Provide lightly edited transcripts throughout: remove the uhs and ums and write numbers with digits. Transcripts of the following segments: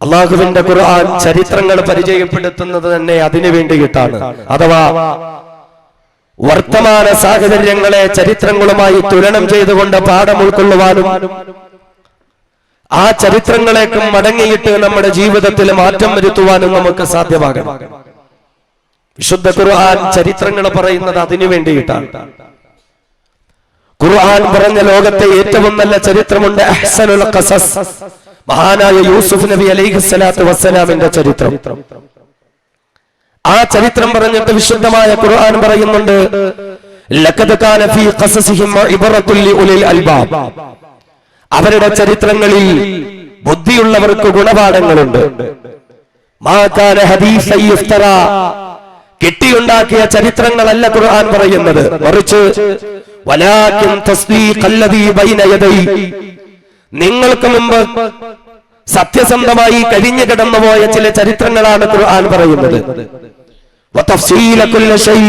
അള്ളാഹുവിന്റെ ഖുർആൻ ചരിത്രങ്ങൾ പരിചയപ്പെടുത്തുന്നത് തന്നെ അതിനു വേണ്ടിയിട്ടാണ്. അഥവാ വർത്തമാന സാഹചര്യങ്ങളെ ചരിത്രങ്ങളുമായി തുലനം ചെയ്തുകൊണ്ട് പാഠം ഉൾക്കൊള്ളുവാനും ആ ചരിത്രങ്ങളേക്കും മടങ്ങിയിട്ട് നമ്മുടെ ജീവിതത്തിൽ മാറ്റം വരുത്തുവാനും നമുക്ക് സാധ്യമാകണം. വിശുദ്ധ ഖുർആൻ ചരിത്രങ്ങൾ പറയുന്നത് അതിനു വേണ്ടിയിട്ടാണ്. ഖുർആൻ പറഞ്ഞ ലോകത്തെ ഏറ്റവും നല്ല ചരിത്രമുണ്ട്, അഹ്സനുൽ ഖസസ്, മഹാനായ യൂസുഫ് നബി അലൈഹിസ്സലാത്തു വസ്സലാമിന്റെ ചരിത്രം. ആ ചരിത്രം പറഞ്ഞിട്ട് വിശുദ്ധമായ ഖുർആൻ പറയുന്നുണ്ട്, ലഖദ് കാന ഫീ ഖസസിഹിം ഇബ്റത്തുൽ ലിഉലിൽ അൽബാബ്. അവരുടെ ചരിത്രങ്ങളിൽ ബുദ്ധിയുള്ളവർക്ക് ഗുണപാഠങ്ങളുണ്ട്. മാ കാന ഹദീസൻ യുഫ്തറ, കെട്ടിയുണ്ടാക്കിയ ചരിത്രങ്ങളല്ല ഖുർആൻ പറയുന്നത്, മറിച്ച് വലാകിൻ തസ്ദീഖല്ലദീ ബൈന യദൈ, നിങ്ങൾക്ക് മുമ്പ് സത്യസന്ധമായി കഴിഞ്ഞു കിടന്നുപോയ ചില ചരിത്രങ്ങളാണ് ഖുർആൻ പറയുന്നത്. വതഫ്സീല കുല്ലി ശൈ,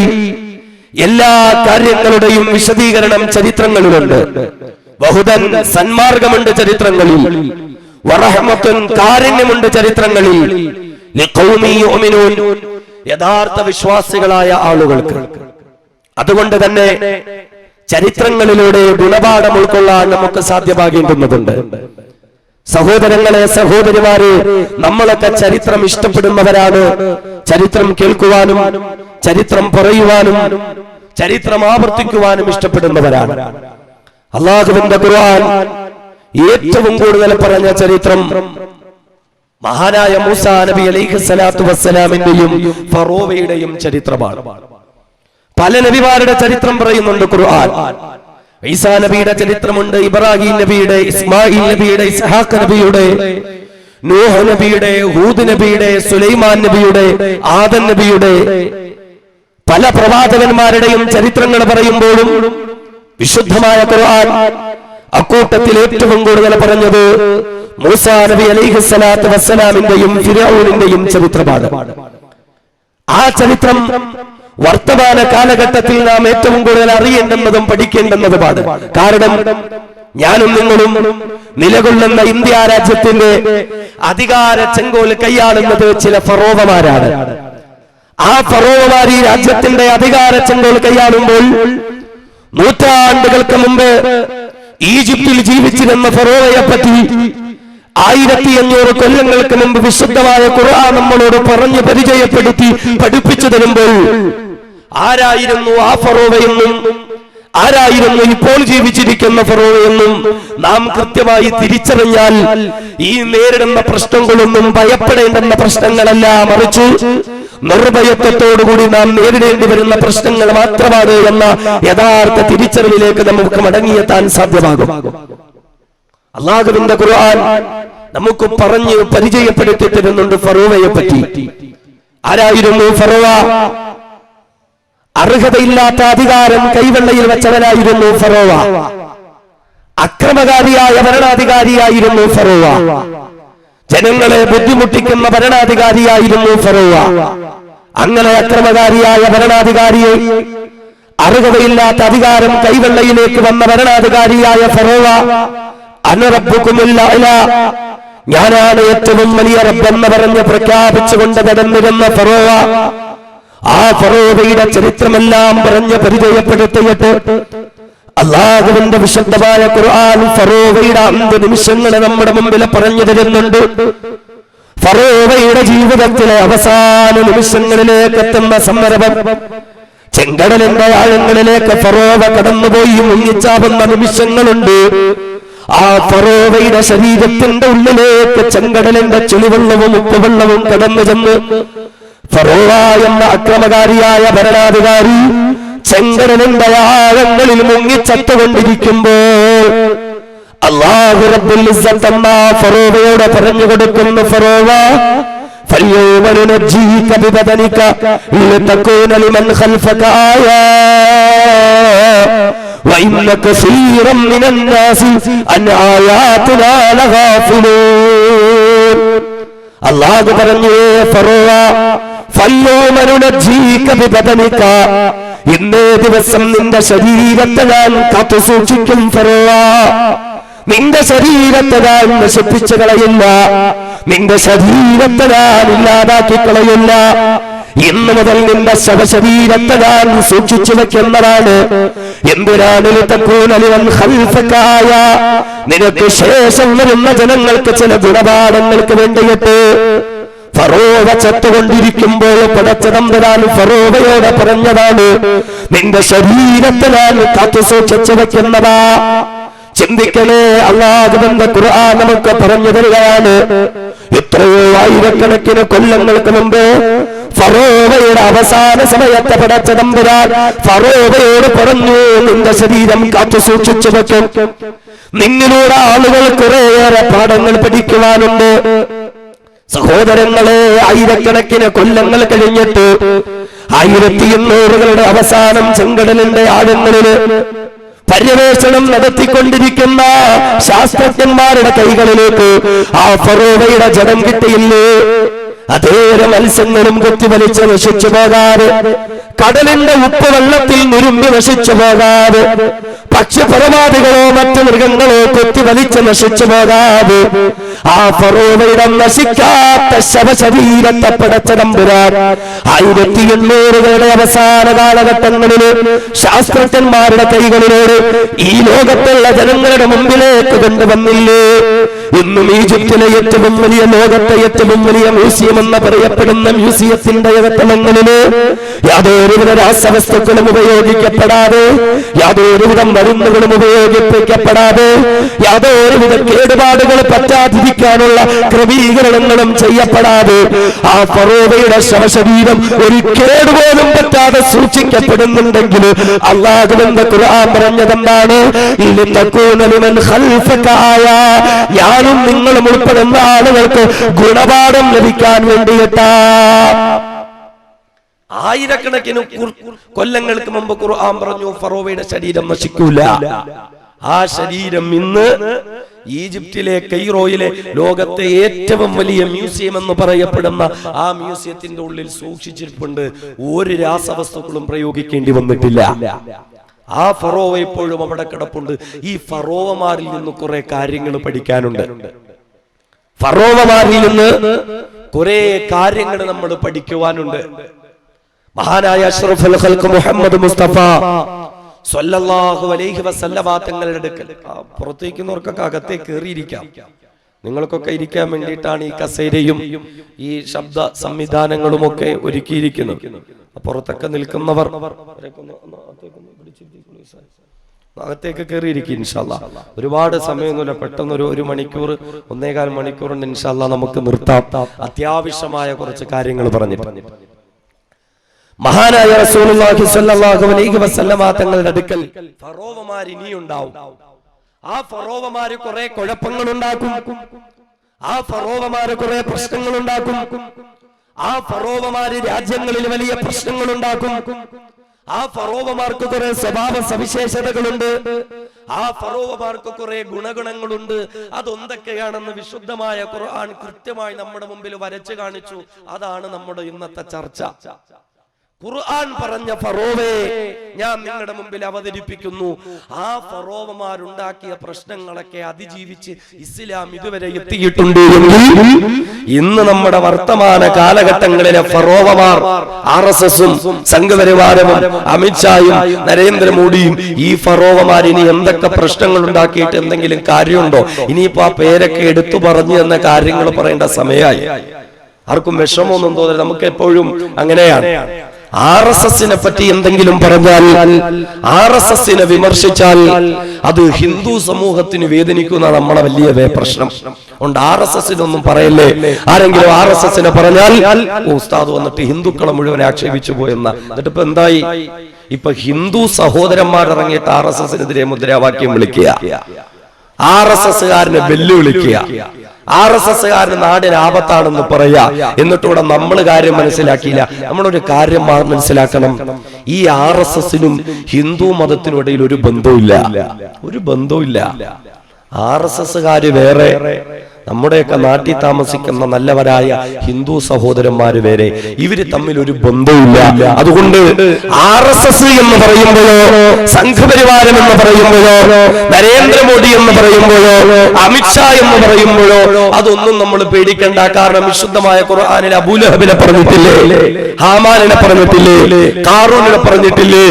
എല്ലാ കാര്യങ്ങളുടെയും വിശദീകരണം ചരിത്രങ്ങളിലുണ്ട്. വഹുദൻ, സന്മാർഗമുണ്ട് ചരിത്രങ്ങളിൽ. വറഹ്മത്തുൻ, കാരുണ്യമുണ്ട് ചരിത്രങ്ങളിൽ. ലിഖൗമി യുഅ്മിനൂൻ, യഥാർത്ഥ വിശ്വാസികളായ ആളുകൾക്ക്. അതുകൊണ്ട് തന്നെ ചരിത്രങ്ങളിലൂടെ ഗുണപാഠം ഉൾക്കൊള്ളാൻ നമുക്ക് സാധ്യമാകേണ്ടുന്നതുണ്ട്. സഹോദരങ്ങളെ, സഹോദരിമാരെ, നമ്മളൊക്കെ ചരിത്രം ഇഷ്ടപ്പെടുന്നവരാണ്. ചരിത്രം കേൾക്കുവാനും ചരിത്രം പറയുവാനും ചരിത്രം ആവർത്തിക്കുവാനും ഇഷ്ടപ്പെടുന്നവരാണ്. അല്ലാഹുവിന്റെ ഖുർആൻ ഏറ്റവും കൂടുതൽ പറഞ്ഞ ചരിത്രം മഹാനായ മൂസാ നബി അലൈഹിസ്സലാത്തു വസ്സലാമിന്റെയും ഫറോവയുടെയും ചരിത്രമാണ്. പല നബിമാരുടെ ചരിത്രം പറയുന്നുണ്ട് ഖുർആൻ. ഈസാ നബിയുടെ ചരിത്രമുണ്ട്, ഇബ്രാഹിം നബിയുടെ, ഇസ്മായിൽ നബിയുടെ, ഇസ്ഹാഖ് നബിയുടെ, നൂഹ് നബിയുടെ, ഹൂദ് നബിയുടെ, സുലൈമാൻ നബിയുടെ, ആദം നബിയുടെ, പല പ്രവാചകന്മാരുടെയും ചരിത്രങ്ങൾ പറയുമ്പോഴും വിശുദ്ധമായ ഖുർആൻ അക്കൂട്ടത്തിൽ ഏറ്റവും കൂടുതൽ പറഞ്ഞത് മൂസാ നബി അലൈഹിസ്സലാത്തു വസ്സലാമിന്റെയും ഫിർഔനിന്റെയും ചരിത്രമാണ്. ആ ചരിത്രം വർത്തമാന കാലഘട്ടത്തിൽ നാം ഏറ്റവും കൂടുതൽ അറിയേണ്ടുന്നതും പഠിക്കേണ്ടുന്നതുമാണ്. കാരണം ഞാനും നിങ്ങളും നിലകൊള്ളുന്ന ഇന്ത്യ രാജ്യത്തിന്റെ അധികാര ചെങ്കോൽ കൈയാളുന്നത് ചില ഫറോവമാരാണ്. ആ ഫറോവമാർ ഈ രാജ്യത്തിന്റെ അധികാര ചെങ്കോൽ കൈയാളുമ്പോൾ നൂറ്റാണ്ടുകൾക്ക് മുമ്പ് ഈജിപ്തിൽ ജീവിച്ചിരുന്ന ഫറോവയെ പറ്റി 1500 കൊല്ലങ്ങൾക്ക് മുമ്പ് വിശുദ്ധമായ ഖുർആൻ നമ്മളോട് പറഞ്ഞു പരിചയപ്പെടുത്തി പഠിപ്പിച്ചു തരുമ്പോൾ ആരായിരുന്നു ആ ഫറോവയെന്നും ആരായിരുന്നു ഇപ്പോൾ ജീവിച്ചിരിക്കുന്ന ഫറോവയെന്നും നാം കൃത്യമായി തിരിച്ചറിഞ്ഞാൽ ഈ നേരിടുന്ന പ്രശ്നങ്ങളൊന്നും ഭയപ്പെടേണ്ടുന്ന പ്രശ്നങ്ങളല്ല, മറിച്ച് നിർഭയത്വത്തോടുകൂടി നാം നേരിടേണ്ടി വരുന്ന പ്രശ്നങ്ങൾ മാത്രമാണ് എന്ന യഥാർത്ഥ തിരിച്ചറിവിലേക്ക് നമുക്ക് മടങ്ങിയെത്താൻ സാധ്യമാകും. അല്ലാഹുവിന്റെ ഖുർആൻ നമുക്ക് പറഞ്ഞു പരിചയപ്പെടുത്തി തരുന്നുണ്ട് ഫറോവയെ പറ്റി. ആരായിരുന്നു ഫറോവ? അർഹതയില്ലാത്ത അധികാരം കൈവെള്ളയിൽ വെച്ചവനായിരുന്നു ഫറോവ. അക്രമകാരിയായ ഭരണാധികാരിയായിരുന്നു ഫറോവ. ജനങ്ങളെ ബുദ്ധിമുട്ടിക്കുന്ന ഭരണാധികാരിയായിരുന്നു ഫറോവ. അങ്ങനെ അക്രമകാരിയായ ഭരണാധികാരിയെ, അർഹതയില്ലാത്ത അധികാരം കൈവെള്ളയിലേക്ക് വന്ന ഭരണാധികാരിയായ ഫറോവ, അന റബ്ബുകുമുൽ അഅ്ലാ, ഞാനാണ് ഏറ്റവും വലിയ റബ്ബെന്ന് പറഞ്ഞ് പ്രഖ്യാപിച്ചുകൊണ്ട് നടന്നിരുന്ന ഫറോവ, ആ ഫറോവയുടെ ചരിത്രമെല്ലാം പറഞ്ഞ് പരിചയപ്പെടുത്തിയിട്ട് അല്ലാഹുവിന്റെ വിശുദ്ധമായ ഖുർആൻ ഫറോവയുടെ അന്ത്യനിമിഷങ്ങളെ നമ്മുടെ മുമ്പിൽ പറഞ്ഞു തരുന്നുണ്ട്. ഫറോവയുടെ ജീവിതത്തിലെ അവസാന നിമിഷങ്ങളിലേക്ക് എത്തുന്ന സന്ദർഭം, ചെങ്കടലിന്റെ ആഴങ്ങളിലേക്ക് ഫറോവ കടന്നുപോയി മുങ്ങിച്ചാവുന്ന നിമിഷങ്ങളുണ്ട്. ആ ഫറോവയുടെ ശരീരത്തിന്റെ ഉള്ളിലേക്ക് ചെങ്കടലിന്റെ ചുളിവെള്ളവും ഉപ്പുവെള്ളവും കടന്നു ചെന്ന് ഫറോവ എന്ന അക്രമകാരിയായ ഭരണാധികാരി ചെങ്കടലിന്റെ ആഴങ്ങളിൽ മുങ്ങിച്ചത്തുകൊണ്ടിരിക്കുമ്പോൾ അല്ലാഹു റബ്ബുൽ ഇസ്സത്ത് എന്ന ഫറോവയോട് പറഞ്ഞു കൊടുക്കുന്നു, ഫറോവ فَالْيَوْمَ نُنَجِّيكَ بِبَدَنِكَ لِتَكُونَ لِمَنْ خَلْفَكَ آيَةً وَإِنَّ كَثِيرًا مِنَ النَّاسِ عَنْ آيَاتِنَا لَغَافِلُونَ. അല്ലാഹു പറഞ്ഞു, ഫറോവ فَالْيَوْمَ نُنَجِّيكَ بِبَدَنِكَ, ഇന്നേ ദിവസം നിന്റെ ശരീരത്തെ ഞാൻ കാത്തുസൂക്ഷിക്കും ഫറോവ. നിന്റെ ശരീരത്തെ ഞാൻ നശിപ്പിച്ചു കളയില്ല, നിന്റെ ശരീരത്തെ ഞാൻ ഇല്ലാതാക്കി കളയില്ല. ഇന്നു മുതൽ നിന്റെ ശവശരീരത്തെ ഞാൻ സൂക്ഷിച്ചു വെക്കുന്നതാണ്. എന്തിനാണ് നിനക്ക് ശേഷം വരുന്ന ജനങ്ങൾക്ക് ചില ഗുണപാഠങ്ങൾക്ക് വേണ്ടിയിട്ട്. ഫറോവ ചത്തുകൊണ്ടിരിക്കുമ്പോൾ പടച്ചതമ്പുരാൻ ഫറോവയോട് പറഞ്ഞതാണ്, നിന്റെ ശരീരത്തെ ഞാൻ കാത്തു സൂക്ഷിച്ചു വെക്കുന്നതാ. ചിന്തിക്കണേ, അല്ലാഹുവിന്റെ ഖുർആൻ നമുക്ക് പറഞ്ഞു തരികയാണ്. എത്രയോ ആയിരക്കണക്കിന് കൊല്ലങ്ങൾക്ക് മുമ്പ് ഫറോവയുടെ അവസാന സമയത്ത് പടച്ചതമ്പുരാൻ ഫറോവയോട് പറഞ്ഞു, നിന്റെ ശരീരം കാത്തു സൂക്ഷിച്ചു വെക്കും. നിന്നിലൂടെ ആളുകൾ കുറേയേറെ പാഠങ്ങൾ പഠിക്കുവാനുണ്ട്. സഹോദരങ്ങളെ, ആയിരക്കണക്കിന് കൊല്ലങ്ങൾ കഴിഞ്ഞിട്ട് 1800കളുടെ അവസാനം ചെങ്കടലിന്റെ ആഴങ്ങളില് പര്യവേഷണം നടത്തിക്കൊണ്ടിരിക്കുന്ന ശാസ്ത്രജ്ഞന്മാരുടെ കൈകളിലേക്ക് ആ ഫറോവയുടെ ജഡം കിട്ടിയില്ലേ? അതേറെ മത്സ്യങ്ങളും കൊത്തിവലിച്ച് നശിച്ചു പോകാതെ, കടലിന്റെ ഉപ്പ് വെള്ളത്തിൽ നുരുമ്പി നശിച്ചു പോകാതെ, പക്ഷിപരമാദികളോ മറ്റു മൃഗങ്ങളോ കൊത്തിവലിച്ച് നശിച്ചു പോകാതെ ആ ഫറോവയുടെ നശിക്കാത്ത ശവശരീരത്തെ പടച്ചതമ്പുരാൻ 1800കളുടെ അവസാന കാലഘട്ടങ്ങളില് ശാസ്ത്രജ്ഞന്മാരുടെ കൈകളിലൂടെ ഈ ലോകത്തുള്ള ജനങ്ങളുടെ മുമ്പിലേക്ക് കൊണ്ടുവന്നില്ലേ? ഇന്നും ഈജിപ്തിലെ ഏറ്റവും വലിയ, ലോകത്തെ ഏറ്റവും വലിയ മ്യൂസിയം എന്ന് പറയപ്പെടുന്ന മ്യൂസിയത്തിന്റെ അകത്തളങ്ങളില് യാതൊരുവിധ രാസവസ്തുക്കളും ഉപയോഗിക്കപ്പെടാതെ, യാതൊരുവിധ മരുന്നുകളും ഉപയോഗിപ്പിക്കപ്പെടാതെ, യാതൊരുവിധ കേടുപാടുകൾ പറ്റാതിരിക്കാനുള്ള ക്രമീകരണങ്ങളും ചെയ്യപ്പെടാതെ ആ ഫറോവയുടെ ശവശരീരം ഒരു കേടുപോലും പറ്റാതെ സൂക്ഷിക്കപ്പെടുന്നുണ്ടെങ്കിൽ അല്ലാഹുവിന്റെ ഖുർആൻ പറഞ്ഞതെന്താണ്? ഞാനും നിങ്ങളും ഉൾപ്പെടുന്ന ആളുകൾക്ക് ഗുണപാഠം ലഭിക്കാൻ വേണ്ടിയിട്ടാ. ആയിരക്കണക്കിന് കൊല്ലങ്ങൾക്ക് മുമ്പ് ഖുർആൻ പറഞ്ഞു ഫറോവയുടെ ശരീരം നശിക്കൂല. ആ ശരീരം ഇന്ന് ഈജിപ്തിലെ കൈറോയിലെ ലോകത്തെ ഏറ്റവും വലിയ മ്യൂസിയം എന്ന് പറയപ്പെടുന്ന ആ മ്യൂസിയത്തിന്റെ ഉള്ളിൽ സൂക്ഷിച്ചിരിപ്പുണ്ട്. ഒരു രാസവസ്തുക്കളും പ്രയോഗിക്കേണ്ടി വന്നിട്ടില്ല. ആ ഫറോവ ഇപ്പോഴും അവിടെ കിടപ്പുണ്ട്. ഈ ഫറോവമാരിൽ നിന്ന് കുറെ കാര്യങ്ങൾ പഠിക്കാനുണ്ട്. ഫറോവമാരിൽ നിന്ന് കുറെ കാര്യങ്ങൾ നമ്മൾ പഠിക്കുവാനുണ്ട്. മഹാനായ അഷ്റഫുൽ ഖൽഖ് മുഹമ്മദ് മുസ്തഫ സ്വല്ലല്ലാഹു അലൈഹി വസല്ലമ തങ്ങളുടെ അടുക്കൽ, പുറത്തേക്കുന്നവർക്കൊക്കെ അകത്തേക്ക് കയറിയിരിക്കാം, നിങ്ങൾക്കൊക്കെ ഇരിക്കാൻ വേണ്ടിയിട്ടാണ് ഈ കസേരയും ഈ ശബ്ദ സംവിധാനങ്ങളും ഒക്കെ ഒരുക്കിയിരിക്കുന്നത്. പുറത്തൊക്കെ നിൽക്കുന്നവർ അകത്തേക്ക് കയറിയിരിക്കും ഇൻഷാ അല്ലാഹ്. ഒരുപാട് സമയമൊന്നുമില്ല, പെട്ടെന്ന് ഒരു മണിക്കൂർ 1.25 മണിക്കൂറുണ്ട് ഇൻഷാ അല്ലാഹ് നമുക്ക് നിർത്താം. അത്യാവശ്യമായ കുറച്ച് കാര്യങ്ങൾ പറഞ്ഞിട്ട് മഹാനായ റസൂലുള്ളാഹി സ്വല്ലല്ലാഹു അലൈഹി വസല്ലമ തങ്ങളുടെ അടുക്കൽ ഫറോവമാർ ഇനിയുണ്ടാവും. ആ ഫറോവമാര് കുറെ കുഴപ്പങ്ങൾ ഉണ്ടാക്കും, ആ ഫറോവമാര് കുറെ പ്രശ്നങ്ങൾ ഉണ്ടാക്കും, ആ ഫറോവമാര് രാജ്യങ്ങളിൽ വലിയ പ്രശ്നങ്ങൾ ഉണ്ടാക്കും. ആ ഫറോവമാർക്ക് കുറെ സ്വഭാവ സവിശേഷതകളുണ്ട്, ആ ഫറോവമാർക്ക് കുറെ ഗുണഗുണങ്ങളുണ്ട്. അതൊന്തൊക്കെയാണെന്ന് വിശുദ്ധമായ ഖുർആൻ കൃത്യമായി നമ്മുടെ മുമ്പിൽ വരച്ചു കാണിച്ചു. അതാണ് നമ്മുടെ ഇന്നത്തെ ചർച്ച. ഖുർആൻ പറഞ്ഞ ഫറോവയെ ഞാൻ നിങ്ങളുടെ മുമ്പിൽ അവതരിപ്പിക്കുന്നു. ആ ഫറോവമാരുണ്ടാക്കിയ പ്രശ്നങ്ങളൊക്കെ അതിജീവിച്ച് ഇസ്ലാം ഇതുവരെ എത്തിയിട്ടുണ്ട് എങ്കിൽ ഇന്ന് നമ്മുടെ വർത്തമാന കാലഘട്ടങ്ങളിലെ ഫറോവമാർ, RSSും സംഘപരിവാരവും അമിത്ഷായും നരേന്ദ്രമോദിയും, ഈ ഫറോവമാർ ഇനി എന്തൊക്കെ പ്രശ്നങ്ങൾ ഉണ്ടാക്കിയിട്ട് എന്തെങ്കിലും കാര്യമുണ്ടോ? ഇനിയിപ്പോ ആ പേരൊക്കെ എടുത്തു പറഞ്ഞു എന്ന കാര്യങ്ങൾ പറയേണ്ട സമയമായി. ആർക്കും വിഷമമൊന്നും തോന്നരുത്, നമുക്ക് എപ്പോഴും അങ്ങനെയാണ്. RSSനെ പറ്റി എന്തെങ്കിലും പറഞ്ഞാൽ, RSSനെ വിമർശിച്ചാൽ അത് ഹിന്ദു സമൂഹത്തിന് വേദനിക്കുന്ന നമ്മളെ വലിയ പ്രശ്നം ഉണ്ട്. RSSനൊന്നും പറയല്ലേ. ആരെങ്കിലും RSSനെ പറഞ്ഞാൽ ഉസ്താദ് വന്നിട്ട് ഹിന്ദുക്കളെ മുഴുവൻ ആക്ഷേപിച്ചു പോയെന്ന. എന്നിട്ട് ഇപ്പൊ എന്തായി? ഇപ്പൊ ഹിന്ദു സഹോദരന്മാരിറങ്ങിയിട്ട് RSSനെതിരെ മുദ്രാവാക്യം വിളിക്കുക, RSSകാരനെ വെല്ലുവിളിക്കുക, RSSകാരന് നാടിന് ആപത്താണെന്ന് പറയാ. എന്നിട്ടൂടെ നമ്മൾ കാര്യം മനസ്സിലാക്കിയില്ല. നമ്മളൊരു കാര്യം മനസ്സിലാക്കണം, ഈ RSSനും ഹിന്ദു മതത്തിനും ഇടയിൽ ഒരു ബന്ധവുമില്ല, ഒരു ബന്ധവുമില്ല. RSSകാര് വേറെ, നമ്മുടെയൊക്കെ നാട്ടിൽ താമസിക്കുന്ന നല്ലവരായ ഹിന്ദു സഹോദരന്മാര് വരെ ഇവര് തമ്മിൽ ഒരു ബന്ധമില്ല. അതുകൊണ്ട് RSS എന്ന് പറയുമ്പോഴോ, സംഘപരിവാരം എന്ന് പറയുമ്പോഴോ, നരേന്ദ്രമോദി എന്ന് പറയുമ്പോഴോ, അമിത്ഷാ എന്ന് പറയുമ്പോഴോ അതൊന്നും നമ്മൾ പേടിക്കണ്ട. കാരണം വിശുദ്ധമായ ഖുർആനിൽ അബൂലഹബിനെ പറഞ്ഞിട്ടില്ലേ, ഹാമാനിനെ പറഞ്ഞിട്ടില്ലേ, കാറൂനിനെ പറഞ്ഞിട്ടില്ലേ,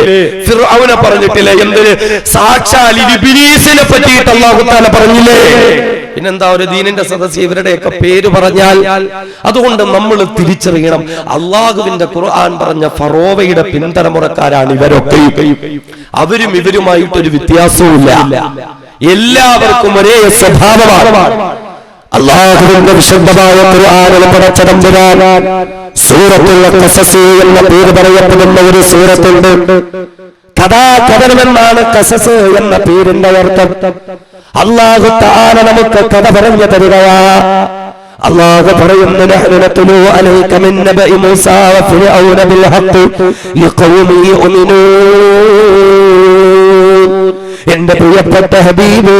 ഫിർഔനെ പറഞ്ഞിട്ടില്ലേ, എന്തിന് സാക്ഷാൽ ഇബ്ലീസിനെ പറ്റിയിട്ട് അല്ലാഹു തആല പറഞ്ഞില്ലേ? പിന്നെന്താ ഒരു ദീനിന്റെ സദസ്സ് ഇവരുടെയൊക്കെ പേര് പറഞ്ഞാൽ? അതുകൊണ്ട് നമ്മൾ തിരിച്ചറിയണം, അള്ളാഹുവിന്റെ ഖുർആൻ പറഞ്ഞ ഫറോവയുടെ പിൻതലമുറക്കാരാണ് ഇവരൊക്കെ. അവരും ഇവരുമായിട്ടൊരു വ്യത്യാസവുമില്ല, എല്ലാവർക്കും ഒരേ സ്വഭാവമാണ്. അള്ളാഹുവിന്റെ വിശുദ്ധമായ ഖുർആനിൽ പടച്ചതമ്പുരാൻ സൂറത്തുൽ ഖസസ് എന്ന പേര് പറയപ്പെടുന്ന ഒരു സൂറത്തുണ്ട്. കഥാകഥനമെന്നാണ് ഖസസ് എന്ന പേരിന്റെ അർത്ഥം. അല്ലാഹു തആല നമുക്ക് കഥ പറഞ്ഞു തരികയാ. അല്ലാഹു പറയുന്നു, നഹ്നു നത്ലു അലൈക മിൻ നബഇ മൂസാ വ ഫിർഔന ബിൽ ഹഖ് ലിഖൗമി യുമിനൂൻ. എന്റെ പ്രിയപ്പെട്ട ഹബീബേ,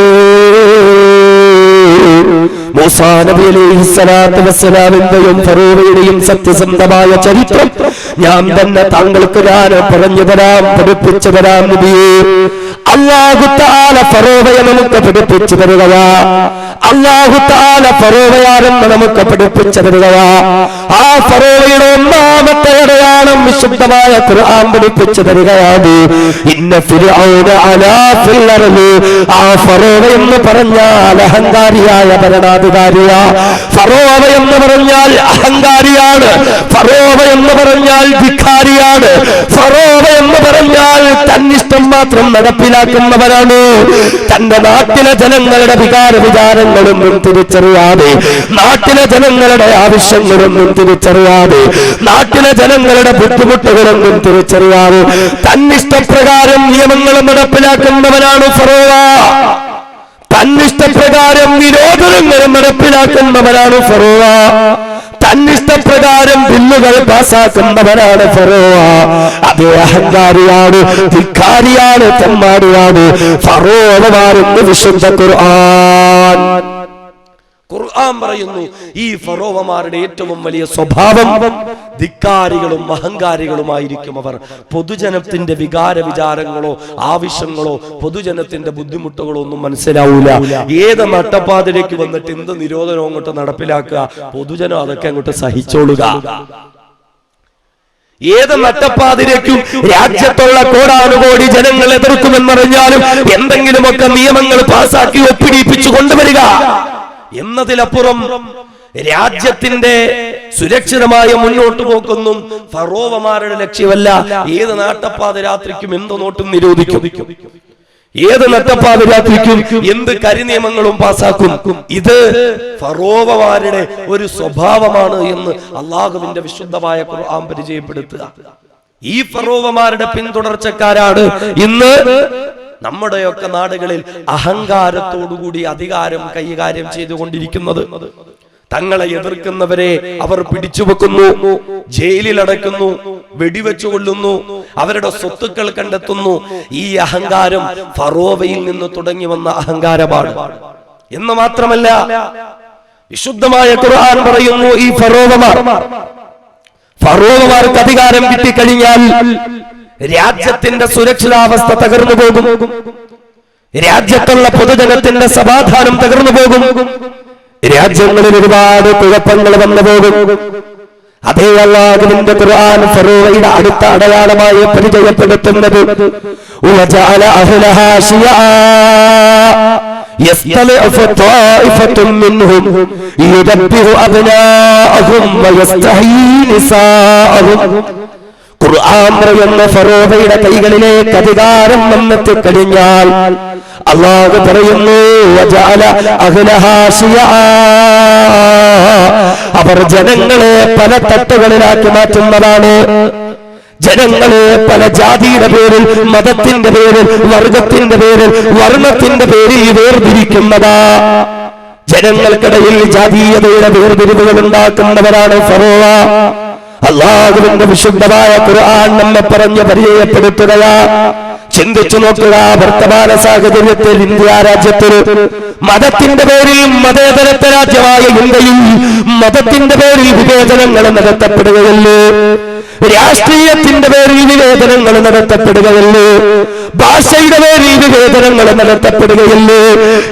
മൂസാ നബി അലൈഹിസ്സലാത്തു വസ്സലാമിന്റെയും ഫറോവയുടെയും സത്യസന്ധമായ ചരിത്രം ഞാൻ തന്നെ താങ്കൾക്ക് ഞാൻ പറഞ്ഞു തരാം, പഠിപ്പിച്ചു തരാം നബിയേ. അല്ലാഹു തആല ഫറോവയെ നമുക്ക് പഠിപ്പിച്ചു തരികയാ. അല്ലാഹു തആല ഫറോവയാരെന്ന് നമുക്ക് പഠിപ്പിച്ചു തരികയാ. ആ ഫറോവയുടെ ഒന്നാമത്തെ അടയാളം വിശുദ്ധമായ ഖുർആൻ പഠിപ്പിച്ചു തരികയാണ്. ഇന്ന ഫിർഔന അലാ ഫിൽ അർളി. ആ ഫറോവ എന്ന് പറഞ്ഞാൽ അഹങ്കാരിയായ ഭരണാധികാരിയാ. ഫറോവ എന്ന് പറഞ്ഞാൽ അഹങ്കാരിയാണ്. ഫറോവ എന്ന് പറഞ്ഞാൽ ധിക്കാരിയാണ്. ഫറോവ എന്ന് പറഞ്ഞാൽ തന്നിഷ്ടം മാത്രം നടപ്പിലാക്കുന്നവരാണ്. തന്റെ നാട്ടിലെ ജനങ്ങളുടെ വികാര വിചാരങ്ങളൊന്നും തിരിച്ചറിയാതെ, നാട്ടിലെ ജനങ്ങളുടെ ആവശ്യങ്ങളൊന്നും തിരിച്ചറിയാതെ, നാട്ടിലെ ജനങ്ങളുടെ ബുദ്ധിമുട്ടുകളൊന്നും തിരിച്ചറിയാതെ തന്നിഷ്ടപ്രകാരം നിയമങ്ങൾ നടപ്പിലാക്കുന്നവനാണ് ഫറോവ. തന്നിഷ്ടപ്രകാരം നിരോധനങ്ങൾ നടപ്പിലാക്കുന്നവനാണ് ഫറോവ. തന്നിഷ്ടപ്രകാരം ബില്ലുകൾ പാസാക്കുന്നവനാണ് ഫറോവ. അതേ അഹങ്കാരിയാണ്, ധിക്കാരിയാണ്, തെമ്മാടിയാണ് ഫറോവമാരെന്ന് വിശുദ്ധ ഖുർആൻ. ഖുർആൻ പറയുന്നു, ഈ ഫറോവമാരുടെ ഏറ്റവും വലിയ സ്വഭാവം ധിക്കാരികളും അഹങ്കാരികളുമായിരിക്കും അവർ. പൊതുജനത്തിന്റെ വികാര വിചാരങ്ങളോ ആവശ്യങ്ങളോ പൊതുജനത്തിന്റെ ബുദ്ധിമുട്ടുകളോ ഒന്നും മനസ്സിലാവൂല. ഏത് നട്ടപ്പാതിലേക്ക് വന്നിട്ട് എന്ത് നിരോധനവും അങ്ങോട്ട് നടപ്പിലാക്കുക, പൊതുജനം അതൊക്കെ അങ്ങോട്ട് സഹിച്ചോളുക. ഏത് നട്ടപ്പാതിലേക്കും രാജ്യത്തുള്ള കോടാനുകോടി ജനങ്ങൾ എതിർക്കുമെന്നറിഞ്ഞാലും എന്തെങ്കിലുമൊക്കെ നിയമങ്ങൾ പാസാക്കി ഒപ്പിടിപ്പിച്ചു കൊണ്ടുവരിക എന്നതിലപ്പുറം രാജ്യത്തിന്റെ സുരക്ഷിതമായ മുന്നോട്ട് പോക്കൊന്നും ഫറോവമാരുടെ ലക്ഷ്യമല്ല. ഏത് നാട്ടപ്പാതിരാത്രിക്കും എന്ത് നോട്ടും നിരോധിക്കും, ഏത് നട്ടപ്പാതിരാത്രിക്കും എന്ത് കരിനിയമങ്ങളും പാസാക്കും. ഇത് ഫറോവമാരുടെ ഒരു സ്വഭാവമാണ് എന്ന് അള്ളാഹുവിന്റെ വിശുദ്ധമായ ഖുർആൻ പരിചയപ്പെടുത്തുക. ഈ ഫറോവമാരുടെ പിന്തുടർച്ചക്കാരാണ് ഇന്ന് നമ്മുടെയൊക്കെ നാടുകളിൽ അഹങ്കാരത്തോടുകൂടി അധികാരം കൈകാര്യം ചെയ്തുകൊണ്ടിരിക്കുന്നത്. തങ്ങളെ എതിർക്കുന്നവരെ അവർ പിടിച്ചുവെക്കുന്നു, ജയിലിൽ അടയ്ക്കുന്നു, വെടിവെച്ചു കൊല്ലുന്നു, അവരുടെ സ്വത്തുക്കൾ കണ്ടെത്തുന്നു. ഈ അഹങ്കാരം ഫറോവയിൽ നിന്ന് തുടങ്ങി വന്ന അഹങ്കാരമാണ് എന്ന് മാത്രമല്ല, വിശുദ്ധമായ ഖുർആൻ പറയുന്നു, ഈ ഫറോവമാർക്ക് അധികാരം കിട്ടിക്കഴിഞ്ഞാൽ രാജ്യത്തിന്റെ സുരക്ഷിതാവസ്ഥ തകർന്നു പോകും, രാജ്യത്തുള്ള പൊതുജനത്തിന്റെ സമാധാനം തകർന്നു പോകും, രാജ്യങ്ങളിൽ ഒരുപാട് കുഴപ്പങ്ങൾ വന്നു പോകും. അതേ അല്ലാഹുവിന്റെ ഖുർആൻ ഫറോവയുടെ അടുത്ത അടയാളമായി പരിചയപ്പെടുത്തുന്നത് വജഅല അഹ്ലഹാ ശിയാ യസ്തലിഉ ത്വായിഫത്തുൻ മിൻഹും യുദബ്ബിഹു അബ്നാഅഹും വയസ്തഹീ നിസാഅഹും. ഖുർആൻ പറയുന്ന ഫറോവയുടെ കൈകളിലേക്ക് അധികാരം വന്നെത്തിക്കഴിഞ്ഞാൽ അല്ലാഹു പറയുന്നു വജഅല അഹ്ലഹാ ശിയാ, അവർ ജനങ്ങളെ പല തട്ടുകളിലാക്കി മാറ്റുന്നതാണ്. ജനങ്ങളെ പല ജാതിയുടെ പേരിൽ, മതത്തിന്റെ പേരിൽ, വർഗത്തിന്റെ പേരിൽ, വർണ്ണത്തിന്റെ പേരിൽ വേർതിരിക്കുന്നതാ. ജനങ്ങൾക്കിടയിൽ ജാതീയതയുടെ വേർതിരിവുകൾ ഉണ്ടാക്കുന്നവരാണ് ഫറോവ. അല്ലാഹുവിന്റെ വിശുദ്ധമായ ഖുർആൻ നമ്മെ പറഞ്ഞ് പരിചയപ്പെടുത്തുകയാ. ചിന്തിച്ചു നോക്കുക, വർത്തമാന സാഹചര്യത്തിൽ ഇന്ത്യ രാജ്യത്തിൽ മതത്തിന്റെ പേരിൽ മതേതരത്വ രാജ്യമായ ഇന്ത്യയിൽ മതത്തിന്റെ പേരിൽ വിവേചനങ്ങൾ നടത്തപ്പെടുകയല്ലേ, രാഷ്ട്രീയത്തിന്റെ പേരിൽ വിവേചനങ്ങൾ നടത്തപ്പെടുകയല്ലേ, ഭാഷയുടെ പേരിൽ വിവേചനങ്ങൾ നടത്തപ്പെടുകയല്ലേ,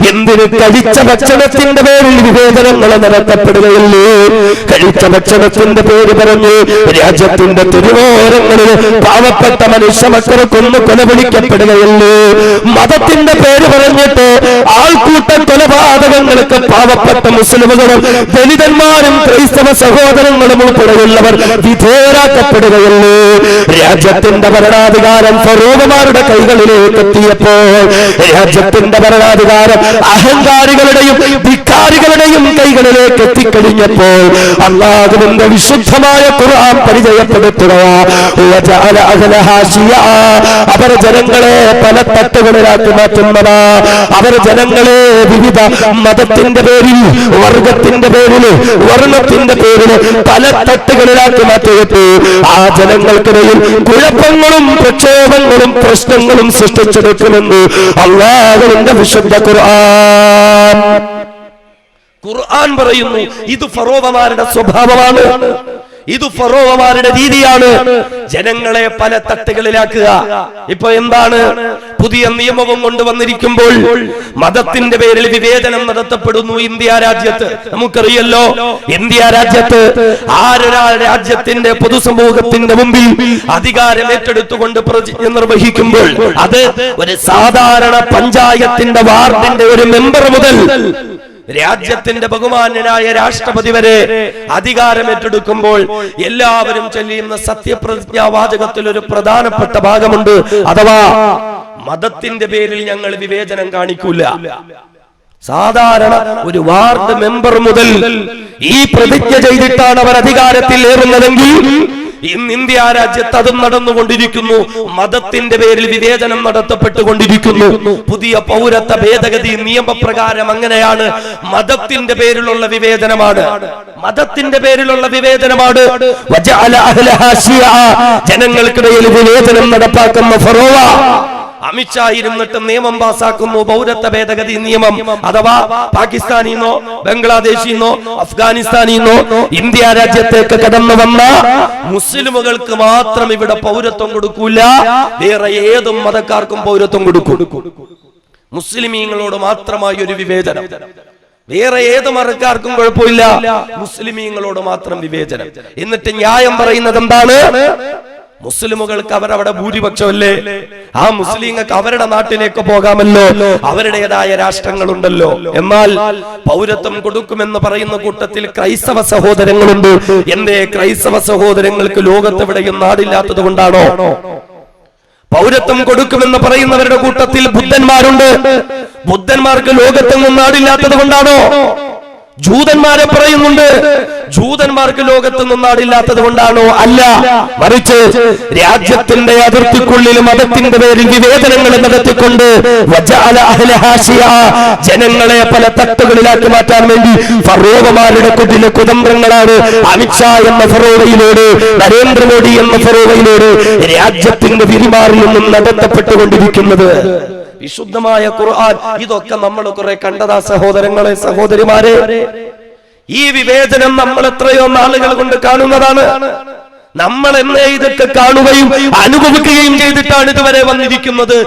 എന്തിന് കഴിച്ച ഭക്ഷണത്തിന്റെ പേരിൽ വിവേചനങ്ങൾ നടത്തപ്പെടുകയല്ലേ, കഴിച്ച ഭക്ഷണത്തിന്റെ പേര് പറഞ്ഞ് രാജ്യത്തിന്റെ തെരുവോരങ്ങളിൽ പാവപ്പെട്ട മനുഷ്യ മക്കളെ കൊന്നു കൊലവിളിക്കപ്പെടുകയല്ലേ, മതത്തിന്റെ പേര് പറഞ്ഞിട്ട് ആൾക്കൂട്ട കൊലപാതകങ്ങൾക്ക് പാവപ്പെട്ട മുസ്ലിമുകളും ദലിതന്മാരും ക്രൈസ്തവ സഹോദരങ്ങളും ഉൾപ്പെടെയുള്ളവർ വിധേയരാക്കപ്പെടുകയല്ലേ, രാജ്യത്തിന്റെ ഭരണാധികാരം ഫറോവമാരുടെ കൈകളിലേക്ക് എത്തിയപ്പോൾ രാജ്യത്തിന്റെ ഭരണാധികാരം അഹങ്കാരികളുടെയും ധിക്കാരികളുടെയും കൈകളിലേക്ക് എത്തിക്കഴിഞ്ഞപ്പോൾ അല്ലാഹുവിന്റെ വിശുദ്ധമായ ഖുർആൻ പരിചയപ്പെടുത്തുകയാണ്. അവർ ജനങ്ങളെ പല തട്ടുകളിലാക്കി മാറ്റുന്നതാ, അവർ ജനങ്ങളെ വിവിധ മതത്തിന്റെ പേരിൽ, വർഗത്തിന്റെ പേരിൽ, വർണ്ണത്തിന്റെ പേരിൽ പല തട്ടുകളിലാക്കി മാറ്റിയിട്ട് ആ ജനങ്ങൾക്കിടയിൽ കുഴപ്പങ്ങളും പ്രക്ഷോഭങ്ങളും പ്രശ്നങ്ങളും സൃഷ്ടിച്ചെടുക്കുമെന്ന് അല്ലാഹുവിന്റെ വിശുദ്ധ ഖുർആൻ പറയുന്നു. ഇത് ഫറോവമാരുടെ സ്വഭാവമാണ്, ഇത് ഫറോവമാരുടെ രീതിയാണ്, ജനങ്ങളെ പല തട്ടുകളിലാക്കുക. ഇപ്പൊ എന്താണ് പുതിയ നിയമവും കൊണ്ടുവന്നിരിക്കുമ്പോൾ മതത്തിന്റെ പേരിൽ വിവേചനം നടത്തപ്പെടുന്നു ഇന്ത്യ രാജ്യത്ത്. നമുക്കറിയല്ലോ, ഇന്ത്യ രാജ്യത്ത് രാജ്യത്തിന്റെ പൊതുസമൂഹത്തിന്റെ മുമ്പിൽ അധികാരം ഏറ്റെടുത്തുകൊണ്ട് പ്രതിജ്ഞ നിർവഹിക്കുമ്പോൾ അത് ഒരു സാധാരണ പഞ്ചായത്തിന്റെ വാർഡിന്റെ ഒരു മെമ്പർ മുതൽ രാജ്യത്തിന്റെ ബഹുമാന്യനായ രാഷ്ട്രപതി വരെ അധികാരം ഏറ്റെടുക്കുമ്പോൾ എല്ലാവരും ചൊല്ലുന്ന സത്യപ്രതിജ്ഞാ വാചകത്തിൽ ഒരു പ്രധാനപ്പെട്ട ഭാഗമുണ്ട്, അഥവാ മതത്തിന്റെ പേരിൽ ഞങ്ങൾ വിവേചനം കാണിക്കൂല. സാധാരണ ഒരു വാർഡ് മെമ്പർ മുതൽ ഈ പ്രതിജ്ഞ ചെയ്തിട്ടാണ് അവർ അധികാരത്തിൽ ഏറുന്നതെങ്കിൽ ഇന്ന് ഇന്ത്യ രാജ്യത്ത് അതും നടന്നുകൊണ്ടിരിക്കുന്നു. മതത്തിന്റെ പേരിൽ വിവേചനം നടത്തപ്പെട്ടുകൊണ്ടിരിക്കുന്നു. പുതിയ പൗരത്വ ഭേദഗതി നിയമപ്രകാരം അങ്ങനെയാണ്. മതത്തിന്റെ പേരിലുള്ള വിവേചനമാണ്, മതത്തിന്റെ പേരിലുള്ള വിവേചനമാണ്. ജനങ്ങൾക്കിടയിൽ വിവേചനം നടപ്പാക്കുന്ന ഫറോവ അമിത്ഷാ ഇരുന്നിട്ട് നിയമം പാസാക്കുന്നു, പൗരത്വ ഭേദഗതി നിയമം. അഥവാ പാകിസ്ഥാനിന്നോ ബംഗ്ലാദേശിന്നോ അഫ്ഗാനിസ്ഥാനിന്നോ ഇന്ത്യ രാജ്യത്തേക്ക് കടന്നു വന്ന മുസ്ലിമുകൾക്ക് മാത്രം ഇവിടെ പൗരത്വം കൊടുക്കൂല, വേറെ ഏതും മതക്കാർക്കും പൗരത്വം കൊടുക്കും. മുസ്ലിമീങ്ങളോട് മാത്രമായി ഒരു വിവേചനം, വേറെ ഏത് മതക്കാർക്കും കുഴപ്പമില്ല, മുസ്ലിമീങ്ങളോട് മാത്രം വിവേചനം. എന്നിട്ട് ന്യായം പറയുന്നത് എന്താണ്? മുസ്ലിമുകൾക്ക് അവരവിടെ ഭൂരിപക്ഷമല്ലേ, ആ മുസ്ലിങ്ങൾക്ക് അവരുടെ നാട്ടിലേക്ക് പോകാമല്ലോ, അവരുടേതായ രാഷ്ട്രങ്ങളുണ്ടല്ലോ. എന്നാൽ പൗരത്വം കൊടുക്കുമെന്ന് പറയുന്ന കൂട്ടത്തിൽ ക്രൈസ്തവ സഹോദരങ്ങളുണ്ട്. എന്തേ ക്രൈസ്തവ സഹോദരങ്ങൾക്ക് ലോകത്തെവിടെയും നാടില്ലാത്തത് കൊണ്ടാണോ? പൗരത്വം കൊടുക്കുമെന്ന് പറയുന്നവരുടെ കൂട്ടത്തിൽ ബുദ്ധന്മാരുണ്ട്. ബുദ്ധന്മാർക്ക് ലോകത്തെങ്ങും നാടില്ലാത്തത് കൊണ്ടാണോ? ജൂതന്മാരെ പറയുന്നുണ്ട്, ജൂതന്മാർക്ക് ലോകത്തൊന്നും നാടില്ലാത്തത് കൊണ്ടാണോ? അല്ല, മറിച്ച് രാജ്യത്തിന്റെ അതിർത്തിക്കുള്ളിൽ മതത്തിന്റെ പേരിൽ വിവേചനങ്ങൾ നടത്തിക്കൊണ്ട് ജനങ്ങളെ പല തട്ടുകളിലാക്കി മാറ്റാൻ വേണ്ടി ഫറോവമാരുടെ കുതിലെ കുതന്ത്രങ്ങളാണ് അമിത്ഷാ എന്ന ഫറോവയിലോട്, നരേന്ദ്രമോദി എന്ന ഫറോവയിലോട് രാജ്യത്തിന്റെ പെരുമാറിൽ നിന്നും നടത്തപ്പെട്ടുകൊണ്ടിരിക്കുന്നത്. വിശുദ്ധമായ ഖുർആൻ ഇതൊക്കെ നമ്മൾ കുറെ കണ്ടതാ സഹോദരങ്ങളെ, സഹോദരിമാരെ. ഈ വിവേചനം നമ്മൾ എത്രയോ നാളുകൾ കൊണ്ട് കാണുന്നതാണ്. നമ്മൾ എന്നെ ഇതൊക്കെ കാണുകയും അനുഭവിക്കുകയും ചെയ്തിട്ടാണ് ഇതുവരെ വന്നിരിക്കുന്നത്.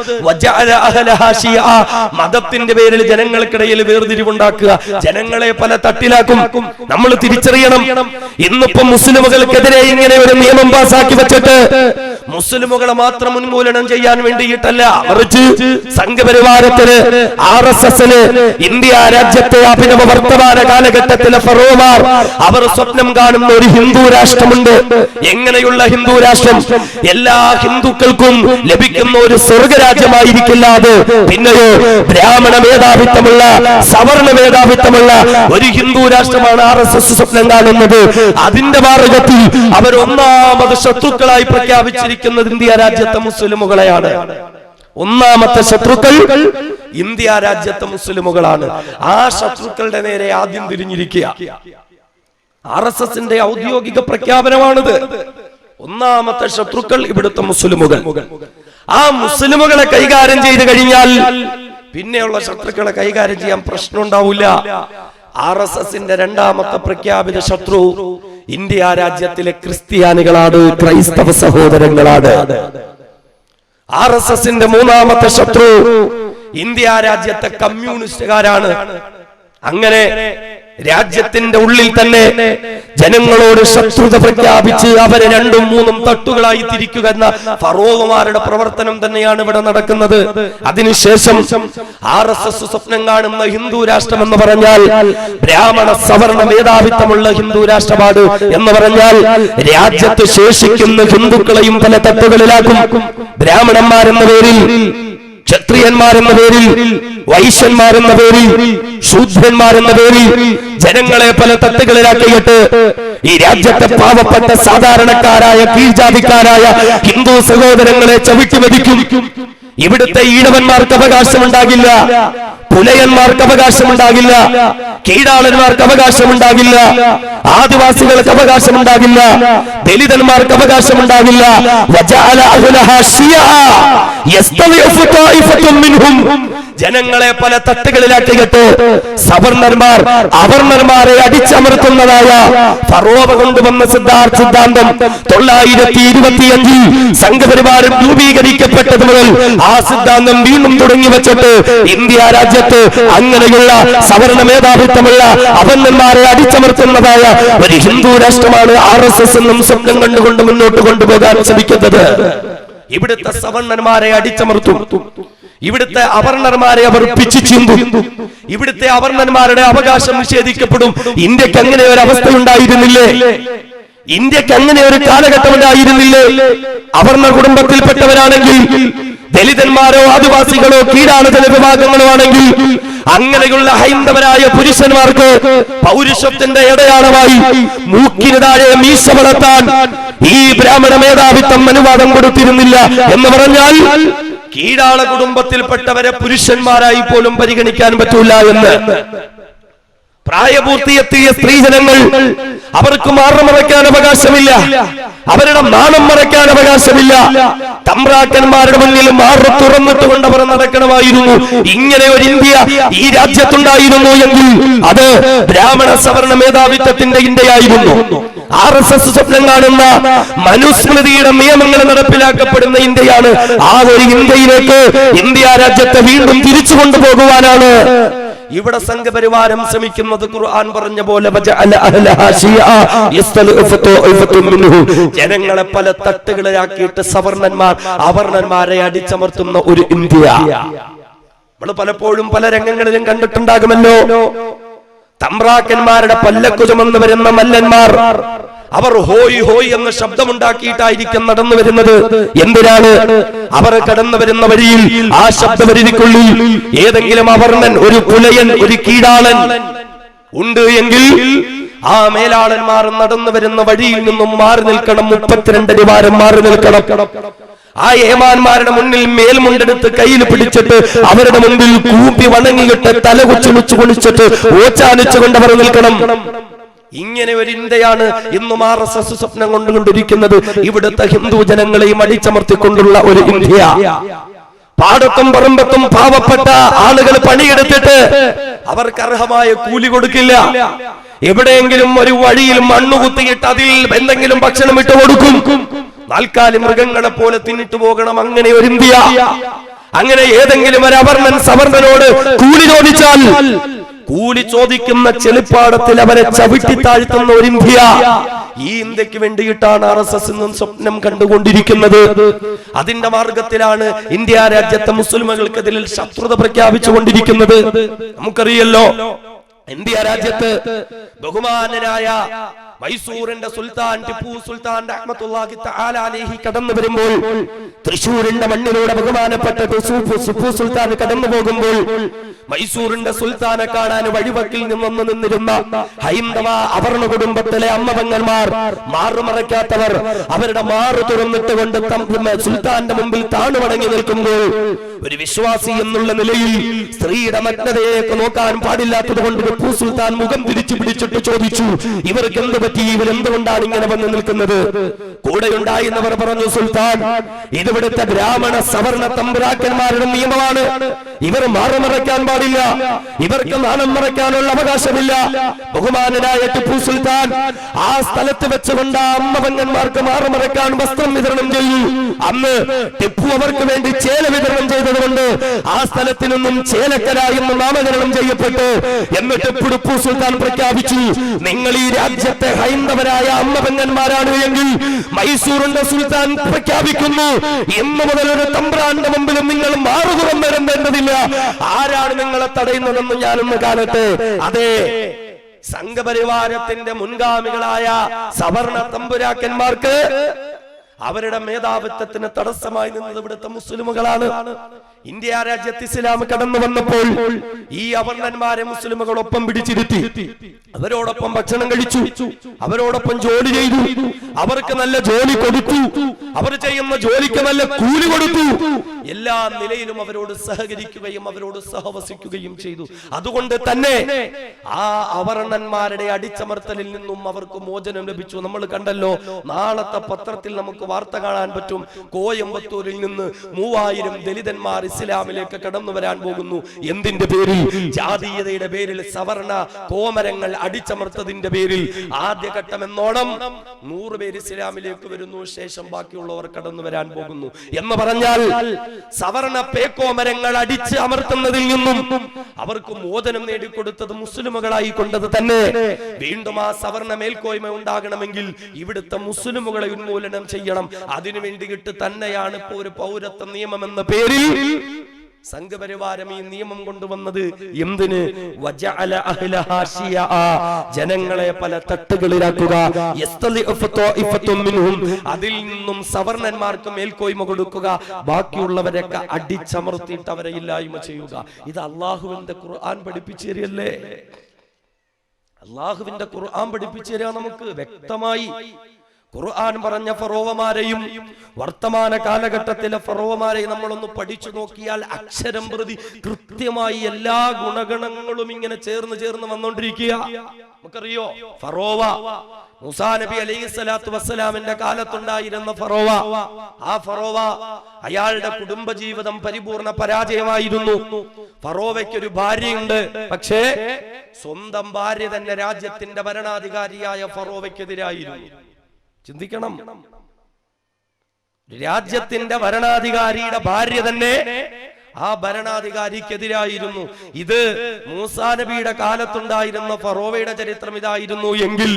മതത്തിന്റെ പേരിൽ ജനങ്ങൾക്കിടയിൽ വേർതിരിവുണ്ടാക്കുക, ജനങ്ങളെ പല തട്ടിലാക്കും. നമ്മൾ തിരിച്ചറിയണം, ഇന്നിപ്പോ മുസ്ലിമുകൾക്കെതിരെ ഇങ്ങനെ ഒരു നിയമം പാസാക്കി വെച്ചിട്ട് മുസ്ലിമുകളെ മാത്രം ഉന്മൂലനം ചെയ്യാൻ വേണ്ടിയിട്ടല്ല, മറിച്ച് സംഘപരിവാരത്തിന്, RSSന്, ഇന്ത്യ രാജ്യത്തെ അഭിനവ വർത്തമാന കാലഘട്ടത്തിലെ ഫറോവമാർ അവർ സ്വപ്നം കാണുന്ന ഒരു ഹിന്ദു രാഷ്ട്രമുണ്ട്. എങ്ങനെയുള്ള ഹിന്ദു രാഷ്ട്രം? എല്ലാ ഹിന്ദുക്കൾക്കും ലഭിക്കുന്ന ഒരു സ്വർഗരാജ്യമായിരിക്കില്ല അത്. പിന്നെയോ ബ്രാഹ്മണ മേധാവിത്വമുള്ള, സവർണ മേധാവിത്വമുള്ള ഒരു ഹിന്ദു രാഷ്ട്രമാണ് RSS സ്വപ്നം കാണുന്നത്. അതിന്റെ മാർഗത്തിൽ അവർ ഒന്നാമത് ശത്രുക്കളായി പ്രഖ്യാപിച്ചിരിക്കുന്നത് ഇന്ത്യ രാജ്യത്തെ മുസ്ലിമുകളെയാണ്. ഒന്നാമത്തെ ശത്രുക്കൾ ഇന്ത്യ രാജ്യത്തെ മുസ്ലിമുകളാണ്. ആ ശത്രുക്കളുടെ നേരെ ആദ്യം തിരിഞ്ഞിരിക്കുക. RSSന്റെ ഔദ്യോഗിക പ്രഖ്യാപനമാണിത്. ഒന്നാമത്തെ ശത്രുക്കൾ ഇവിടുത്തെ മുസ്ലിമുകൾ. ആ മുസ്ലിമുകളെ കൈകാര്യം ചെയ്തു കഴിഞ്ഞാൽ പിന്നെയുള്ള ശത്രുക്കളെ കൈകാര്യം ചെയ്യാൻ പ്രശ്നം ഉണ്ടാവില്ല. RSSന്റെ രണ്ടാമത്തെ പ്രഖ്യാപിത ശത്രു ഇന്ത്യ രാജ്യത്തിലെ ക്രിസ്ത്യാനികളാണ്, ക്രൈസ്തവ സഹോദരങ്ങളാണ്. RSSന്റെ മൂന്നാമത്തെ ശത്രു ഇന്ത്യ രാജ്യത്തെ കമ്മ്യൂണിസ്റ്റുകാരാണ്. അങ്ങനെ രാജ്യത്തിന്റെ ഉള്ളിൽ തന്നെ ജനങ്ങളോട് ശത്രുത പ്രഖ്യാപിച്ച് അവരെ രണ്ടും മൂന്നും തട്ടുകളായി തിരിക്കുക എന്ന ഫറോവമാരുടെ പ്രവർത്തനം തന്നെയാണ് ഇവിടെ നടക്കുന്നത്. അതിനുശേഷം RSS സ്വപ്നം കാണുന്ന ഹിന്ദു രാഷ്ട്രം എന്ന് പറഞ്ഞാൽ ബ്രാഹ്മണ സവർണ മേധാവിത്വമുള്ള ഹിന്ദു രാഷ്ട്രമാണ് എന്ന് പറഞ്ഞാൽ രാജ്യത്ത് ശേഷിക്കുന്ന ഹിന്ദുക്കളെയും പല തട്ടുകളിലാക്കും. ബ്രാഹ്മണന്മാരെന്ന പേരിൽ, ക്ഷത്രിയന്മാരെന്ന പേരിൽ, വൈശ്യന്മാരെന്ന പേരിൽ, ശൂദ്രന്മാരെന്ന പേരിൽ ജനങ്ങളെ പല തട്ടുകളിലാക്കിയിട്ട് ഈ രാജ്യത്തെ പാവപ്പെട്ട സാധാരണക്കാരായ കീഴ്ജാതിക്കാരായ ഹിന്ദു സഹോദരങ്ങളെ ചവിട്ടി വധിക്കും. ഇവിടുത്തെ ഈഴവന്മാർക്ക് അവകാശമുണ്ടാകില്ല, പുലയന്മാർക്ക് അവകാശമുണ്ടാകില്ല, കീഴാളന്മാർക്ക് അവകാശമുണ്ടാകില്ല, ആദിവാസികൾക്ക് അവകാശമുണ്ടാകില്ല, ദലിതന്മാർക്ക് അവകാശമുണ്ടാകില്ല. ജനങ്ങളെ പല തട്ടുകളിലാക്കിയിട്ട് സവർണന്മാർ അവർണന്മാരെ അടിച്ചമർത്തുന്നതായ ഫറോവ കൊണ്ടുവന്ന സിദ്ധാന്തം 925 സംഘപരിവാരം രൂപീകരിക്കപ്പെട്ടത് മുതൽ ആ സിദ്ധാന്തം വീണ്ടും തുടങ്ങി വെച്ചിട്ട് ഇന്ത്യ രാജ്യത്ത് അങ്ങനെയുള്ള സവർണ മേധാവിത്വമുള്ള അവർണന്മാരെ അടിച്ചമർത്തുന്നതായ ഒരു ഹിന്ദു രാഷ്ട്രമാണ് RSS എന്നും സ്വപ്നം കണ്ടുകൊണ്ട് മുന്നോട്ട് കൊണ്ടുപോകാൻ ശ്രമിക്കുന്നത്. ഇവിടുത്തെ സവർണന്മാരെ അടിച്ചമർത്തും, ഇവിടുത്തെ അവർണന്മാരെ അവർ പിച്ചു ചീന്തും, ഇവിടുത്തെ അവർണന്മാരുടെ അവകാശം നിഷേധിക്കപ്പെടും. ഇന്ത്യക്ക് അങ്ങനെ ഒരു അവസ്ഥ ഉണ്ടായിരുന്നില്ലേ? ഇന്ത്യക്ക് അങ്ങനെ ഒരു കാലഘട്ടം ഉണ്ടായിരുന്നില്ലേ? അവർണ കുടുംബത്തിൽപ്പെട്ടവരാണെങ്കിൽ, ദലിതന്മാരോ ആദിവാസികളോ കീഴാള ജനവിഭാഗങ്ങളോ ആണെങ്കിൽ അങ്ങനെയുള്ള ഹൈന്ദവരായ പുരുഷന്മാർക്ക് പൗരുഷത്തിന്റെ ഇടയാളമായി മൂക്കിന് താഴെ മീശ വളർത്താൻ ഈ ബ്രാഹ്മണ മേധാവിത്വം അനുവാദം കൊടുത്തിരുന്നില്ല. എന്ന് പറഞ്ഞാൽ കീഴാള കുടുംബത്തിൽപ്പെട്ടവരെ പുരുഷന്മാരായി പോലും പരിഗണിക്കാൻ പറ്റൂല എന്ന്. പ്രായപൂർത്തിയെത്തിയ സ്ത്രീജനങ്ങൾ അവർക്ക് മാറു മറയ്ക്കാൻ അവകാശമില്ല, അവരുടെ നാണം മറയ്ക്കാൻ അവകാശമില്ല. തമ്പ്രാക്കന്മാരുടെ മുന്നിൽ മാറു തുറന്നിട്ടുകൊണ്ട് അവർ നടക്കണമായിരുന്നു. ഇങ്ങനെ ഒരു ഇന്ത്യ ഈ രാജ്യത്തുണ്ടായിരുന്നു എങ്കിൽ അത് ബ്രാഹ്മണ സവർണ മേധാവിത്വത്തിന്റെ ഇന്ത്യയായിരുന്നു. RSS സ്വപ്നം കാണുന്ന മനുസ്മൃതിയുടെ നിയമങ്ങൾ നടപ്പിലാക്കപ്പെടുന്ന ഇന്ത്യയാണ്. ആ ഒരു ഇന്ത്യയിലേക്ക് ഇന്ത്യ രാജ്യത്തെ വീണ്ടും തിരിച്ചു കൊണ്ടുപോകുവാനാണ് ഇവിടെ സംഘപരിവാരം ശ്രമിക്കുന്നത്. ഖുർആൻ പറഞ്ഞ പോലെ ജനങ്ങളെ പല തട്ടുകളിലാക്കിയിട്ട് സവർണന്മാർ അവർണന്മാരെ അടിച്ചമർത്തുന്ന ഒരു ഇന്ത്യ നമ്മൾ പലപ്പോഴും പല രംഗങ്ങളിലും കണ്ടിട്ടുണ്ടാകുമല്ലോ. തമ്പ്രാക്കന്മാരുടെ പല്ലക്കു ചുമന്ന് വരുന്ന മല്ലന്മാർ അവർ ഹോയ് ഹോയ് എന്ന ശബ്ദമുണ്ടാക്കിയിട്ടായിരിക്കും നടന്നു വരുന്നത്. എന്തിനാണ്? അവർ കടന്നു വരുന്ന വഴിയിൽ ആ ശബ്ദപരിധിക്കുള്ളിൽ ഏതെങ്കിലും അവർണൻ, ഒരു പുലയൻ, ഒരു കീഴാളൻ ഉണ്ട് എങ്കിൽ ആ മേലാളന്മാർ നടന്നു വരുന്ന വഴിയിൽ നിന്നും മാറി നിൽക്കണം. 32 അടി വാരം മാറി നിൽക്കണം. ആ ഏമാന്മാരുടെ മുന്നിൽ മേൽമുണ്ടെടുത്ത് കയ്യിൽ പിടിച്ചിട്ട് അവരുടെ മുമ്പിൽ കൂപ്പി വണങ്ങിയിട്ട് തല കൊച്ചുമുച്ചു കുളിച്ചിട്ട് ഓച്ചാനിച്ചുകൊണ്ട് അവർ നിൽക്കണം. ഇങ്ങനെ ഒരു ഇന്ത്യയാണ് ഇന്നും RSS സ്വപ്നം കൊണ്ടുകൊണ്ടിരിക്കുന്നത്. ഇവിടുത്തെ ഹിന്ദു ജനങ്ങളെയും അടിച്ചമർത്തിക്കൊണ്ടുള്ള ഒരു ഇന്ത്യ. പാടത്തും പറമ്പത്തും പാവപ്പെട്ട ആളുകൾ പണിയെടുത്തിട്ട് അവർക്ക് അർഹമായ കൂലി കൊടുക്കില്ല. എവിടെയെങ്കിലും ഒരു വഴിയിൽ മണ്ണു കുത്തിയിട്ട് അതിൽ എന്തെങ്കിലും ഭക്ഷണം ഇട്ട് കൊടുക്കും. നാൽക്കാലി മൃഗങ്ങളെ പോലെ തിന്നിട്ട് പോകണം. അങ്ങനെ ഒരു ഇന്ത്യ. അങ്ങനെ ഏതെങ്കിലും ഒരു അവർണൻ സവർണനോട് കൂലി ചോദിച്ചാൽ കൂലി ചോദിക്കുന്ന ചെളിപ്പാടത്തിൽ അവരെ ചവിട്ടി താഴ്ത്തുന്ന ഒരു ഇന്ത്യ. ഈ ഇന്ത്യക്ക് വേണ്ടിയിട്ടാണ് RSS എന്നും സ്വപ്നം കണ്ടുകൊണ്ടിരിക്കുന്നത്. അതിന്റെ മാർഗത്തിലാണ് ഇന്ത്യ രാജ്യത്തെ മുസ്ലിമുകൾക്കെതിരെ ശത്രുത പ്രഖ്യാപിച്ചുകൊണ്ടിരിക്കുന്നത്. നമുക്കറിയല്ലോ, ഇന്ത്യ രാജ്യത്ത് ബഹുമാനനായ മൈസൂറിന്റെ സുൽത്താൻ ടിപ്പു സുൽത്താൻ റഹ്മത്തുള്ളാഹി തആല അലൈഹി കടന്നു വരുമ്പോൾ, തൃശൂരിന്റെ മണ്ണിലൂടെ ബഹുമാനപ്പെട്ട ടിപ്പു സുൽത്താൻ കടന്നു പോകുമ്പോൾ മൈസൂറിന്റെ സുൽത്താനെ കാണാൻ വഴിവക്കിൽ നിന്നിരുന്ന ഹൈന്ദവ അവർണ കുടുംബത്തിലെ അമ്മപെങ്ങന്മാർ, മാറുമറയ്ക്കാത്തവർ, അവരുടെ മാറു തുറന്നിട്ടുകൊണ്ട് സുൽത്താന്റെ മുമ്പിൽ താണുമടങ്ങി നിൽക്കുമ്പോൾ ഒരു വിശ്വാസി എന്നുള്ള നിലയിൽ സ്ത്രീയുടെ നഗ്നതയിലേക്ക് നോക്കാൻ പാടില്ലാത്തത് കൊണ്ട് ടിപ്പു സുൽത്താൻ മുഖം തിരിച്ചു പിടിച്ചിട്ട് ചോദിച്ചു, ഇവർക്ക് എന്ത് പറ്റി? ഇവർ എന്തുകൊണ്ടാണ് ഇങ്ങനെ വന്ന് നിൽക്കുന്നത്? കൂടെ ഉണ്ടായിരുന്നവർ പറഞ്ഞു, സുൽത്താൻ, ഇതിവിടുത്തെ ബ്രാഹ്മണ സവർണ തമ്പുരാക്കന്മാരുടെ നിയമമാണ്. ഇവർ മാറുമറയ്ക്കാൻ പാടില്ല, ഇവർക്ക് നാണം മറയ്ക്കാനുള്ള അവകാശമില്ല. ബഹുമാനനായ ടിപ്പു സുൽത്താൻ ആ സ്ഥലത്ത് വെച്ചുകൊണ്ട് അമ്മപെങ്ങന്മാർക്ക് മാറുമറയ്ക്കാൻ വസ്ത്രം വിതരണം ചെയ്തു. അന്ന് ടിപ്പു അവർക്ക് വേണ്ടി ചേല വിതരണം ചെയ്തതുകൊണ്ട് ആ സ്ഥലത്ത് നിന്നും ചേലക്കര എന്ന് നാമകരണം ചെയ്യപ്പെട്ടു. എന്നിട്ട് ടിപ്പു സുൽത്താൻ പ്രഖ്യാപിച്ചു, നിങ്ങൾ ഈ രാജ്യത്തെ ഹൈന്ദവരായ അമ്മപെങ്ങന്മാരാണ് എങ്കിൽ മൈസൂറിന്റെ സുൽത്താൻ പ്രഖ്യാപിക്കുന്നു, ഇന്നു മുതൽ ഒരു തമ്പ്രാന്റെ മുമ്പിലും നിങ്ങൾ മാറുപുറം വരേണ്ടതില്ല. ആരാണ് നിങ്ങളെ തടയുന്നതെന്ന് ഞാനൊന്ന് കാണട്ടെ. അതെ, സംഘപരിവാരത്തിന്റെ മുൻഗാമികളായ സവർണ തമ്പുരാക്കന്മാർക്ക് അവരുടെ മേധാവിത്വത്തിന് തടസ്സമായി നിന്നത് ഇവിടുത്തെ മുസ്ലിമുകളാണ്. ഇന്ത്യ രാജ്യത്ത് ഇസ്ലാം കടന്നു വന്നപ്പോൾ ഈ അവർണന്മാരെ മുസ്ലിമുകൾ ഒപ്പം പിടിച്ചിരുത്തി, അവരോടൊപ്പം ഭക്ഷണം കഴിച്ചു, അവരോടൊപ്പം ജോലി ചെയ്തു, അവർക്ക് നല്ല ജോലി കൊടുത്തു, അവർ ചെയ്യുന്ന ജോലിക്ക് നല്ല കൂലി കൊടുത്തു. എല്ലാ നിലയിലും അവരോട് സഹകരിക്കുകയും അവരോട് സഹവസിക്കുകയും ചെയ്തു. അതുകൊണ്ട് തന്നെ ആ അവർണന്മാരുടെ അടിച്ചമർത്തലിൽ നിന്നും അവർക്ക് മോചനം ലഭിച്ചു. നമ്മൾ കണ്ടല്ലോ, നാളത്തെ പത്രത്തിൽ നമുക്ക് വാർത്ത കാണാൻ പറ്റും, കോയമ്പത്തൂരിൽ നിന്ന് 3000 ദലിതന്മാർ ഇസ്ലാമിലേക്ക് കടന്നു വരാൻ പോകുന്നു. എന്തിന്റെ പേരിൽ? ജാതീയതയുടെ പേരിൽ, സവർണ കോമരങ്ങൾ അടിച്ചമർത്തതിന്റെ പേരിൽ. ആദ്യഘട്ടം എന്നോണം 100 പേര് ഇസ്ലാമിലേക്ക് വരുന്നു, ശേഷം ബാക്കിയുള്ളവർ കടന്നു വരാൻ പോകുന്നു. എന്ന് പറഞ്ഞാൽ സവർണ പേക്കോമരങ്ങൾ അടിച്ച് അമർത്തുന്നതിൽ നിന്നും അവർക്ക് മോചനം നേടിക്കൊടുത്തത് മുസ്ലിമുകളായി കൊണ്ടത് തന്നെ. വീണ്ടും ആ സവർണ മേൽക്കോയ്മ ഉണ്ടാകണമെങ്കിൽ ഇവിടുത്തെ മുസ്ലിമുകളെ ഉന്മൂലനം ചെയ്യണം. അതിനു വേണ്ടിയിട്ട് തന്നെയാണ് ഇപ്പോ ഒരു പൗരത്വ നിയമം എന്ന പേരിൽ സംഘപരിവാരം ഈ നിയമം കൊണ്ടുവന്നത്. എന്തിന്? ജനങ്ങളെ പല തട്ടുകളിലാക്കുക. അതിൽ നിന്നും സവർണന്മാർക്ക് മേൽക്കോയ്മ കൊടുക്കുക, ബാക്കിയുള്ളവരൊക്കെ അടിച്ചമർത്തിയിട്ട് അവരെ ഇല്ലായ്മ ചെയ്യുക. ഇത് അള്ളാഹുവിന്റെ ഖുർആൻ പഠിപ്പിച്ചു തരികയല്ലേ? അള്ളാഹുവിന്റെ ഖുർആൻ പഠിപ്പിച്ചു തരിക നമുക്ക് വ്യക്തമായി. ഖുർആൻ പറഞ്ഞ ഫറോവമാരെയും വർത്തമാന കാലഘട്ടത്തിലെ ഫറോവമാരെയും നമ്മളൊന്ന് പഠിച്ചു നോക്കിയാൽ അക്ഷരം പ്രതി കൃത്യമായി എല്ലാ ഗുണഗണങ്ങളും ഇങ്ങനെ ചേർന്ന് വന്നുകൊണ്ടിരിക്കുക. നമുക്കറിയോ, ഫറോവ മൂസാ നബി അലൈഹിസ്സലാത്തു വസ്സലാമിന്റെ കാലത്തുണ്ടായിരുന്ന ഫറോവ. ആ ഫറോവ അയാളുടെ കുടുംബജീവിതം പരിപൂർണ പരാജയമായിരുന്നു. ഫറോവയ്ക്കൊരു ഭാര്യയുണ്ട്, പക്ഷേ സ്വന്തം ഭാര്യ തന്നെ രാജ്യത്തിന്റെ ഭരണാധികാരിയായ ഫറോവയ്ക്കെതിരായിരുന്നു. ചിന്തിക്കണം, രാജ്യത്തിന്റെ ഭരണാധികാരിയുടെ ഭാര്യ തന്നെ ആ ഭരണാധികാരിക്കെതിരായിരുന്നു. ഇത് മൂസാ നബിയുടെ കാലത്തുണ്ടായിരുന്ന ഫറോവയുടെ ചരിത്രം ഇതായിരുന്നു എങ്കിൽ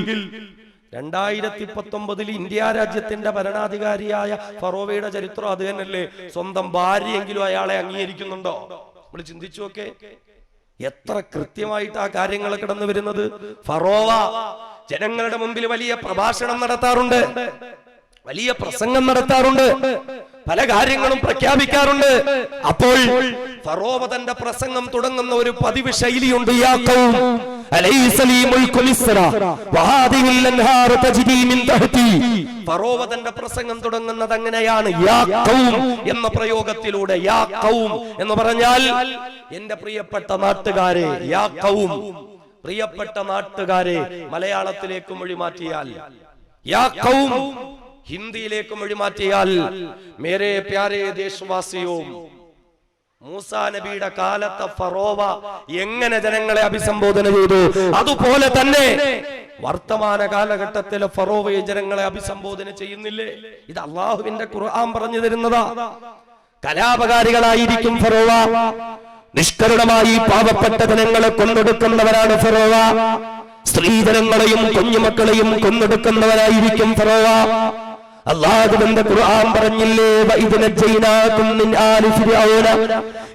2019 ഇന്ത്യ രാജ്യത്തിന്റെ ഭരണാധികാരിയായ ഫറോവയുടെ ചരിത്രം അത് തന്നെയല്ലേ? സ്വന്തം ഭാര്യയെങ്കിലും അയാളെ അംഗീകരിക്കുന്നുണ്ടോ? നമ്മൾ ചിന്തിച്ചു നോക്കെ, എത്ര കൃത്യമായിട്ട് ആ കാര്യങ്ങൾ കടന്നു വരുന്നത്. ഫറോവ ജനങ്ങളുടെ മുമ്പിൽ വലിയ പ്രഭാഷണം നടത്താറുണ്ട്, വലിയ പ്രസംഗം നടത്താറുണ്ട്, പല കാര്യങ്ങളും പ്രഖ്യാപിക്കാറുണ്ട്. അപ്പോൾ ഫറോവ തന്റെ പ്രസംഗം തുടങ്ങുന്ന ഒരു പതിവ് ശൈലിയുണ്ട്. ഫറോവ തന്റെ പ്രസംഗം തുടങ്ങുന്നത് അങ്ങനെയാണ്, യാ ഖൗം എന്ന പ്രയോഗത്തിലൂടെ. യാ ഖൗം എന്ന് പറഞ്ഞാൽ എന്റെ പ്രിയപ്പെട്ട നാട്ടുകാരെ, യാ ഖൗം പ്രിയപ്പെട്ട നാട്ടുകാരെ. മലയാളത്തിലേക്ക് മൊഴിമാറ്റിയാൽ യാ ഖൗം, ഹിന്ദിയിലേക്ക് മൊഴിമാറ്റിയാൽ മേരെ പ്യാരെ ദേശവാസിയോ. മൂസാ നബിയുടെ കാലത്തെ ഫറോവ എങ്ങനെ ജനങ്ങളെ അഭിസംബോധന ചെയ്തു, അതുപോലെ തന്നെ വർത്തമാന കാലഘട്ടത്തിലെ ഫറോവയെ ജനങ്ങളെ അഭിസംബോധന ചെയ്യുന്നില്ലേ? ഇത് അള്ളാഹുവിന്റെ ഖുർആൻ പറഞ്ഞു തരുന്നതാ. കലാപകാരികളായിരിക്കും ഫറോവ, നിഷ്കരുണമായി പാവപ്പെട്ട ജനങ്ങളെ കൊന്നൊടുക്കുന്നവരാണ് ഫറോവ. സ്ത്രീജനങ്ങളെയും കുഞ്ഞുമക്കളെയും കൊന്നൊടുക്കുന്നവരായിരിക്കും ഫറോവ. അല്ലാഹുവിന്റെ ഖുർആൻ പറഞ്ഞില്ലേ, വഇദ്നജൈനാകും മിൻ ആലി ഫിർഔന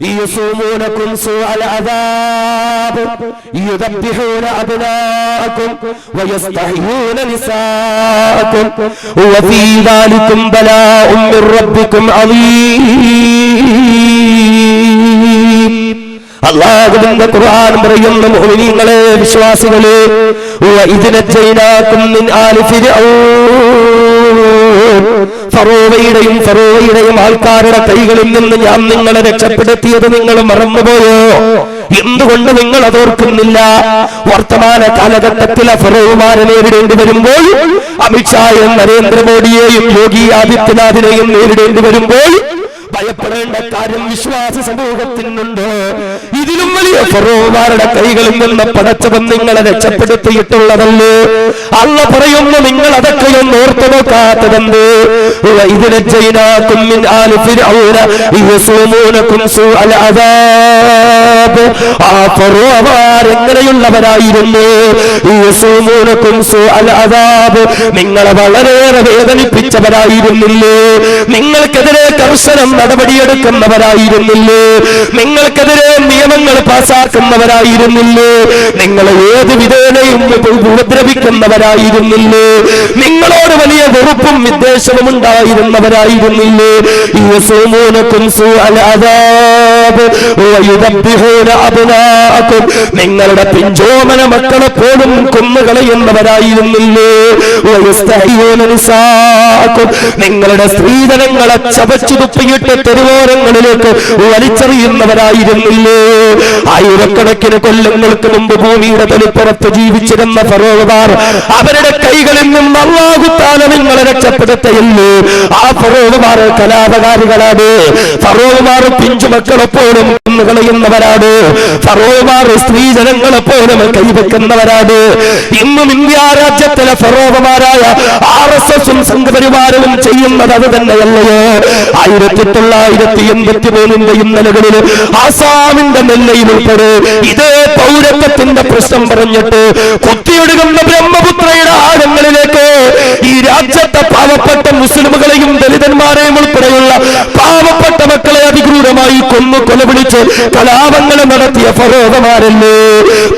യസൂമൂനകും സൂഅൽ അദാബ് യുദബ്ബിഹൂന അബ്നാഅകും വയസ്തഹ്യൂന നിസാഅകും വഫീ ദാലികും ബലാഉം മിർ റബ്ബികും അളീം. അല്ലാഹുവിന്റെ ഖുർആൻ പറയുന്ന മുഅ്മിനീങ്ങളെ, വിശ്വാസികളെ, വഇദ്നജൈനാകും മിൻ ആലി ഫിർഔൻ, ഫറോവയുടെയും ആൾക്കാരുടെ കൈകളിൽ നിന്ന് ഞാൻ നിങ്ങളെ രക്ഷപ്പെടുത്തിയത് നിങ്ങൾ മറന്നുപോയോ? എന്തുകൊണ്ട് നിങ്ങൾ അതോർക്കുന്നില്ല? വർത്തമാന കാലഘട്ടത്തിലെ ഫറോവമാരെ നേരിടേണ്ടി വരുമ്പോൾ, അമിത്ഷായും നരേന്ദ്രമോദിയെയും യോഗി ആദിത്യനാഥിനെയും നേരിടേണ്ടി വരുമ്പോൾ ഭയപ്പെടേണ്ട കാര്യം വിശ്വാസ സമൂഹത്തിനുണ്ട്. ഇതിലും വലിയ ഫറോവമാരുടെ കൈകളിൽ നിന്ന് പടച്ചവൻ നിങ്ങളെ രക്ഷപ്പെടുത്തിയിട്ടുള്ളതല്ലേ? അള്ള പറയുന്നു, നിങ്ങൾ അതൊക്കെയൊന്നും ഓർത്തു നോക്കാത്തതെന്ത്? ഇതിനെ ജൈനാക്കും മിൻ ആലി ഫിർഔന യസൂമൂനകും സൂഅൽ അദാബ്. ആ ഫറോവമാർ എങ്ങനെയുള്ളവരായിരുന്നു? യസൂമൂനകും സൂഅൽ അദാബ്, നിങ്ങളെ വളരെയേറെ വേദനിപ്പിച്ചവരായിരുന്നില്ലേ? നിങ്ങൾക്കെതിരെ കർശനം നടപടിയെടുക്കുന്നവരായിരുന്നില്ലേ? നിങ്ങൾക്കെതിരെ നിയമങ്ങൾ പാസാക്കുന്നവരായിരുന്നില്ലേ? നിങ്ങളെ ഏത് വിധേനയും ഉപദ്രവിക്കുന്നവരായിരുന്നില്ലേ? നിങ്ങളോട് വലിയ വെറുപ്പും വിദ്വേഷവും ഉണ്ടായിരുന്നവരായിരുന്നില്ലേ? യസൂമൂനകും സൂഅൽ അദാബ് വയുദബ്ബിഹൂന അബ്നാഅകും, നിങ്ങളുടെ പിഞ്ചോമന മക്കളെ പോലും കൊന്നുകളയുന്നവരായിരുന്നില്ലേ? വയസ്തഹ്യൂന നിസാഅകും, നിങ്ങളുടെ സ്ത്രീധനങ്ങളെ ചവച്ചു തുപ്പിയിട്ട് തെരുവോരങ്ങളിലേക്ക് വലിച്ചെറിയുന്നവരായിരുന്നില്ലേ? ആയിരക്കണക്കിന് കൊല്ലങ്ങൾക്ക് മുമ്പ് ഭൂമിയുടെ തലിപ്പുറത്ത് ജീവിച്ചിരുന്ന ഫറോവമാർ, അവരുടെ കൈകളിൽ നിന്ന് അല്ലാഹു തആല നിങ്ങളെ രക്ഷപ്പെടുത്തയില്ലേ? ആ ഫറോവമാർ കലാപകാരികളാണ്. ഫറോവമാർ പിഞ്ചുമക്കളെപ്പോലും കൊന്നുകളയുന്നവരാണ്. ഫറോവമാർ സ്ത്രീജനങ്ങളെപ്പോലും കൈവെക്കുന്നവരാണ്. ഇന്നും ഇന്ത്യ രാജ്യത്തിലെ ഫറോവമാരായ RSSഉം സംഘപരിവാരവും ചെയ്യുന്നത് അത് തന്നെയല്ലയോ? 1983 ഇന്നലകളിൽ ആസാമിന്റെ നെല്ലയിൽ ഉൾപ്പെടെ ഇതേ പൗരത്വത്തിന്റെ പ്രശ്നം പറഞ്ഞിട്ട് കുത്തിയൊടുങ്ങുന്ന ബ്രഹ്മപുത്രയുടെ ആഴങ്ങളിലേക്ക് ഈ രാജ്യത്തെ പാവപ്പെട്ട മുസ്ലിമുകളെയും ദലിതന്മാരെയും ഉൾപ്പെടെയുള്ള പാവപ്പെട്ട മക്കളെ അതിക്രൂരമായി കൊന്നു കൊലപിടിച്ച് കലാപങ്ങൾ നടത്തിയ ഫറോവമാരല്ലേ?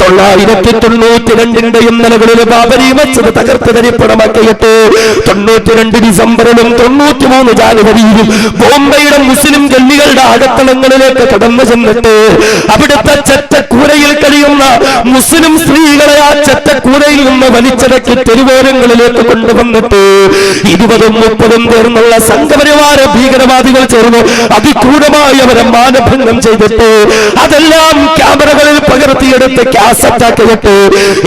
992 ഇന്നലകളിൽ ബാബരി മസ്ജിദ് തകർത്ത് തരിപ്പണമാക്കിയിട്ട് 92 ഡിസംബറിലും 93 ജാനുവരിയിലും ബോംബെയുടെ മുസ്ലിം ഗല്ലികളുടെ അകത്തളങ്ങളിലേക്ക് കടന്നു ചെന്നിട്ട് അവിടുത്തെ ചെറ്റക്കൂരയിൽ കഴിയുന്ന മുസ്ലിം സ്ത്രീകളെ ആ ചെറ്റക്കൂരയിൽ നിന്ന് വലിച്ചിറക്കി തെരുവോരങ്ങളിലേക്ക് കൊണ്ടുവന്നിട്ട് 20-30 പേർന്നുള്ള സംഘപരിവാര ഭീകരവാദികൾ ചേർന്ന് അതിക്രൂരമായി അവരെ മാനഭംഗം ചെയ്തിട്ട് അതെല്ലാം ക്യാമറകളിൽ പകർത്തിയെടുത്ത് കാസറ്റാക്കിയിട്ട്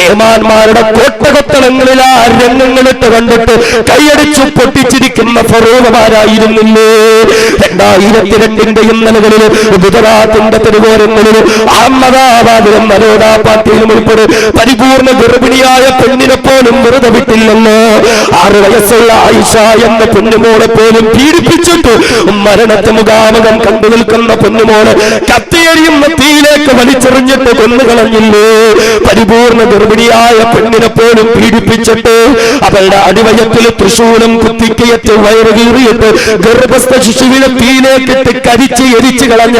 ഏമാന്മാരുടെ കോട്ടകൊത്തളങ്ങളിൽ ആ രംഗങ്ങളിട്ട് കണ്ടിട്ട് കൈയടിച്ചു പൊട്ടിച്ചിരിക്കുന്ന ഫറോവമാരായിരുന്നില്ലേ? 2002 ഇന്നലകളിൽ ഗുജറാത്തിന്റെ തെരുവോരങ്ങളിൽ അഹമ്മദാബാദിലും നരോദാ പാർട്ടിയിലും ഉൾപ്പെടെ പരിപൂർണ ഗർഭിണിയായ പെണ്ണിനെ പോലും വെറുതെ വിട്ടില്ലെന്ന്. 6 വയസ്സുള്ള ആയിഷ എന്ന പെണ്ണുമോളെ പോലും പീഡിപ്പിച്ചിട്ട് മരണത്തെ മുഖാമുഖം കണ്ടു നിൽക്കുന്ന പെണ്ണുമോളെ കത്തിയെറിയുന്ന തീയിലേക്ക് വലിച്ചെറിഞ്ഞിട്ട് കൊന്നുകളഞ്ഞില്ലേ? പരിപൂർണ ഗർഭിണിയായ പെണ്ണിനെ പോലും പീഡിപ്പിച്ചിട്ട് അവളുടെ അടിവയത്തിൽ തൃശൂലം കുത്തിക്കയറ്റ് വയറ് കീറിയിട്ട് ഗർഭസ്ഥ ശിശുവിനെ തീയിലേക്കിട്ട് കരിച്ച് എരിച്ചു കളഞ്ഞ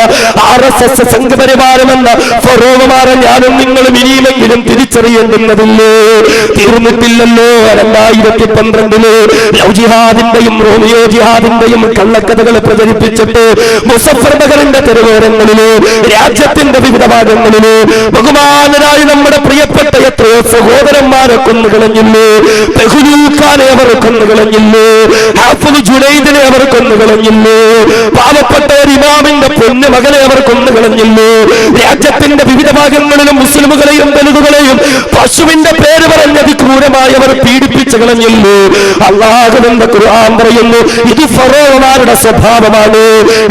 RSS സംഘപരിവാരമെന്ന ഫറോവമാരെ ഞാനും നിങ്ങളും ഇനിയുമെങ്കിലും തിരിച്ചറിയേണ്ടുന്നതില്ലേ? തീർന്നിട്ടില്ലല്ലോ. 2012 ലവ് ജിഹാദിന്റെയും റോമിയോ ജിഹാദിന്റെയും കള്ളക്കഥകൾ പ്രചരിപ്പിച്ചിട്ട് മുസഫർ നഗറിന്റെ തെരുവോരങ്ങളില് രാജ്യത്തിന്റെ വിവിധ ഭാഗങ്ങളില് ബഹുമാനരായി നമ്മുടെ പ്രിയപ്പെട്ട എത്രയോ സഹോദരന്മാരെ കൊന്നുകളഞ്ഞില്ലേ? ബഹുലൂഖാനെ അവർ കൊന്നുകളഞ്ഞില്ലേ? ഹാഫിദ് ജുനൈദിനെ അവർ കൊന്നുകളഞ്ഞില്ലേ? പാവപ്പെട്ട ഒരു ഇമാമിന്റെ പൊന്നു മകനെ അവർ കൊന്നുകളഞ്ഞില്ലേ? രാജ്യത്തിന്റെ വിവിധ ഭാഗങ്ങളിലും മുസ്ലിമുകളെയും ദലിതുകളെയും പശുവിന്റെ പേര് പറഞ്ഞ് അതിക്രൂരമായി അവർ പീഡിപ്പിച്ചു കളഞ്ഞില്ലേ? അല്ലാഹുവിന്റെ ഖുർആൻ പറയുന്നു, ഇത് ഫറോവമാരുടെ സ്വഭാവമാണ്,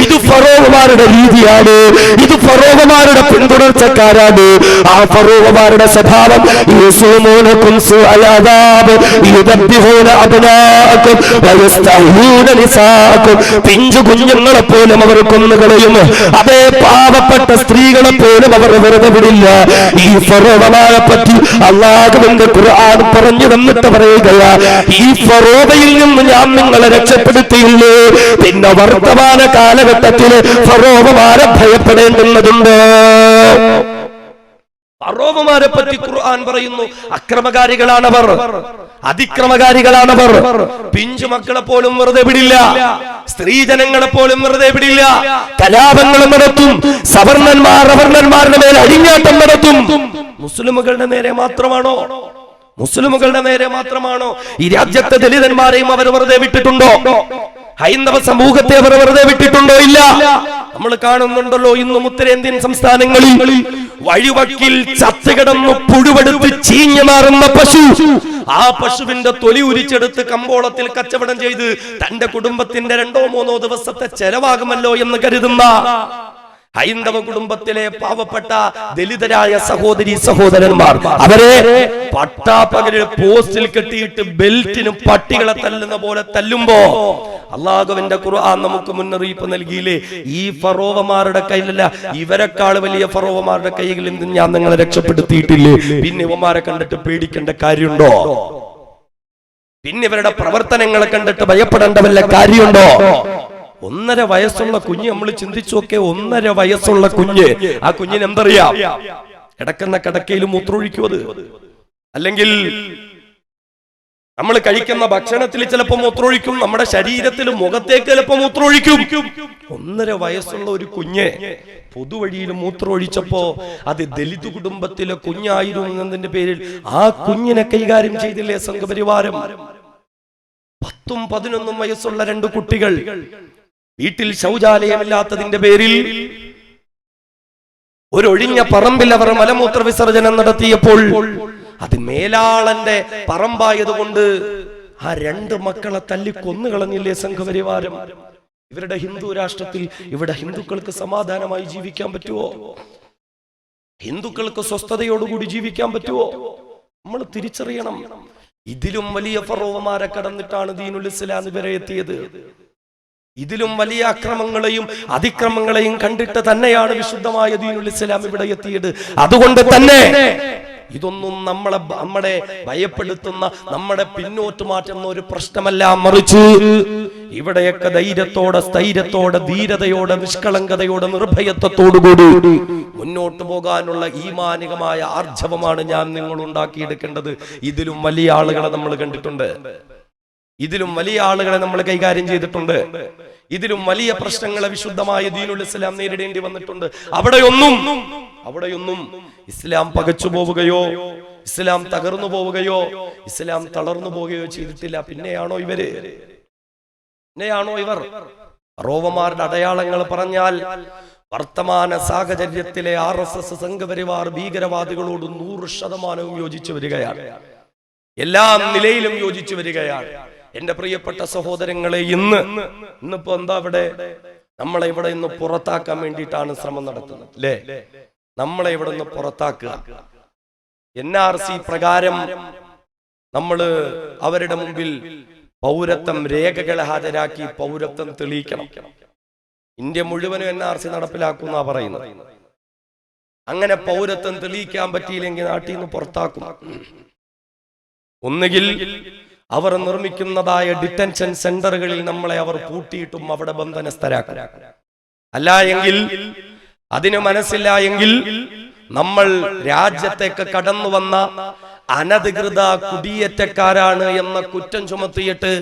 ഇത് ഫറോവമാരുടെ രീതിയാണ്, ഇത് ഫറോവമാരുടെ പിന്തുടർച്ചക്കാരാണ്. ആ ഫറോവമാരുടെ സ്വഭാവം യസൂമൂനകും സൂഅൽ അദാബ് യുദബ്ബിഹൂന അബ്നാഅകും വയസ്തഹ്യൂന നിസാഅകും, പിഞ്ചു കുഞ്ഞുങ്ങളെ പോലും അവർ കൊന്നുകളയും. അതേ പാവപ്പെട്ട സ്ത്രീകളെ പോലും അവർ വെറുതെ വിടില്ല. ഈ ഫറോവമാരെ പറ്റി അല്ലാഹുവിന്റെ ഖുർആൻ പറഞ്ഞു തന്നിട്ട് പറയുകയാ, ഈ ഫറോവയിൽ നിന്ന് ഞാൻ നിങ്ങളെ രക്ഷപ്പെടുത്തിയില്ലേ? പിന്നെ വർത്തമാന കാലഘട്ടത്തിൽ ഫറോവമാരെ ഭയപ്പെടേണ്ടുന്നതുണ്ട്. ഫറോവമാരെ പറ്റി ഖുർആൻ പറയുന്നു, അക്രമകാരികളാണവർ, അതിക്രമകാരികളാണവർ. പിഞ്ചു മക്കളെ പോലും വെറുതെ വിടില്ല, സ്ത്രീജനങ്ങളെ പോലും വെറുതെ വിടില്ല. കലാപങ്ങൾ നടത്തും, സവർണന്മാരുടെ മേൽ അഴിഞ്ഞാട്ടം നടത്തും. മുസ്ലിമുകളുടെ നേരെ മാത്രമാണോ? മുസ്ലിമുകളുടെ നേരെ മാത്രമാണോ? ഈ രാജ്യത്തെ ദലിതന്മാരെയും അവർ വെറുതെ വിട്ടിട്ടുണ്ടോ? ഹൈന്ദവ സമൂഹത്തെ അവർ വെറുതെ വിട്ടിട്ടുണ്ടോ? ഇല്ല. നമ്മൾ കാണുന്നുണ്ടല്ലോ ഇന്നും ഉത്തരേന്ത്യൻ സംസ്ഥാനങ്ങളിൽ വഴിവക്കിൽ ചത്തുകിടന്നു പുഴുവെടുത്ത് ചീഞ്ഞു മാറുന്ന പശു, ആ പശുവിന്റെ തൊലി ഉരിച്ചെടുത്ത് കമ്പോളത്തിൽ കച്ചവടം ചെയ്ത് തന്റെ കുടുംബത്തിന്റെ 2-3 ദിവസത്തെ ചെലവാകുമല്ലോ എന്ന് കരുതുന്ന ഹൈന്ദവ കുടുംബത്തിലെ പാവപ്പെട്ട ദലിതരായ സഹോദരി സഹോദരന്മാർ അവരെ പട്ടാപ്പകലിൽ പോസ്റ്റിൽ കെട്ടിയിട്ട് ബെൽറ്റിന് പട്ടികളെ തല്ലുന്ന പോലെ തല്ലുമ്പോ അള്ളാഹുവിന്റെ ഖുർആൻ നമുക്ക് മുന്നറിയിപ്പ് നൽകിയില്ലേ, ഈ ഫറോവമാരുടെ കയ്യിലല്ല, ഇവരെക്കാൾ വലിയ ഫറോവമാരുടെ കൈകളിൽ നിന്ന് ഞാൻ നിങ്ങളെ രക്ഷപ്പെടുത്തിയിട്ടില്ലേ, പിന്നെ ഇവന്മാരെ കണ്ടിട്ട് പേടിക്കേണ്ട കാര്യമുണ്ടോ? പിന്നെ ഇവരുടെ പ്രവർത്തനങ്ങളെ കണ്ടിട്ട് ഭയപ്പെടേണ്ട വല്ല കാര്യമുണ്ടോ? 1.5 വയസ്സുള്ള കുഞ്ഞ്, നമ്മൾ ചിന്തിച്ചു നോക്കെ, 1.5 വയസ്സുള്ള കുഞ്ഞ്, ആ കുഞ്ഞിന് എന്തറിയാം? കിടക്കുന്ന കിടക്കയിൽ മൂത്രമൊഴിക്കുവത്, അല്ലെങ്കിൽ നമ്മൾ കഴിക്കുന്ന ഭക്ഷണത്തിൽ ചിലപ്പോൾ മൂത്രമൊഴിക്കും, നമ്മുടെ ശരീരത്തിൽ മുഖത്തേക്ക് ചിലപ്പോൾ മൂത്രമൊഴിക്കും. 1.5 വയസ്സുള്ള ഒരു കുഞ്ഞ് പൊതുവഴിയിൽ മൂത്രമൊഴിച്ചപ്പോ അത് ദലിത് കുടുംബത്തിലെ കുഞ്ഞായിരുന്നു എന്നതിന്റെ പേരിൽ ആ കുഞ്ഞിനെ കൈകാര്യം ചെയ്തില്ലേ സംഘപരിവാരം? 10-11 വയസ്സുള്ള 2 കുട്ടികൾ വീട്ടിൽ ശൗചാലയമില്ലാത്തതിന്റെ പേരിൽ ഒരു ഒഴിഞ്ഞ പറമ്പിൽ അവർ മലമൂത്ര വിസർജനം നടത്തിയപ്പോൾ അത് മേലാളന്റെ പറമ്പായതുകൊണ്ട് ആ 2 മക്കളെ തല്ലി കൊന്നുകളഞ്ഞില്ലേ സംഘപരിവാരം? ഇവരുടെ ഹിന്ദു രാഷ്ട്രത്തിൽ ഇവിടെ ഹിന്ദുക്കൾക്ക് സമാധാനമായി ജീവിക്കാൻ പറ്റുമോ? ഹിന്ദുക്കൾക്ക് സ്വസ്ഥതയോടുകൂടി ജീവിക്കാൻ പറ്റുമോ? നമ്മൾ തിരിച്ചറിയണം, ഇതിലും വലിയ ഫറോവമാരെ കടന്നിട്ടാണ് ദീനുൽ ഇസ്ലാം വരെ എത്തിയത്. ഇതിലും വലിയ അക്രമങ്ങളെയും അതിക്രമങ്ങളെയും കണ്ടിട്ട് തന്നെയാണ് വിശുദ്ധമായ ദീനുൽ ഇസ്ലാം ഇവിടെ എത്തിയത്. അതുകൊണ്ട് തന്നെ ഇതൊന്നും നമ്മളെ ഭയപ്പെടുത്തുന്ന, നമ്മളെ പിന്നോട്ട് മാറ്റുന്ന ഒരു പ്രശ്നമല്ല, മറിച്ച് ഇവിടെയൊക്കെ ധൈര്യത്തോടെ, സ്ഥൈര്യത്തോടെ, ധീരതയോടെ, നിഷ്കളങ്കതയോടെ, നിർഭയത്വത്തോടുകൂടി മുന്നോട്ട് പോകാനുള്ള ഈമാനികമായ ആർജവമാണ് ഞാൻ നിങ്ങൾ ഉണ്ടാക്കിയെടുക്കേണ്ടത്. ഇതിലും വലിയ ആളുകളെ നമ്മൾ കണ്ടിട്ടുണ്ട്, ഇതിലും വലിയ ആളുകളെ നമ്മൾ കൈകാര്യം ചെയ്തിട്ടുണ്ട്, ഇതിലും വലിയ പ്രശ്നങ്ങളെ വിശുദ്ധമായ ദീനുൽ ഇസ്ലാം നേരിടേണ്ടി വന്നിട്ടുണ്ട്. അവിടെയൊന്നും ഇസ്ലാം പകച്ചു പോവുകയോ ഇസ്ലാം തകർന്നു പോവുകയോ ഇസ്ലാം തളർന്നു പോവുകയോ ചെയ്തിട്ടില്ല. പിന്നെയാണോ ഇവർ റോവമാരുടെ അടയാളങ്ങൾ പറഞ്ഞാൽ വർത്തമാന സാഹചര്യത്തിലെ RSS സംഘപരിവാർ ഭീകരവാദികളോട് 100% യോജിച്ചു വരികയാണ്, എല്ലാ നിലയിലും യോജിച്ചു വരികയാണ്. എന്റെ പ്രിയപ്പെട്ട സഹോദരങ്ങളെ, ഇന്നിപ്പോ എന്താ നമ്മളെ ഇവിടെ ഇന്ന് പുറത്താക്കാൻ വേണ്ടിയിട്ടാണ് ശ്രമം നടത്തുന്നത്, അല്ലേ? നമ്മളെ ഇവിടെ നിന്ന് പുറത്താക്കുക, NRC പ്രകാരം നമ്മള് അവരുടെ മുമ്പിൽ പൗരത്വം രേഖകളെ ഹാജരാക്കി പൗരത്വം തെളിയിക്കണം. ഇന്ത്യ മുഴുവനും NRC നടപ്പിലാക്കുന്ന പറയുന്നത്. അങ്ങനെ പൗരത്വം തെളിയിക്കാൻ പറ്റിയില്ലെങ്കിൽ നാട്ടിൽ നിന്ന് പുറത്താക്കും. ഒന്നുകിൽ അവർ നിർമ്മിക്കുന്നതായ ഡിറ്റൻഷൻ സെന്ററുകളിൽ നമ്മളെ അവർ പൂട്ടിയിട്ടും അവിടെ ബന്ധനസ്ഥരാക്കും. അല്ല എങ്കിൽ, അതിന് മനസ്സില്ല എങ്കിൽ, നമ്മൾ രാജ്യത്തേക്ക് കടന്നു വന്ന അനധികൃത കുടിയേറ്റക്കാരാണ് എന്ന കുറ്റം ചുമത്തിയിട്ട്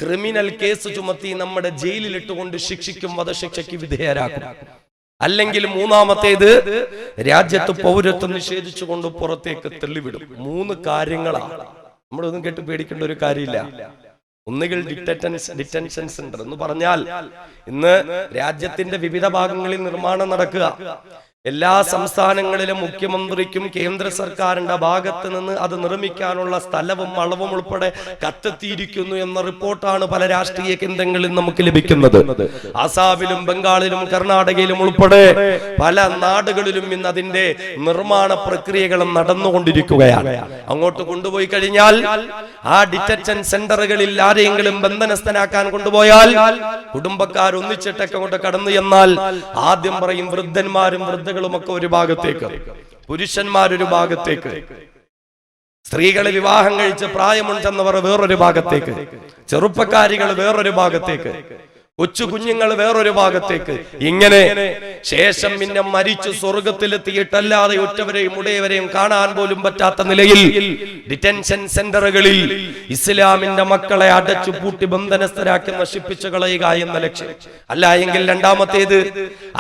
ക്രിമിനൽ കേസ് ചുമത്തി നമ്മുടെ ജയിലിലിട്ടുകൊണ്ട് ശിക്ഷിക്കും, വധശിക്ഷയ്ക്ക് വിധേയരാക്കും. അല്ലെങ്കിൽ മൂന്നാമത്തേത്, രാജ്യത്ത് പൗരത്വം നിഷേധിച്ചുകൊണ്ട് പുറത്തേക്ക് തള്ളിവിടും. 3 കാര്യങ്ങളാണ്. നമ്മളൊന്നും കേട്ട് പേടിക്കേണ്ട ഒരു കാര്യമില്ല. ഒന്നുകിൽ ഡിറ്റൻഷൻ സെന്റർ എന്ന് പറഞ്ഞാൽ, ഇന്ന് രാജ്യത്തിന്റെ വിവിധ ഭാഗങ്ങളിൽ നിർമ്മാണം നടക്കുക. എല്ലാ സംസ്ഥാനങ്ങളിലും മുഖ്യമന്ത്രിക്കും കേന്ദ്ര സർക്കാരിന്റെ ഭാഗത്ത് നിന്ന് അത് നിർമ്മിക്കാനുള്ള സ്ഥലവും അളവും ഉൾപ്പെടെ കത്തെത്തിയിരിക്കുന്നു എന്ന റിപ്പോർട്ടാണ് പല രാഷ്ട്രീയ കേന്ദ്രങ്ങളിൽ നമുക്ക് ലഭിക്കുന്നത്. ആസാമിലും ബംഗാളിലും കർണാടകയിലും ഉൾപ്പെടെ പല നാടുകളിലും ഇന്ന് അതിന്റെ നിർമ്മാണ പ്രക്രിയകൾ നടന്നുകൊണ്ടിരിക്കുകയാണ്. അങ്ങോട്ട് കൊണ്ടുപോയി കഴിഞ്ഞാൽ, ആ ഡിറ്റൻഷൻ സെന്ററുകളിൽ ആരെങ്കിലും ബന്ധനസ്ഥനാക്കാൻ കൊണ്ടുപോയാൽ കുടുംബക്കാർ ഒന്നിച്ചിട്ടൊക്കെ കൊണ്ട് കടന്നു എന്നാൽ ആദ്യം പറയും വൃദ്ധന്മാരും വൃദ്ധകളുമൊക്കെ ഒരു ഭാഗത്തേക്ക്, പുരുഷന്മാരൊരു ഭാഗത്തേക്ക്, സ്ത്രീകളെ വിവാഹം കഴിച്ച് പ്രായമുണ്ടെന്നവർ വേറൊരു ഭാഗത്തേക്ക്, ചെറുപ്പക്കാരികൾ വേറൊരു ഭാഗത്തേക്ക്, കൊച്ചു കുഞ്ഞുങ്ങൾ വേറൊരു ഭാഗത്തേക്ക്. ഇങ്ങനെ ശേഷം പിന്നെ മരിച്ചു സ്വർഗത്തിലെത്തിയിട്ടല്ലാതെ ഒറ്റവരെയും ഉടയവരെയും കാണാൻ പോലും പറ്റാത്ത നിലയിൽ ഡിറ്റൻഷൻ സെന്ററുകളിൽ ഇസ്ലാമിന്റെ മക്കളെ അടച്ചു പൂട്ടി ബന്ധനസ്ഥരാക്കി നശിപ്പിച്ചു കളയുക എന്ന ലക്ഷ്യം. അല്ല എങ്കിൽ രണ്ടാമത്തേത്,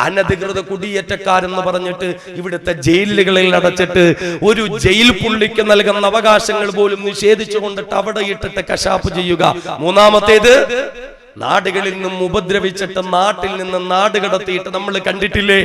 അനധികൃത കുടിയേറ്റക്കാരെന്ന് പറഞ്ഞിട്ട് ഇവിടുത്തെ ജയിലുകളിൽ അടച്ചിട്ട് ഒരു ജയിൽ പുള്ളിക്ക് നൽകുന്ന അവകാശങ്ങൾ പോലും നിഷേധിച്ചു കൊണ്ടിട്ട് അവിടെ ഇട്ടിട്ട് കശാപ്പ് ചെയ്യുക. മൂന്നാമത്തേത്, നാടുകളിൽ നിന്നും ഉപദ്രവിച്ചിട്ട് നാട്ടിൽ നിന്ന് നാട് കടത്തിയിട്ട് നമ്മൾ കണ്ടിട്ടില്ലേ?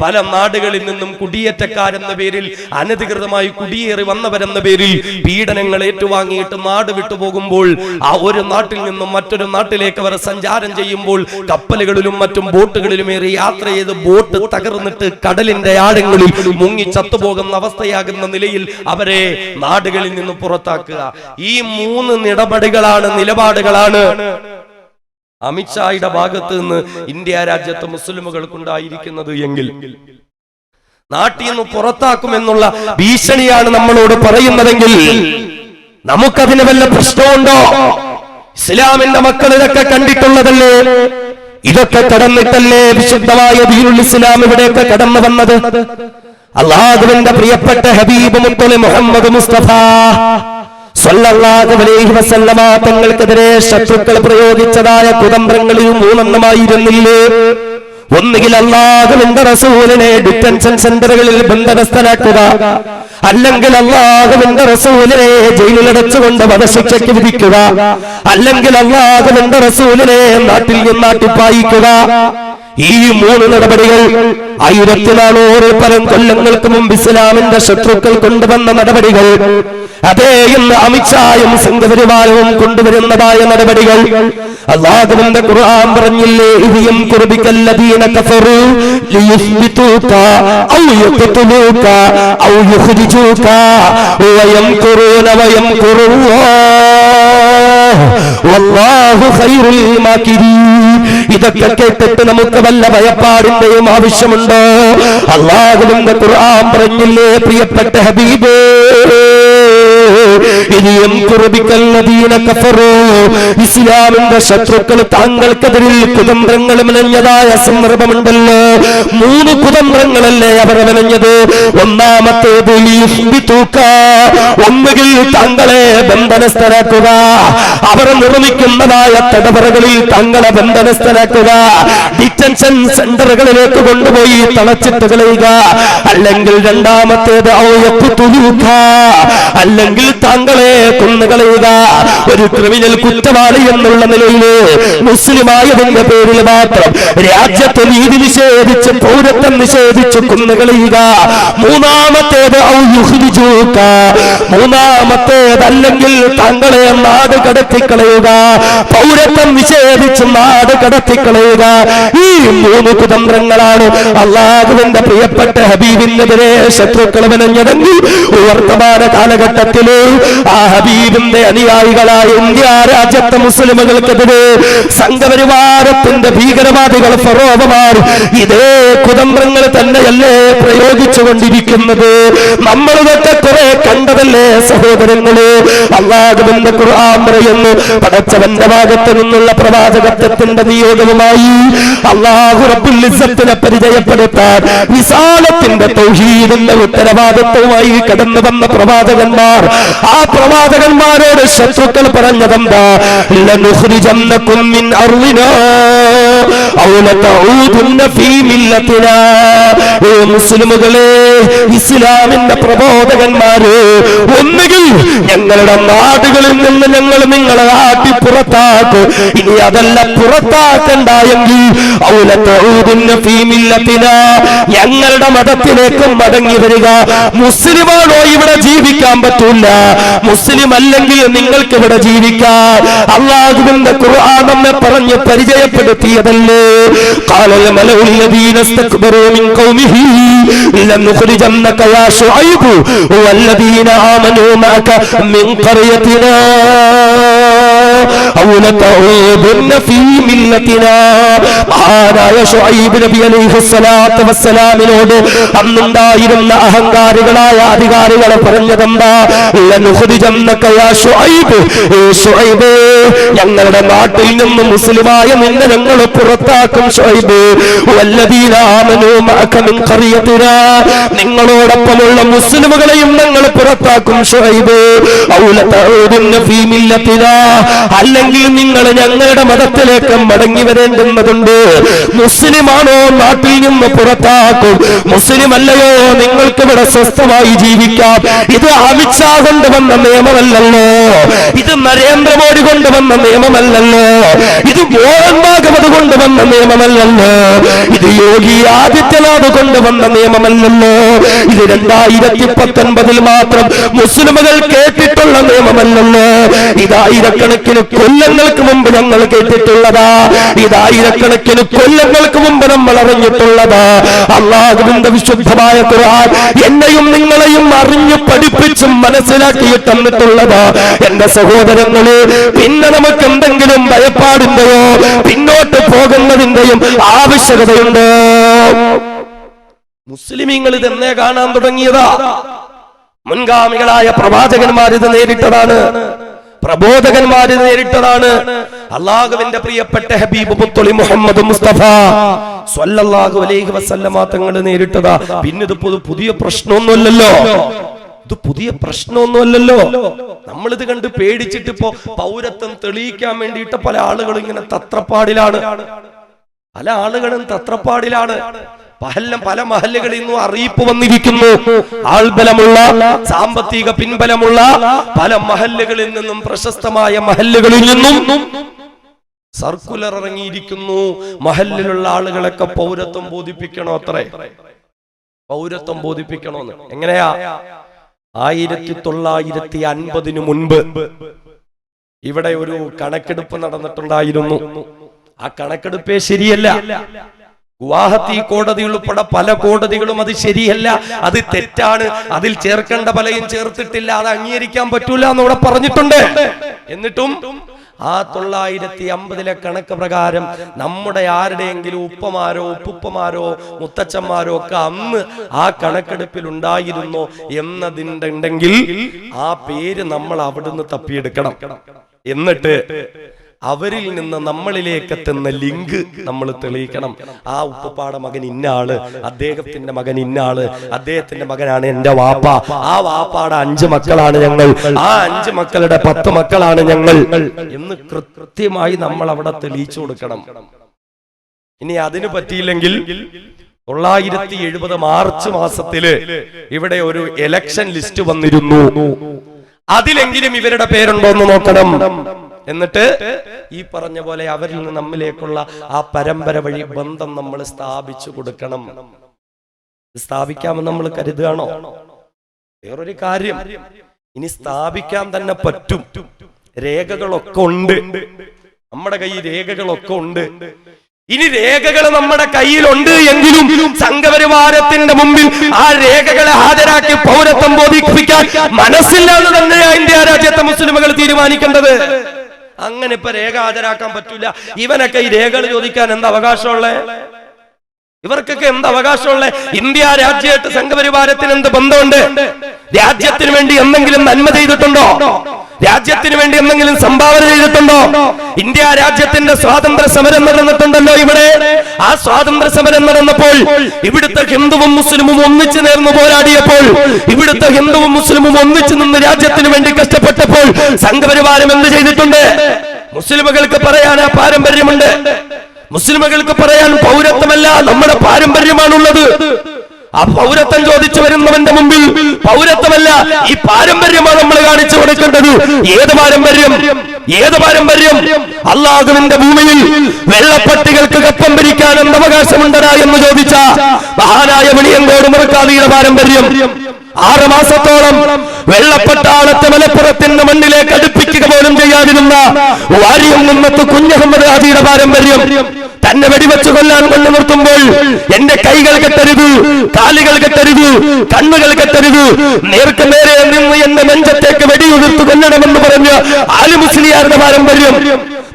പല നാടുകളിൽ നിന്നും കുടിയേറ്റക്കാരെന്ന പേരിൽ, അനധികൃതമായി കുടിയേറി വന്നവരെന്ന പേരിൽ പീഡനങ്ങൾ ഏറ്റുവാങ്ങിയിട്ട് നാട് വിട്ടുപോകുമ്പോൾ, ആ ഒരു നാട്ടിൽ നിന്നും മറ്റൊരു നാട്ടിലേക്ക് അവർ സഞ്ചാരം ചെയ്യുമ്പോൾ കപ്പലുകളിലും മറ്റും ബോട്ടുകളിലും ഏറി യാത്ര ചെയ്ത് ബോട്ട് തകർന്നിട്ട് കടലിന്റെ ആഴങ്ങളിൽ മുങ്ങി ചത്തുപോകുന്ന അവസ്ഥയാകുന്ന നിലയിൽ അവരെ നാടുകളിൽ നിന്ന് പുറത്താക്കുക. ഈ 3 നിലപാടുകളാണ് അമിത്ഷായുടെ ഭാഗത്ത് നിന്ന് ഇന്ത്യ രാജ്യത്തെ മുസ്ലിമുകൾക്കുണ്ടായിരിക്കുന്നത് എങ്കിൽ, നാട്ടിൽ നിന്ന് പുറത്താക്കുമെന്നുള്ള ഭീഷണിയാണ് നമ്മളോട് പറയുന്നതെങ്കിൽ നമുക്കതിന് വല്ല പ്രശ്നമുണ്ടോ? ഇസ്ലാമിന്റെ മക്കൾ ഇതൊക്കെ കണ്ടിട്ടുള്ളതല്ലേ? ഇതൊക്കെ കടന്നിട്ടല്ലേ വിശുദ്ധമായ ദീനുൽ ഇസ്ലാം ഇവിടെയൊക്കെ കടന്നു വന്നത്? അല്ലാഹുവിന്റെ പ്രിയപ്പെട്ട ഹബീബ് മുത്തലി മുഹമ്മദ് മുസ്തഫ സ്വല്ലല്ലാഹു അലൈഹി വസല്ലമ തങ്ങൾക്കെതിരെ ശത്രുക്കൾ പ്രയോഗിച്ചതായ കുതന്ത്രങ്ങളിൽ 3 ഒന്നുകിൽ അല്ലാഹുവിന്റെ റസൂലിനെ ഡിറ്റൻഷൻ സെന്ററുകളിൽ ബന്ധനസ്ഥനാക്കുക, അല്ലെങ്കിൽ അല്ലാഹുവിന്റെ റസൂലിനെ ജയിലിലടച്ചുകൊണ്ട് വധശിക്ഷയ്ക്ക് വിധിക്കുക, അല്ലെങ്കിൽ അല്ലാഹുവിന്റെ റസൂലിനെ നാട്ടിൽ നിന്നാട്ടിപ്പായിക്കുക. ഈ 3 നടപടികൾ 1400 പരം കൊല്ലങ്ങൾക്ക് മുമ്പ് ഇസ്ലാമിന്റെ ശത്രുക്കൾ കൊണ്ടുവന്ന നടപടികൾ. അതേ ഇന്ന് അമിത്ഷായും സംഘപരിവാരവും കൊണ്ടുവരുന്നതായ നടപടികൾ. അല്ലാഹുവിന്റെ ഖുർആൻ പറഞ്ഞില്ലേ, ഇദിയം ഖുർബികല്ലദീന കഫറു ലിയുസ്ബിതുക ഔ യഖ്തുലൂക ഔ യുഖ്രിജൂക വയംകുറൂന വയംകുറുല്ലാഹ് വല്ലാഹു ഖൈറുൽ മാകിരീൻ. ഇതൊക്കെ കേട്ടിട്ട് നമുക്ക് വല്ല ഭയപ്പാടിന്റെയും ആവശ്യമുണ്ടോ? അല്ലാഹുവിന്റെ ഖുർആൻ പറഞ്ഞില്ലേ, പ്രിയപ്പെട്ട ഹബീബേ, ഇസ്ലാമിന്റെ ശത്രുക്കൾ താങ്കൾക്കെതിരിൽ കുതന്ത്രങ്ങൾ മെനഞ്ഞതായ സന്ദർഭമുണ്ടല്ലോ. 3 കുതന്ത്രങ്ങളല്ലേ അവർ മെനഞ്ഞത്? ഒന്നാമത്തേത് ഒന്നുകിൽ താങ്കളെ ബന്ധനസ്ഥരാക്കുക, അവർ നിർമ്മിക്കുന്നതായ തടവറകളിൽ താങ്കളെ ബന്ധനസ്ഥരാക്കുക, ഡിറ്റൻഷൻ സെന്ററുകളിലേക്ക് കൊണ്ടുപോയി തളച്ചിട്ട് കളയുക, അല്ലെങ്കിൽ രണ്ടാമത്തേത് അല്ലെങ്കിൽ താങ്കളെ കൊന്നുകളയുക. ഒരു ക്രിമിനൽ കുറ്റവാളി എന്നുള്ള നിലയിൽ മുസ്ലിമായതിന്റെ പേരിൽ മാത്രം രാജ്യത്ത് നീതി നിഷേധിച്ച് പൗരത്വം നിഷേധിച്ച് കൊന്നുകളയുക. മൂന്നാമത്തേത് അല്ലെങ്കിൽ താങ്കളെ നാട് കടത്തിക്കളയുക, പൗരത്വം നിഷേധിച്ച് നാട് കടത്തിക്കളയുക. ഈ 3 കുതന്ത്രങ്ങളാണ് അല്ലാഹുവിന്റെ പ്രിയപ്പെട്ട ഹബീബിനെതിരെ ശത്രുക്കൾ മെനഞ്ഞതെങ്കിൽ വർത്തമാന കാലഘട്ടത്തില് ആ ഹബീബിന്റെ അനുയായികളായ ഇന്ത്യ രാജ്യത്തെ മുസ്ലിമുകൾക്കെതിരെ സംഘപരിവാരത്തിന്റെ ഭീകരവാദികൾ ഫറോവമാർ ഇതേ കുതന്ത്രങ്ങൾ തന്നെയല്ലേ പ്രയോഗിച്ചുകൊണ്ടിരിക്കുന്നത്? നമ്മളിതൊക്കെ കുറെ കണ്ടതല്ലേ സഹോദരങ്ങള്? അല്ലാഹുവിന്റെ ഖുർആൻ പറയുന്നു, പടച്ചവന്റെ ഭാഗത്ത് നിന്നുള്ള പ്രവാചകത്വത്തിന്റെ നിയോഗവുമായി അല്ലാഹു റബ്ബുൽ ഇസ്സത്തിനെ പരിചയപ്പെടുത്താൻ വിസാലത്തിന്റെ തൗഹീദിന്റെ ഉത്തരവാദിത്വവുമായി കടന്നു വന്ന പ്രവാചകന്മാർ, ആ പ്രവാചകന്മാരോട് ശത്രുക്കൾ പറഞ്ഞതെന്താ? ലനുഖ്രിജന്നകും മിൻ അർളിനാ ഔ ലതഊദുന്ന ഫീ മില്ലത്തിനാ. ഓ മുസ്ലിമുകളെ, ഇസ്ലാമിന്റെ പ്രബോധകന്മാര്, ഒന്നുകിൽ ഞങ്ങളുടെ നാടുകളിൽ നിന്ന് ഞങ്ങൾ നിങ്ങളെ ആട്ടി പുറത്താക്കും, ഇനി അതല്ല പുറത്താക്കണ്ടായെങ്കിൽ ഔ ലതഊദുന്ന ഫീ മില്ലത്തിനാ, ഞങ്ങളുടെ മതത്തിലേക്ക് മടങ്ങി വരിക. മുസ്ലിമാണോ ഇവിടെ ജീവിക്കാൻ പറ്റൂല, മുസ്ലിം അല്ലെങ്കിൽ നിങ്ങൾക്ക് ഇവിടെ ജീവിക്കാൻ അല്ലാഹുവിന്റെ ഖുർആൻ നമ്മെ പറഞ്ഞ് പരിചയപ്പെടുത്തിയതല്ലേ? ഖാലൽ മലഉൽ ലദീന ഇസ്തക്ബറൂ മിൻ ഖൗമിഹി ലനുഖ്രിജന്നക യാ ശുഐബ് വല്ലദീന ആമനൂ മഅക മിൻ ഖറിയതിനാ ഔ ലതഊദുന്ന ഫീ മില്ലത്തിനാ. മഹാനായ ശുഐബ് നബി അലൈഹിസ്സലാത്തു വസ്സലാമിനോട് അന്നുണ്ടായിരുന്ന അഹങ്കാരികളായ അധികാരികളെ പറഞ്ഞതെന്താ? ലനുഖ്രിജന്നക യാ ശുഐബ്, ശുഐബ്, ഞങ്ങളുടെ നാട്ടിൽ നിന്ന് മുസ്ലിമായ നിന്നെ ഞങ്ങൾ പുറത്താക്കും ശുഐബ്. വല്ലദീന ആമനൂ മഅക മിൻ ഖറിയതിനാ, നിങ്ങളോടൊപ്പമുള്ള മുസ്ലിമുകളെയും ഞങ്ങൾ പുറത്താക്കും ശുഐബ്. ഔ ലതഊദുന്ന ഫീ മില്ലത്തിനാ, അല്ലെങ്കിൽ നിങ്ങൾ ഞങ്ങളുടെ മതത്തിലേക്ക് മടങ്ങി വരേണ്ടുന്നതുണ്ട്. മുസ്ലിമാണോ നാട്ടിൽ നിന്ന് പുറത്താക്കും, മുസ്ലിം അല്ലയോ നിങ്ങൾക്ക് ഇവിടെ സ്വസ്ഥമായി ജീവിക്കാം. ഇത് അമിത്ഷാ കൊണ്ടുവന്ന നിയമമല്ലല്ലോ, ഇത് നരേന്ദ്രമോദി കൊണ്ടുവന്ന കൊണ്ടുവന്ന നിയമമല്ലല്ലോ, ഇത് മോഹൻ ഭാഗവത് കൊണ്ടുവന്ന നിയമമല്ലല്ലോ, ഇത് യോഗി ആദിത്യനാഥ് കൊണ്ടുവന്ന നിയമമല്ലല്ലോ, ഇത് 2019 മാത്രം മുസ്ലിമുകൾ കേട്ടിട്ടുള്ള നിയമമല്ലല്ലോ, ഇത് ആയിരക്കണക്കിന് കൊല്ലങ്ങൾക്ക് മുമ്പ് ഞങ്ങൾ കേട്ടിട്ടുള്ളതാ, ഇത് ആയിരക്കണക്കിന് കൊല്ലങ്ങൾക്ക് മുമ്പ് നമ്മൾ അറിഞ്ഞിട്ടുള്ളതാ. അല്ലാഹുവിന്റെ വിശുദ്ധമായ ഖുർആൻ എന്നെയും നിങ്ങളെയും അറിഞ്ഞു പഠിപ്പിച്ചും മനസ്സിലാക്കിയിട്ട് തന്നിട്ടുള്ളതാ. എന്റെ സഹോദരങ്ങളെ, പിന്നെ നമുക്ക് എന്തെങ്കിലും ഭയപ്പാടിന്റെയോ പിന്നോട്ട് പോകുന്നതിന്റെയും ആവശ്യകതയുണ്ടോ? മുസ്ലിമീങ്ങൾ ഇതെന്നേ കാണാൻ തുടങ്ങിയതാ. മുൻഗാമികളായ പ്രവാചകന്മാർ ഇത് നേരിട്ടതാണ്, പ്രബോധകന്മാര് നേരിട്ടതാണ്. അല്ലാഹുവിന്റെ പ്രിയപ്പെട്ട ഹബീബ് മുത്തളി മുഹമ്മദ് മുസ്തഫ സ്വല്ലല്ലാഹു അലൈഹി വസല്ലമ തങ്ങൾ നേരിട്ടതാ. പിന്നെ ഇത് പുതിയ പ്രശ്നമൊന്നുമല്ലല്ലോ, ഇത് പുതിയ പ്രശ്നമൊന്നുമല്ലല്ലോ. നമ്മളിത് കണ്ട് പേടിച്ചിട്ട് ഇപ്പോ പൗരത്വം തെളിയിക്കാൻ വേണ്ടിയിട്ട് പല ആളുകളും ഇങ്ങനെ തത്രപ്പാടിലാണ്, പല ആളുകളും തത്രപ്പാടിലാണ്. പല മഹല്ലുകളിൽ നിന്നും അറിയിപ്പ് വന്നിരിക്കുന്നു. ആൾബലമുള്ള സാമ്പത്തിക പിൻബലമുള്ള പല മഹല്ലുകളിൽ നിന്നും, പ്രശസ്തമായ മഹല്ലുകളിൽ നിന്നും സർക്കുലർ ഇറങ്ങിയിരിക്കുന്നു. മഹല്ലിലുള്ള ആളുകളൊക്കെ പൗരത്വം ബോധിപ്പിക്കണോ, അത്രേ പൗരത്വം ബോധിപ്പിക്കണോന്ന്. എങ്ങനെയാ? 1950 മുൻപ് ഇവിടെ ഒരു കണക്കെടുപ്പ് നടന്നിട്ടുണ്ടായിരുന്നു. ആ കണക്കെടുപ്പേ ശരിയല്ല. ഗുവാഹത്തി കോടതി ഉൾപ്പെടെ പല കോടതികളും അത് ശരിയല്ല, അത് തെറ്റാണ്, അതിൽ ചേർക്കേണ്ട പലയും ചേർത്തിട്ടില്ല, അത് അംഗീകരിക്കാൻ പറ്റൂല എന്നിവിടെ പറഞ്ഞിട്ടുണ്ട്. എന്നിട്ടും ആ 950 കണക്ക് പ്രകാരം നമ്മുടെ ആരുടെയെങ്കിലും ഉപ്പമാരോ ഉപ്പുപ്പമാരോ മുത്തച്ഛന്മാരോ ഒക്കെ അന്ന് ആ കണക്കെടുപ്പിൽ ഉണ്ടായിരുന്നോ എന്നതിണ്ടെങ്കിൽ ആ പേര് നമ്മൾ അവിടുന്ന് തപ്പിയെടുക്കണം. എന്നിട്ട് അവരിൽ നിന്ന് നമ്മളിലേക്ക് എത്തുന്ന ലിങ്ക് നമ്മൾ തെളിയിക്കണം. ആ ഉപ്പപ്പാടെ മകൻ ഇന്നാള്, അദ്ദേഹത്തിന്റെ മകൻ ഇന്നാള്, അദ്ദേഹത്തിന്റെ മകനാണ് എന്റെ വാപ്പ, ആ വാപ്പാടെ 5 മക്കളാണ് ഞങ്ങൾ, ആ 5 മക്കളുടെ 10 മക്കളാണ് ഞങ്ങൾ എന്ന് കൃത്യമായി നമ്മൾ അവിടെ തെളിയിച്ചു കൊടുക്കണം. ഇനി അതിന് പറ്റിയില്ലെങ്കിൽ 970 മാർച്ച് മാസത്തില് ഇവിടെ ഒരു ഇലക്ഷൻ ലിസ്റ്റ് വന്നിരുന്നു. അതിലെങ്കിലും ഇവരുടെ പേരുണ്ടോ എന്ന് നോക്കണം. എന്നിട്ട് ഈ പറഞ്ഞ പോലെ അവരിൽ നിന്ന് നമ്മിലേക്കുള്ള ആ പരമ്പര വഴി ബന്ധം നമ്മൾ സ്ഥാപിച്ചു കൊടുക്കണം. സ്ഥാപിക്കാമെന്ന് നമ്മൾ കരുതുകയാണോ? വേറൊരു കാര്യം, ഇനി സ്ഥാപിക്കാൻ തന്നെ പറ്റും. രേഖകളൊക്കെ ഉണ്ട്, നമ്മുടെ കയ്യിൽ രേഖകളൊക്കെ ഉണ്ട്. ഇനി രേഖകൾ നമ്മുടെ കയ്യിലുണ്ട് എങ്കിലും സംഘപരിവാരത്തിന്റെ മുമ്പിൽ ആ രേഖകളെ ഹാജരാക്കി പൗരത്വം ബോധിപ്പിക്കാൻ മനസ്സില്ലാതെ തന്നെയാണ് ഇന്ത്യ രാജ്യത്തെ മുസ്ലിമുകൾ തീരുമാനിക്കേണ്ടത്. അങ്ങനെ ഇപ്പൊ രേഖ ഹാജരാക്കാൻ പറ്റൂല. ഇവനൊക്കെ ഈ രേഖകൾ ചോദിക്കാൻ എന്താ അവകാശമുള്ളേ? ഇവർക്കൊക്കെ എന്ത് അവകാശമുള്ള? ഇന്ത്യ രാജ്യമായിട്ട് സംഘപരിവാരത്തിന് എന്ത് ബന്ധമുണ്ട്? രാജ്യത്തിന് വേണ്ടി എന്തെങ്കിലും നന്മ ചെയ്തിട്ടുണ്ടോ? രാജ്യത്തിന് വേണ്ടി എന്തെങ്കിലും സംഭാവന ചെയ്തിട്ടുണ്ടോ? ഇന്ത്യ രാജ്യത്തിന്റെ സ്വാതന്ത്ര്യ സമരം നടന്നിട്ടുണ്ടല്ലോ ഇവിടെ. ആ സ്വാതന്ത്ര്യ സമരം നടന്നപ്പോൾ ഇവിടുത്തെ ഹിന്ദുവും മുസ്ലിമും ഒന്നിച്ചു നേർന്നു പോരാടിയപ്പോൾ, ഇവിടുത്തെ ഹിന്ദുവും മുസ്ലിമും ഒന്നിച്ചു നിന്ന് രാജ്യത്തിന് വേണ്ടി കഷ്ടപ്പെട്ടപ്പോൾ സംഘപരിവാരം എന്ത് ചെയ്തിട്ടുണ്ട്? മുസ്ലിമുകൾക്ക് പറയാൻ ആ പാരമ്പര്യമുണ്ട്. മുസ്ലിമുകൾക്ക് പറയാൻ പൗരത്വമല്ല നമ്മുടെ പാരമ്പര്യമാണുള്ളത്. ആ പൗരത്വം ചോദിച്ചു വരുന്നവന്റെ മുമ്പിൽ പൗരത്വമല്ല, ഈ പാരമ്പര്യമാണ് നമ്മൾ കാണിച്ചു കൊടുക്കേണ്ടത്. ഏത് പാരമ്പര്യം? ഏത് പാരമ്പര്യം? അല്ലാഹുവിന്റെ ഭൂമിയിൽ വെള്ളപ്പട്ടികൾക്ക് കപ്പം ഭരിക്കാൻ എന്ത് അവകാശമുണ്ടടാ എന്ന് ചോദിച്ച മഹാനായ വെളിയങ്കോട് മുറക്കാദിയുടെ പാരമ്പര്യം. 6 മാസത്തോളം വെള്ളപ്പട്ടാളത്തെ മലപ്പുറത്തിന്റെ മണ്ണിലേക്ക് അടുപ്പിക്കുക പോലും ചെയ്യാതിരുന്ന വാരിയം നിന്നത്ത് കുഞ്ഞഹമ്മദ് ഹാജിയുടെ പാരമ്പര്യം. തന്നെ വെടിവെച്ച് കൊല്ലാൻ കൊണ്ടു നിർത്തുമ്പോൾ എന്റെ കൈകൾ കെട്ടരുത്, കാലുകൾ കെട്ടരുത്, കണ്ണുകൾ കെട്ടരുത്, നേർക്ക് നേരെ നിന്ന് എന്റെ നെഞ്ചത്തേക്ക് വെടിയുതിർത്ത് കൊല്ലണമെന്ന് പറഞ്ഞ ആലി മുസ്ലിയാരുടെ പാരമ്പര്യം.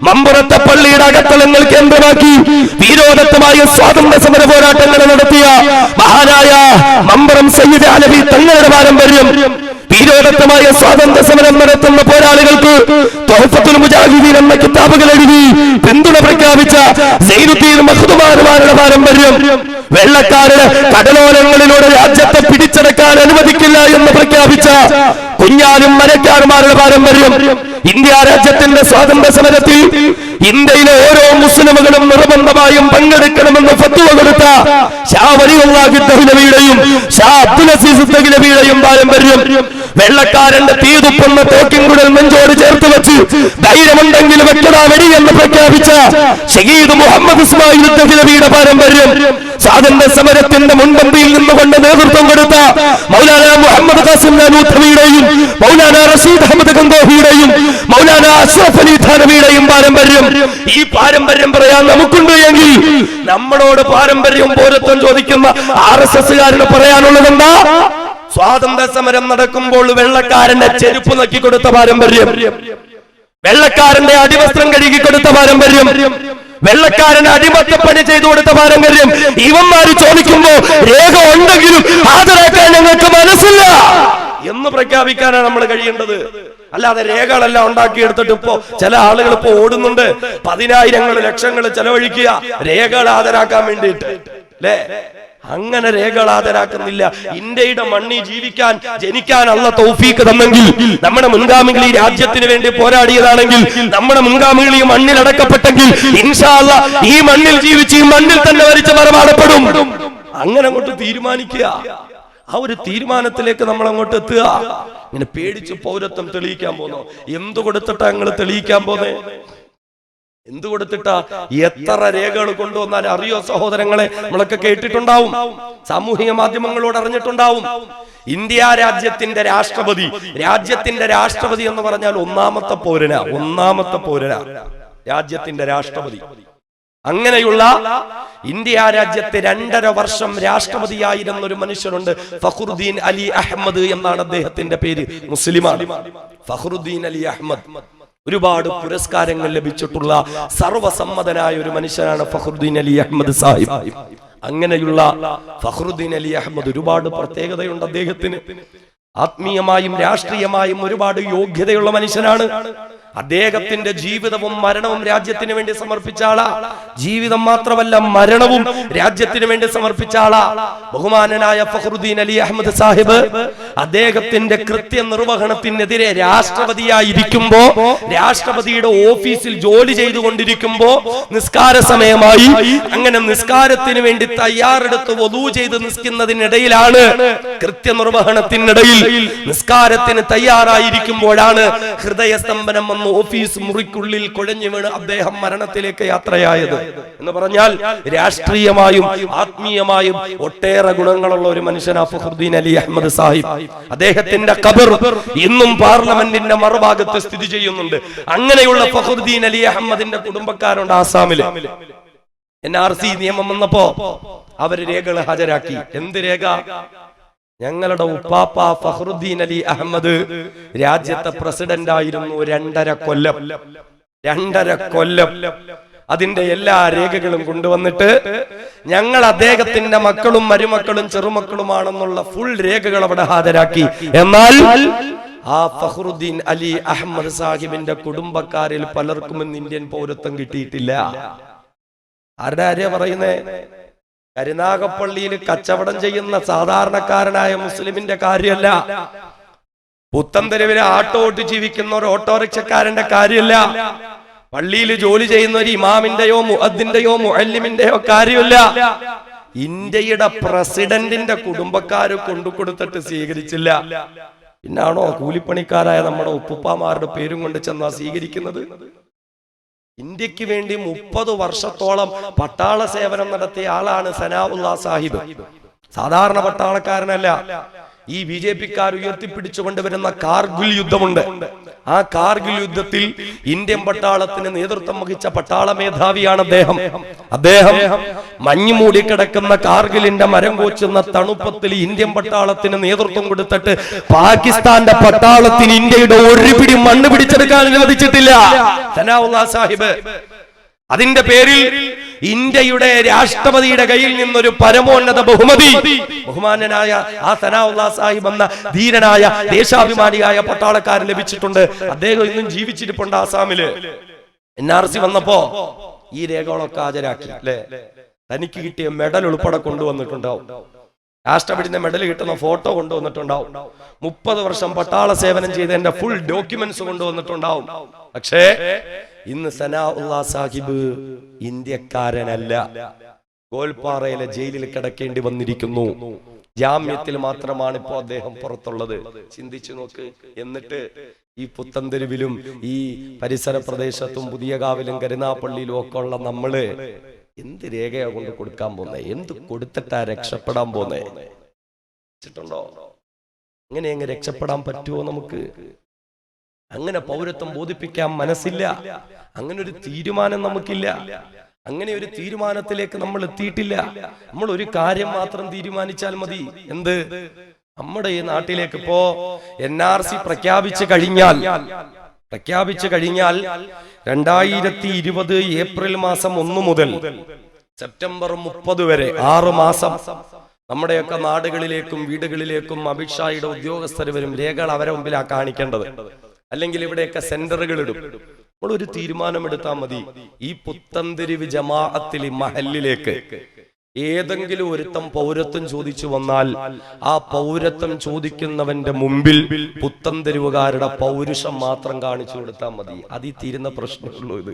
മമ്പുറത്തെ പള്ളിയുടെ അകത്തളങ്ങൾ കേന്ദ്രമാക്കി വീരോദത്തമായ സ്വാതന്ത്ര്യ സമര പോരാട്ടങ്ങൾ നടത്തിയ മഹാനായ മമ്പുറം സയ്യിദ് അലവി തങ്ങളുടെ പാരമ്പര്യം. വീരോദത്തമായ സ്വാതന്ത്ര്യ സമരം നടത്തുന്ന പോരാളികൾക്ക് തൗഫത്തുൽ മുജാഹിദീൻ എന്ന കിതാബുകൾ എഴുതി പിന്തുണ പ്രഖ്യാപിച്ച സൈനുദ്ദീൻ മഖ്ദൂമാരുടെ പാരമ്പര്യം. വെള്ളക്കാരുടെ കടലോരങ്ങളിലൂടെ രാജ്യത്തെ പിടിച്ചടക്കാൻ അനുവദിക്കില്ല എന്ന് പ്രഖ്യാപിച്ച കുഞ്ഞാലും മരക്കാർമാരുടെ പാരമ്പര്യം. ഇന്ത്യ രാജ്യത്തിന്റെ സ്വാതന്ത്ര്യ സമരത്തിൽ ഇന്ത്യയിലെ ഓരോ മുസ്ലിമുകളും നിർബന്ധമായും പങ്കെടുക്കണമെന്ന് ഫത്വ കൊടുത്ത ഷാ വലിയുള്ളാഹി ദഹ്ലവിയുടെയും ഷാ അബ്ദുൽ അസീസ് ദഹ്ലവിയുടെയും പാരമ്പര്യം. വെള്ളക്കാരന്റെ തീതുപ്പുന്ന തോക്കിൻകുഴൽ നെഞ്ചോട് ചേർത്ത് വെച്ച് ധൈര്യമുണ്ടെങ്കിൽ വെക്കടാ വെടി എന്ന് പ്രഖ്യാപിച്ച ഷഹീദ് മുഹമ്മദ് ഇസ്മായിൽ ദഹ്ലവിയുടെ പാരമ്പര്യം, സ്വാതന്ത്ര്യ സമരത്തിന്റെ മുൻപന്തിയിൽ നിന്നുകൊണ്ട് നേതൃത്വം കൊടുത്ത മൗലാന മുഹമ്മദ് ഖാസിം നാനൂത്തവിയുടെയും മൗലാന റഷീദ് അഹമ്മദ് ഗംഗോഹിയുടെയും മൗലാന അഷ്റഫ് അലി ഥാനവിയുടെയും പാരമ്പര്യം, ഈ പാരമ്പര്യം പറയാൻ നമുക്കുണ്ട് എങ്കിൽ നമ്മളോട് പാരമ്പര്യവും പൗരത്വം ചോദിക്കുന്ന RSSകാരന് പറയാനുള്ളതെന്താ? സ്വാതന്ത്ര്യ സമരം നടക്കുമ്പോൾ വെള്ളക്കാരന്റെ ചെരുപ്പ് നക്കി കൊടുത്ത പാരമ്പര്യം, വെള്ളക്കാരന്റെ അടിവസ്ത്രം കഴുകി കൊടുത്ത പാരമ്പര്യം, വെള്ളക്കാരന് അടിമത്തപ്പണി ചെയ്തു കൊടുത്ത പാരമ്പര്യം ഇവന്മാര് ചോദിക്കുമ്പോ രേഖ ഉണ്ടെങ്കിലും ഹാജരാക്കാൻ ഞങ്ങൾക്ക് മനസ്സില്ല എന്ന് പ്രഖ്യാപിക്കാനാണ് നമ്മൾ കഴിയേണ്ടത്. അല്ലാതെ രേഖകളെല്ലാം ഉണ്ടാക്കിയെടുത്തിട്ട് ഇപ്പോ ചില ആളുകൾ ഇപ്പോ ഓടുന്നുണ്ട്, 10,000 ലക്ഷങ്ങൾ ചെലവഴിക്കുക രേഖകൾ ഹാജരാക്കാൻ വേണ്ടിയിട്ട്, അല്ലേ? അങ്ങനെ രേഖകൾ ഹാജരാക്കുന്നില്ല. ഇന്ത്യയുടെ മണ്ണിൽ ജീവിക്കാൻ ജനിക്കാൻ അല്ലാഹ് തൗഫീഖ് തന്നെങ്കിൽ, നമ്മുടെ മുൻഗാമികൾ ഈ രാജ്യത്തിന് വേണ്ടി പോരാടിയതാണെങ്കിൽ, നമ്മുടെ മുൻഗാമികൾ ഈ മണ്ണിൽ അടക്കപ്പെട്ടെങ്കിൽ ഇൻഷാ അല്ലാഹ് ഈ മണ്ണിൽ ജീവിച്ച് ഈ മണ്ണിൽ തന്നെ മരിച്ച് മറമാടപ്പെടും. അങ്ങനെ അങ്ങോട്ട് തീരുമാനിക്കുക, ആ ഒരു തീരുമാനത്തിലേക്ക് നമ്മൾ അങ്ങോട്ട് എത്തുക. ഇങ്ങനെ പേടിച്ച് പൗരത്വം തെളിയിക്കാൻ പോന്നോ? എന്തു കൊടുത്തിട്ടാ നിങ്ങൾ തെളിയിക്കാൻ പോന്നേ? എന്തു കൊടുത്തിട്ടാ? എത്ര രേഖകൾ കൊണ്ടുവന്നാൽ അറിയോ സഹോദരങ്ങളെ? നമ്മളൊക്കെ കേട്ടിട്ടുണ്ടാവും, സാമൂഹിക മാധ്യമങ്ങളോട് അറിഞ്ഞിട്ടുണ്ടാവും. ഇന്ത്യ രാജ്യത്തിന്റെ രാഷ്ട്രപതി എന്ന് പറഞ്ഞാൽ ഒന്നാമത്തെ പൗരന രാജ്യത്തിന്റെ രാഷ്ട്രപതി. അങ്ങനെയുള്ള ഇന്ത്യ രാജ്യത്തെ 2.5 വർഷം രാഷ്ട്രപതിയായിരുന്ന ഒരു മനുഷ്യനുണ്ട്, ഫഖ്റുദ്ദീൻ അലി അഹമ്മദ് എന്നാണ് അദ്ദേഹത്തിന്റെ പേര്. മുസ്ലിമാണ് ഫഖ്റുദ്ദീൻ അലി അഹമ്മദ്. ഒരുപാട് പുരസ്കാരങ്ങൾ ലഭിച്ചിട്ടുള്ള സർവസമ്മതനായ ഒരു മനുഷ്യനാണ് ഫഖ്റുദ്ദീൻ അലി അഹമ്മദ് സാഹിബ്. അങ്ങനെയുള്ള ഫഖ്റുദ്ദീൻ അലി അഹമ്മദ് ഒരുപാട് പ്രത്യേകതയുണ്ട് അദ്ദേഹത്തിന്. ആത്മീയമായും രാഷ്ട്രീയമായും ഒരുപാട് യോഗ്യതയുള്ള മനുഷ്യനാണ്. അദ്ദേഹത്തിന്റെ ജീവിതവും മരണവും രാജ്യത്തിന് വേണ്ടി സമർപ്പിച്ച ആളാ. ജീവിതം മാത്രമല്ല മരണവും രാജ്യത്തിന് വേണ്ടി സമർപ്പിച്ച ആളാ ബഹുമാനനായ ഫഖ്റുദ്ദീൻ അലി അഹമ്മദ് സാഹിബ്. അദ്ദേഹത്തിന്റെ കൃത്യനിർവഹണത്തിനെതിരെ രാഷ്ട്രപതിയായിരിക്കുമ്പോ, രാഷ്ട്രപതിയുടെ ഓഫീസിൽ ജോലി ചെയ്തുകൊണ്ടിരിക്കുമ്പോ നിസ്കാര സമയമായി. അങ്ങനെ നിസ്കാരത്തിന് വേണ്ടി തയ്യാറെടുത്ത് വദൂ ചെയ്ത് നിസ്കുന്നതിനിടയിലാണ്, കൃത്യനിർവഹണത്തിനിടയിൽ നിസ്കാരത്തിന് തയ്യാറായിരിക്കുമ്പോഴാണ് ഹൃദയസ്തംഭനം വന്ന് ഓഫീസ് മുറിക്കുള്ളിൽ കുഴഞ്ഞു വീണ് അദ്ദേഹം മരണത്തിലേക്ക് യാത്രയായത്. എന്ന് പറഞ്ഞാൽ രാഷ്ട്രീയമായും ആത്മീയമായും ഒട്ടേറെ ഗുണങ്ങളുള്ള ഒരു മനുഷ്യനാ ഫഖ്റുദ്ദീൻ അലി അഹമ്മദ് സാഹിബ്. അദ്ദേഹത്തിന്റെ ഖബർ ഇന്നും പാർലമെന്റിന്റെ മറുഭാഗത്ത് സ്ഥിതി ചെയ്യുന്നുണ്ട്. അങ്ങനെയുള്ള ഫഖ്റുദ്ദീൻ അലി അഹമ്മദിന്റെ കുടുംബക്കാരുണ്ട് ആസാമില്. NRC നിയമം വന്നപ്പോ അവര് രേഖകൾ ഹാജരാക്കി. എന്ത് രേഖ? ഞങ്ങളുടെ ഉപ്പാപ്പ ഫഖ്റുദ്ദീൻ അലി അഹമ്മദ് രാജ്യത്തെ പ്രസിഡന്റ് ആയിരുന്നു 2.5 കൊല്ലം. അതിന്റെ എല്ലാ രേഖകളും കൊണ്ടുവന്നിട്ട് ഞങ്ങൾ അദ്ദേഹത്തിന്റെ മക്കളും മരുമക്കളും ചെറുമക്കളുമാണെന്നുള്ള ഫുൾ രേഖകൾ അവിടെ ഹാജരാക്കി. എന്നാൽ ആ ഫഖ്റുദ്ദീൻ അലി അഹമ്മദ് സാഹിബിന്റെ കുടുംബക്കാരിൽ പലർക്കും ഇന്ന് ഇന്ത്യൻ പൗരത്വം കിട്ടിയിട്ടില്ല. ആരുടെ പറയുന്നേ? കരുനാഗപ്പള്ളിയിൽ കച്ചവടം ചെയ്യുന്ന സാധാരണക്കാരനായ മുസ്ലിമിന്റെ കാര്യമല്ല, പുത്തൻതെരുവിലെ ആട്ടോ ഓട്ടി ജീവിക്കുന്ന ഒരു ഓട്ടോറിക്ഷക്കാരന്റെ കാര്യമല്ല, പള്ളിയിൽ ജോലി ചെയ്യുന്ന ഒരു ഇമാമിന്റെയോ മുഅദ്ദിന്റെയോ മുഅല്ലിമിന്റെയോ കാര്യമല്ല. ഇന്ത്യയുടെ പ്രസിഡന്റിന്റെ കുടുംബക്കാര് കൊണ്ടുകൊടുത്തിട്ട് സ്വീകരിച്ചില്ല. പിന്നാണോ കൂലിപ്പണിക്കാരായ നമ്മുടെ ഉപ്പുപ്പാമാരുടെ പേരും കൊണ്ട് ചെന്നാ സ്വീകരിക്കുന്നത്? ഇന്ത്യക്ക് വേണ്ടി 30 വർഷത്തോളം പട്ടാള സേവനം നടത്തിയ ആളാണ് സനാഉല്ലാഹ് സാഹിബ്. സാധാരണ പട്ടാളക്കാരനല്ല. ഈ BJP-ക്കാർ ഉയർത്തിപ്പിടിച്ചുകൊണ്ടുവരുന്ന കാർഗിൽ യുദ്ധമുണ്ട്. ആ കാർഗിൽ യുദ്ധത്തിൽ ഇന്ത്യൻ പട്ടാളത്തിന് നേതൃത്വം വഹിച്ച പട്ടാള മേധാവിയാണ് അദ്ദേഹം മഞ്ഞു മൂടിക്കിടക്കുന്ന കാർഗിലിന്റെ മരം കോച്ചുന്ന തണുപ്പത്തിൽ ഇന്ത്യൻ പട്ടാളത്തിന് നേതൃത്വം കൊടുത്തിട്ട് പാകിസ്ഥാന്റെ പട്ടാളത്തിന് ഇന്ത്യയുടെ ഒരു പിടി മണ്ണ് പിടിച്ചെടുക്കാൻ അനുവദിച്ചിട്ടില്ല സനാഉല്ലാഹ് സാഹിബ്. അതിന്റെ പേരിൽ ഇന്ത്യയുടെ രാഷ്ട്രപതിയുടെ കയ്യിൽ നിന്നൊരു പരമോന്നത ബഹുമതി ബഹുമാനനായ ആ സനാഉല്ലാഹ് സാഹിബ് എന്ന ധീരനായ ദേശാഭിമാനിയായ പട്ടാളക്കാരൻ ലഭിച്ചിട്ടുണ്ട്. അദ്ദേഹം ഇന്നും ജീവിച്ചിരിപ്പുണ്ട് ആസാമില്. NRC വന്നപ്പോ ഈ രേഖകളൊക്കെ ഹാജരാക്കി. അല്ലെ, തനിക്ക് കിട്ടിയ മെഡൽ ഉൾപ്പെടെ കൊണ്ടുവന്നിട്ടുണ്ടാവും. രാഷ്ട്രപതിന്റെ മെഡൽ കിട്ടുന്ന ഫോട്ടോ കൊണ്ടുവന്നിട്ടുണ്ടാവും. 30 വർഷം പട്ടാള സേവനം ചെയ്തതിന്റെ ഫുൾ ഡോക്യുമെന്റ്സ് കൊണ്ടുവന്നിട്ടുണ്ടാവും. പക്ഷേ ഇന്ന് സനാഉല്ലാഹ് സാഹിബ് ഇന്ത്യക്കാരനല്ല. ഗോൽപ്പാറയിലെ ജയിലിൽ കിടക്കേണ്ടി വന്നിരിക്കുന്നു. ജാമ്യത്തിൽ മാത്രമാണ് ഇപ്പോൾ അദ്ദേഹം പുറത്തുള്ളത്. ചിന്തിച്ചു നോക്ക്. എന്നിട്ട് ഈ പുത്തൻതെരുവിലും ഈ പരിസര പ്രദേശത്തും പുതിയകാവിലും കരുനാപ്പള്ളിയിലും ഒക്കെ ഉള്ള നമ്മള് എന്ത് രേഖയാ കൊണ്ട് കൊടുക്കാൻ പോന്നേ? എന്ത് കൊടുത്തിട്ടാ രക്ഷപ്പെടാൻ പോന്നേ? ണ്ടോ അങ്ങനെ എങ്ങനെ രക്ഷപ്പെടാൻ പറ്റുമോ നമുക്ക്? അങ്ങനെ പൗരത്വം ബോധിപ്പിക്കാൻ മനസ്സില്ല. അങ്ങനെ ഒരു തീരുമാനം നമുക്കില്ല. അങ്ങനെ ഒരു തീരുമാനത്തിലേക്ക് നമ്മൾ എത്തിയിട്ടില്ല. നമ്മൾ ഒരു കാര്യം മാത്രം തീരുമാനിച്ചാൽ മതി. എന്ത്? നമ്മുടെ ഈ നാട്ടിലേക്ക് ഇപ്പോ NRC പ്രഖ്യാപിച്ചു കഴിഞ്ഞാൽ 2020 ഏപ്രിൽ മാസം 1 മുതൽ സെപ്റ്റംബർ 30 വരെ 6 മാസം നമ്മുടെയൊക്കെ നാടുകളിലേക്കും വീടുകളിലേക്കും അമിത്ഷായുടെ ഉദ്യോഗസ്ഥർ വരും. രേഖകൾ അവരെ മുമ്പിലാ കാണിക്കേണ്ടത്. അല്ലെങ്കിൽ ഇവിടെയൊക്കെ സെന്ററുകൾ ഇടും. നമ്മളൊരു തീരുമാനമെടുത്താൽ മതി. ഈ പുത്തൻതെരുവ് ജമാഅത്തിൽ മഹല്ലിലേക്ക് ഏതെങ്കിലും ഒരുത്തം പൗരത്വം ചോദിച്ചു വന്നാൽ ആ പൗരത്വം ചോദിക്കുന്നവന്റെ മുമ്പിൽ പുത്തൻതെരുവുകാരുടെ പൗരുഷം മാത്രം കാണിച്ചു കൊടുത്താൽ മതി. അതിൽ തീരുന്ന പ്രശ്നമുള്ളൂ ഇത്.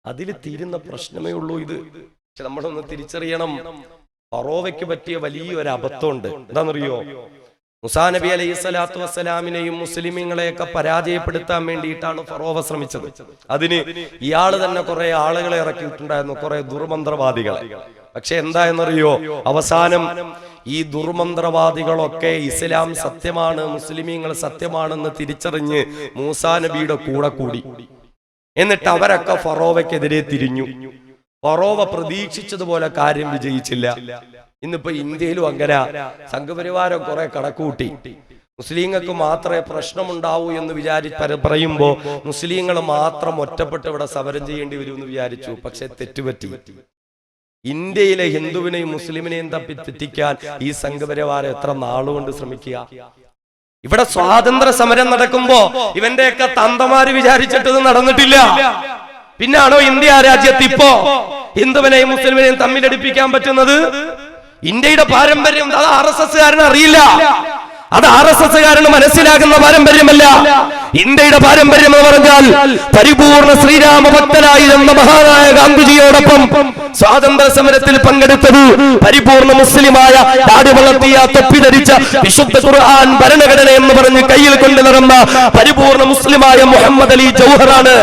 അതിൽ തീരുന്ന പ്രശ്നമേ ഉള്ളൂ ഇത്. പക്ഷെ നമ്മളൊന്ന് തിരിച്ചറിയണം, ഫറോവയ്ക്ക് പറ്റിയ വലിയൊരു അബദ്ധമുണ്ട്. എന്താണെന്നറിയോ? മൂസാ നബി അലൈഹി സ്വലാത്തു വസ്സലാമിനെയും മുസ്ലിമീങ്ങളെയൊക്കെ പരാജയപ്പെടുത്താൻ വേണ്ടിയിട്ടാണ് ഫറോവ ശ്രമിച്ചത്. അതിന് ഇയാള് തന്നെ കുറെ ആളുകളെ ഇറക്കിയിട്ടുണ്ടായിരുന്നു, കുറെ ദുർമന്ത്രവാദികളെ. പക്ഷെ എന്തായെന്നറിയോ? അവസാനം ഈ ദുർമന്ത്രവാദികളൊക്കെ ഇസ്ലാം സത്യമാണ്, മുസ്ലിമീങ്ങൾ സത്യമാണെന്ന് തിരിച്ചറിഞ്ഞ് മൂസാ നബിയുടെ കൂടെ കൂടി. എന്നിട്ട് അവരൊക്കെ ഫറോവയ്ക്കെതിരെ തിരിഞ്ഞു. ഫറോവ പ്രതീക്ഷിച്ചതുപോലെ കാര്യം വിജയിച്ചില്ല. ഇന്നിപ്പോ ഇന്ത്യയിലും അങ്ങനെ സംഘപരിവാരം കുറെ കണക്കൂട്ടി. മുസ്ലിങ്ങൾക്ക് മാത്രമേ പ്രശ്നമുണ്ടാവൂ എന്ന് പറയുമ്പോ മുസ്ലിങ്ങൾ മാത്രം ഒറ്റപ്പെട്ട് ഇവിടെ സമരം ചെയ്യേണ്ടി വരും എന്ന് വിചാരിച്ചു. പക്ഷെ തെറ്റുപറ്റി. ഇന്ത്യയിലെ ഹിന്ദുവിനെയും മുസ്ലിമിനെയും തപ്പി തെറ്റിക്കാൻ ഈ സംഘപരിവാരം എത്ര നാളുകൊണ്ട് ശ്രമിക്കുക. ഇവിടെ സ്വാതന്ത്ര്യ സമരം നടക്കുമ്പോ ഇവന്റെയൊക്കെ തന്തമാര് വിചാരിച്ചിട്ടത് നടന്നിട്ടില്ല. പിന്നാണോ ഇന്ത്യ രാജ്യത്ത് ഇപ്പോ ഹിന്ദുവിനെയും മുസ്ലിമിനെയും തമ്മിലടിപ്പിക്കാൻ പറ്റുന്നത്? ഇന്ത്യയുടെ പാരമ്പര്യം അത് RSSകാരന് അറിയില്ല. അത് RSSകാരന് മനസ്സിലാകുന്ന പാരമ്പര്യമല്ല. ഇന്ത്യയുടെ പാരമ്പര്യം എന്ന് പറഞ്ഞാൽ പരിപൂർണ ശ്രീരാമ ഭക്തനായിരുന്ന മഹാനായ ഗാന്ധിജിയോടൊപ്പം സ്വാതന്ത്ര്യ സമരത്തിൽ പങ്കെടുത്തത് പരിപൂർണ മുസ്ലിമായ താടി വളർത്തിയ തൊപ്പി ധരിച്ച വിശുദ്ധ ഖുർആൻ ഭരണഘടന എന്ന് പറഞ്ഞ് കയ്യിൽ കൊണ്ടു നടന്ന പരിപൂർണ മുസ്ലിമായ മുഹമ്മദ് അലി ജൗഹറാണ്.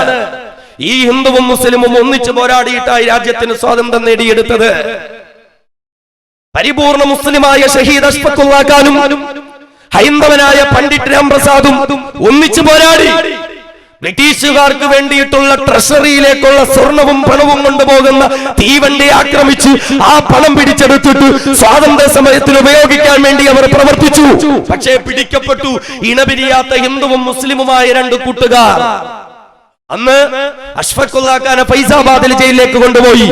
ഈ ഹിന്ദുവും മുസ്ലിമും ഒന്നിച്ചു പോരാടിയിട്ടായി രാജ്യത്തിന് സ്വാതന്ത്ര്യം നേടിയെടുത്തത്. പരിപൂർണ മുസ്ലിമായ ഷഹീദ് അഷ്ഫഖുല്ലാ ഖാനും ഹൈന്ദവനായ പണ്ഡിറ്റ് രാംപ്രസാദും ഒന്നിച്ചു പോരാടി ബ്രിട്ടീഷുകാർക്ക് വേണ്ടിയിട്ടുള്ള ട്രഷറിയിലേക്കുള്ള സ്വർണവും പണവും കൊണ്ടുപോകുന്ന തീവണ്ടി ആക്രമിച്ച് ആ പണം പിടിച്ചെടുത്തിട്ട് സ്വാതന്ത്ര്യ സമയത്തിന് ഉപയോഗിക്കാൻ വേണ്ടി അവർ പ്രവർത്തിച്ചു. പക്ഷേ പിടിക്കപ്പെട്ടു. ഇണപിരിയാത്ത ഹിന്ദുവും മുസ്ലിമുമായ 2 കൂട്ടുകാർ. അന്ന് അഷ്ഫഖുല്ലാ ഖാനെ ഫൈസാബാദിൽ ജയിലിലേക്ക് കൊണ്ടുപോയി.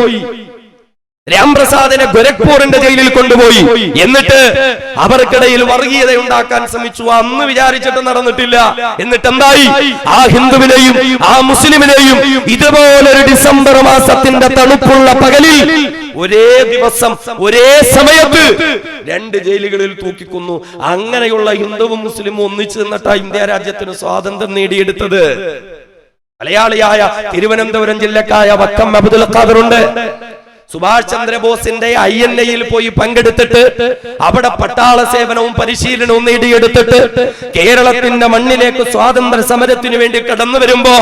രാംപ്രസാദിനെ ഗോരഖ്പൂരിന്റെ ജയിലിൽ കൊണ്ടുപോയി. എന്നിട്ട് അവർക്കിടയിൽ വർഗീയത ഉണ്ടാക്കാൻ ശ്രമിച്ചു. അന്ന് വിചാരിച്ചിട്ട് നടന്നിട്ടില്ല. എന്നിട്ട് എന്തായി? ആ ഹിന്ദുവിനെയും ആ മുസ്ലിമിനെയും ഇതുപോലൊരു ഡിസംബർ മാസത്തിന്റെ തണുപ്പുള്ള പകലിൽ ഒരേ ദിവസം ഒരേ സമയത്ത് 2 ജയിലുകളിൽ തൂക്കിക്കൊന്നു. അങ്ങനെയുള്ള ഹിന്ദുവും മുസ്ലിമും ഒന്നിച്ചു നിന്നിട്ടാണ് ഇന്ത്യ രാജ്യത്തിന് സ്വാതന്ത്ര്യം നേടിയെടുത്തത്. മലയാളിയായ തിരുവനന്തപുരം ജില്ലക്കായ വക്കം അബ്ദുൽ ഖാദറുണ്ട്. സുഭാഷ് ചന്ദ്രബോസിന്റെ INA-യിൽ പോയി പങ്കെടുത്തിട്ട് അവിടെ പട്ടാള സേവനവും പരിശീലനവും നേടിയെടുത്തിട്ട് കേരളത്തിന്റെ മണ്ണിലേക്ക് സ്വാതന്ത്ര്യ സമരത്തിന് വേണ്ടി കടന്നു വരുമ്പോ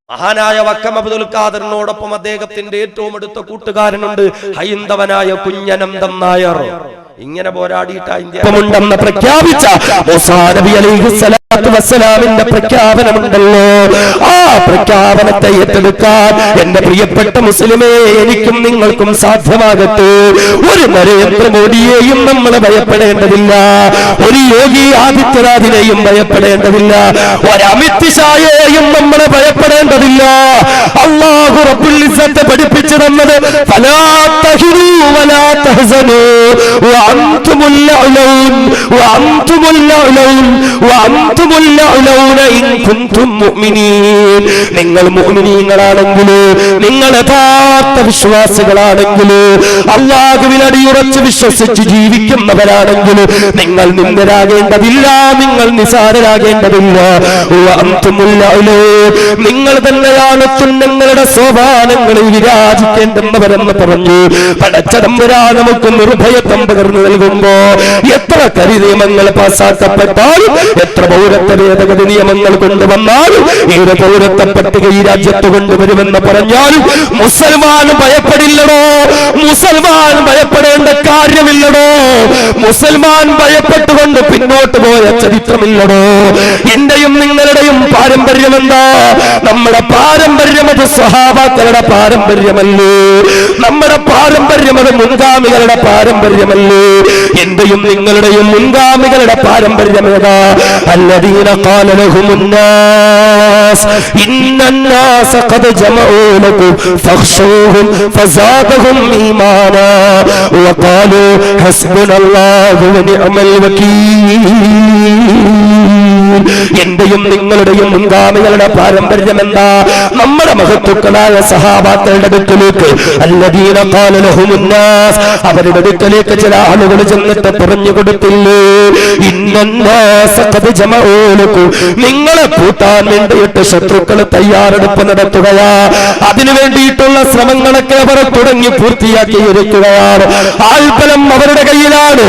മഹാനായ വക്കം അബ്ദുൽ ഖാദറിനോടൊപ്പം അദ്ദേഹത്തിന്റെ ഏറ്റവും അടുത്ത കൂട്ടുകാരനുണ്ട് ഹൈന്ദവനായ കുഞ്ഞനന്തം നായർ. ഇങ്ങനെ പോരാടിയിട്ടാ ഇന്ത്യ പ്രഖ്യാപിച്ച മൂസാ നബി അലൈഹിസ്സലാത്തു വസ്സലാമിന്റെ പ്രഖ്യാപനമുണ്ടല്ലോ. ആ പ്രഖ്യാപനത്തെ ഏറ്റെടുക്കാൻ എന്റെ പ്രിയപ്പെട്ട മുസ്ലിമേ എനിക്കും നിങ്ങൾക്കും സാധ്യമാകട്ടെ. ഒരു നരേന്ദ്രമോദിയെയും നമ്മൾ ഭയപ്പെടേണ്ടതില്ല. ഒരു യോഗി ആദിത്യനാഥിനെയും ഭയപ്പെടേണ്ടതില്ല. ഒരു അമിത് ഷായെയും നമ്മൾ ഭയപ്പെടേണ്ടതില്ല. അല്ലാഹു റബ്ബുൽ ഇസ്സത്ത് പഠിപ്പിച്ചു തന്നത് ഫലാ തഹിനൂ വലാ തഹ്സനൂ അൻതുമുൽ അലൗൻ വഅൻതുമുൽ അലൗൻ വഅൻതുമുൽ അലൗന ഇൻ കുൻതും മുഅ്മിനീൻ. നിങ്ങൾ മുഅ്മിനീങ്ങളാണെങ്കിൽ, നിങ്ങൾ യഥാർത്ഥ വിശ്വാസികളാണെങ്കിൽ, അല്ലാഹുവിൽ അടിയുറച്ച് വിശ്വസിച്ച് ജീവിക്കുന്നവരാണെങ്കിൽ നിങ്ങൾ നിന്ദരാകേണ്ടതില്ല, നിങ്ങൾ നിസാരരാകേണ്ടതില്ല. വഅൻതുമുൽ അലൗൻ, നിങ്ങൾ തന്നെയാണ് തുന്നങ്ങളുടെ സോപാനങ്ങളിൽ വിരാജിക്കേണ്ടെന്നവരെന്ന് പറഞ്ഞു. പടച്ചതമ്പുരാ നമുക്ക് നിർഭയത്വം പകർന്നു നൽകുമ്പോ എത്ര കരി നിയമങ്ങൾ പാസാക്കപ്പെട്ടാലും, എത്ര പൗരത്വ ഭേദഗതി നിയമങ്ങൾ കൊണ്ടുവന്നാലും, ഏത് പൗരത്വ പട്ടിക ഈ രാജ്യത്ത് കൊണ്ടുവരുമെന്ന് പറഞ്ഞാലും മുസൽമാൻ ഭയപ്പെടില്ലടോ. മുസൽമാൻ ഭയപ്പെടേണ്ട കാര്യമില്ലടോ. മുസൽമാൻ ഭയപ്പെട്ടുകൊണ്ട് പിന്നോട്ട് പോയ ചരിത്രമില്ലടോ. എന്റെയും നിങ്ങളുടെയും പാരമ്പര്യം എന്താ? നമ്മുടെ പാരമ്പര്യം അത് സ്വഹാബാക്കളുടെ പാരമ്പര്യമല്ലേ? നമ്മുടെ പാരമ്പര്യം അത് മുൻഗാമികളുടെ പാരമ്പര്യമല്ലേ? എന്റെയും നിങ്ങളുടെയും മുൻഗാമികളുടെ പാരമ്പര്യം ഏതാ? അല്ലദീന ഖാല ലഹുമുന്നാസ് ഇന്നന്നാസ ഖദ് ജമഊ ലക്കും ഫഖ്ശൂഹും ഫസാദഹും ഈമാനാ വഖാലൂ ഹസ്ബുനല്ലാഹു വനിഅമൽ വകീൽ. എന്റെയും നിങ്ങളുടെയും മുൻഗാമികളുടെ പാരമ്പര്യം എന്താ? നമ്മുടെ മഹത്തുക്കളായ സഹാബാക്കളുടെ അടുക്കലേക്ക് അല്ലദീന ഖാല ലഹുമുന്നാസ്, അവരുടെ അടുക്കലേക്ക് ചില ആളുകൾ ചെന്നിട്ട് പറഞ്ഞു കൊടുത്തില്ലേ, ഇന്നന്നാസ ഖദ് ജമഊ ലക്കും, നിങ്ങളെ കൂട്ടാൻ വേണ്ടിയിട്ട് ശത്രുക്കൾ തയ്യാറെടുപ്പ് നടത്തുകയാ. അതിനു വേണ്ടിയിട്ടുള്ള ശ്രമങ്ങളൊക്കെ അവർ തുടങ്ങി പൂർത്തിയാക്കിയിരിക്കുകയാണ്. ആൾബലം അവരുടെ കയ്യിലാണ്,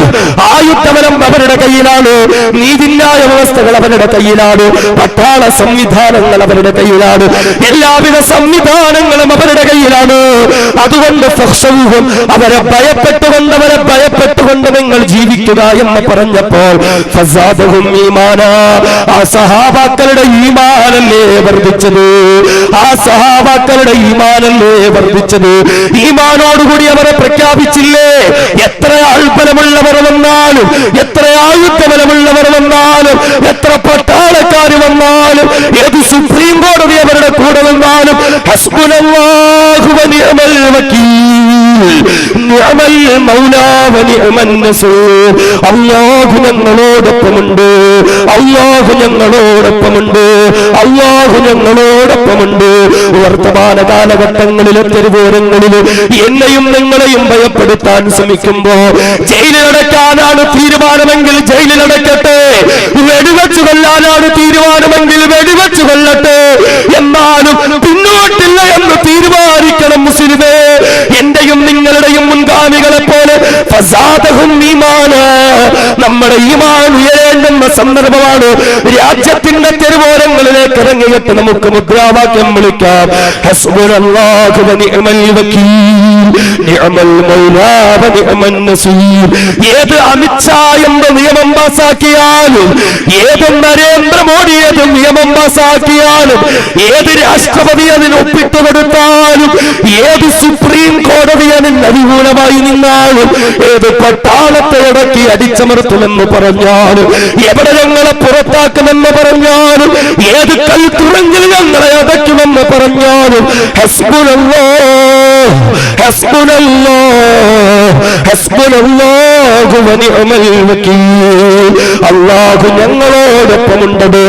ആയുധബലം അവരുടെ കയ്യിലാണ്, നീതിന്യായ വ്യവസ്ഥകൾ അവരുടെ കയ്യിലാണ്, പട്ടാള സംവിധാനങ്ങൾ അവരുടെ കയ്യിലാണ്, എല്ലാവിധ സംവിധാനങ്ങളും അവരുടെ കയ്യിലാണ്. അതുകൊണ്ട് ഫഖ്ശൂഹും, അവരെ ഭയപ്പെട്ടുകൊണ്ട് നിങ്ങൾ ജീവിക്കുക എന്ന് പറഞ്ഞപ്പോൾ ഫസാദഹും ഈമാനാ, ആ സഹാബാക്കളുടെ ഈമാനല്ലേ വർദ്ധിച്ചത്? ആ സഹാബാക്കളുടെ ഈമാനല്ലേ വർദ്ധിച്ചത്? ഈമാനോടുകൂടി അവരെ പ്രഖ്യാപിച്ചില്ലേ? എത്ര ആൾബലമുള്ളവർ വന്നാലും, എത്ര ആയുധബലമുള്ളവർ വന്നാലും, എത്ര പട്ടാളക്കാർ വന്നാലും, ഏത് സുപ്രീം കോടതി അവരുടെ കൂടെ വന്നാലും ഹസ്ബുനല്ലാഹു വനിഅമൽ വകീൽ നിഅമൽ മൗലാ വനിഅമൻ നസീർ. അല്ലാഹു ഞങ്ങളോടൊപ്പമുണ്ട്, അല്ലാഹു ഞങ്ങളോടൊപ്പമുണ്ട്, അല്ലാഹു ഞങ്ങളോടൊപ്പമുണ്ട്. വർത്തമാന കാലഘട്ടങ്ങളിലെ തെരുവോരങ്ങളിലും എന്നെയും നിങ്ങളെയും ഭയപ്പെടുത്താൻ ശ്രമിക്കുമ്പോ ജയിലിലടക്കാനാണ് തീരുമാനമെങ്കിൽ ജയിലിലടക്കട്ടെ, വെടിവെച്ചു കൊല്ലാനാണ് തീരുമാനമെങ്കിൽ വെടിവെച്ചു കൊല്ലട്ടെ, എന്നാലും പിന്നോട്ടില്ല എന്ന് തീരുമാനിക്കണം മുസ്ലിമേ. എന്റെയും നിങ്ങളുടെയും മുൻഗാമികളെ പോലെ ഫസാദഹും ഈമാനാ, നമ്മുടെ ഈമാൻ ഉയരേണ്ടുന്ന സന്ദർഭമാണ്. രാജ്യത്തിന്റെ തെരുവോരങ്ങളിലേക്ക് ഇറങ്ങിയിട്ട് നമുക്ക് മുദ്രാവാക്യം വിളിക്കാം, ഹസ്ബുനല്ലാഹു വനിഅമൽ വകീൽ നിഅമൽ മൗലാ വനിഅമൻ നസീർ. ഏത് അമിത് ഷാ എന്ന നിയമം പാസാക്കിയാലും, ഏത് നരേന്ദ്രമോദി ഏത് നിയമം പാസാക്കിയാലും, ഏത് രാഷ്ട്രപതി അതിന് ഒപ്പിട്ട് കൊടുത്താലും, ഏത് സുപ്രീം കോടതി അതിന് അനുകൂലമായി നിന്നാലും, ഏത് പട്ടാളത്തെ അടക്കി അടിച്ചമർത്തുമെന്ന് പറഞ്ഞാലും, എവിടെ ഞങ്ങളെ പുറത്താക്കുമെന്ന് പറഞ്ഞാലും, ഏത് കൽത്തുറങ്കിൽ ഞങ്ങളെ അടയ്ക്കുമെന്ന് പറഞ്ഞാലും ഹസ്ബുനല്ലാഹ് ഹസ്ബുനല്ലാഹ് ഹസ്ബുനല്ലാഹു വനിഅമൽ വകീൽ. അല്ലാഹു ഞങ്ങളോടൊപ്പമുണ്ടോ,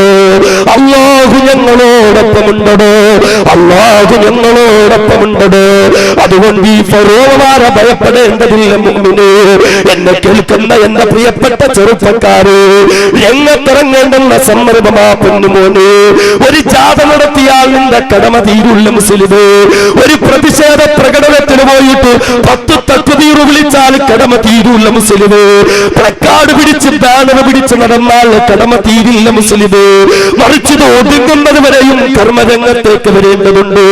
അല്ലാഹു ഞങ്ങളോടൊപ്പമുണ്ടോ, അല്ലാഹു ഞങ്ങളോടൊപ്പമുണ്ടോ. അതുകൊണ്ട് ഈ ഫറോവമാരെ ഭയപ്പെടേണ്ടതില്ല മുഅ്മിനേ. എന്നെ കേൾക്കുന്ന എന്റെ പ്രിയപ്പെട്ട ചെറുപ്പക്കാരെ, രംഗത്തിറങ്ങേണ്ടുന്ന സന്ദർഭമാ പൊന്നുമോനെ. ഒരു ജാഥ നടത്തിയാൽ നിന്റെ കടമ തീരുള്ള മുസ്ലിമേ. ഒരു പ്രതിഷേധ പ്രകടനത്തിന് പോയിട്ട് 10 തക്ബീർ വിളിച്ചാൽ കടമ തീരുള്ള മുസ്ലിമേ. പ്ലക്കാർഡ് പിടിച്ച് ബാനർ പിടിച്ച് നടന്നാൽ കടമ തീരില്ല മുസ്ലിമേ. മറിച്ച് ഒതുങ്ങുന്നത് വരെയും കർമ്മരംഗത്തേക്ക് വരേണ്ടതുണ്ട്.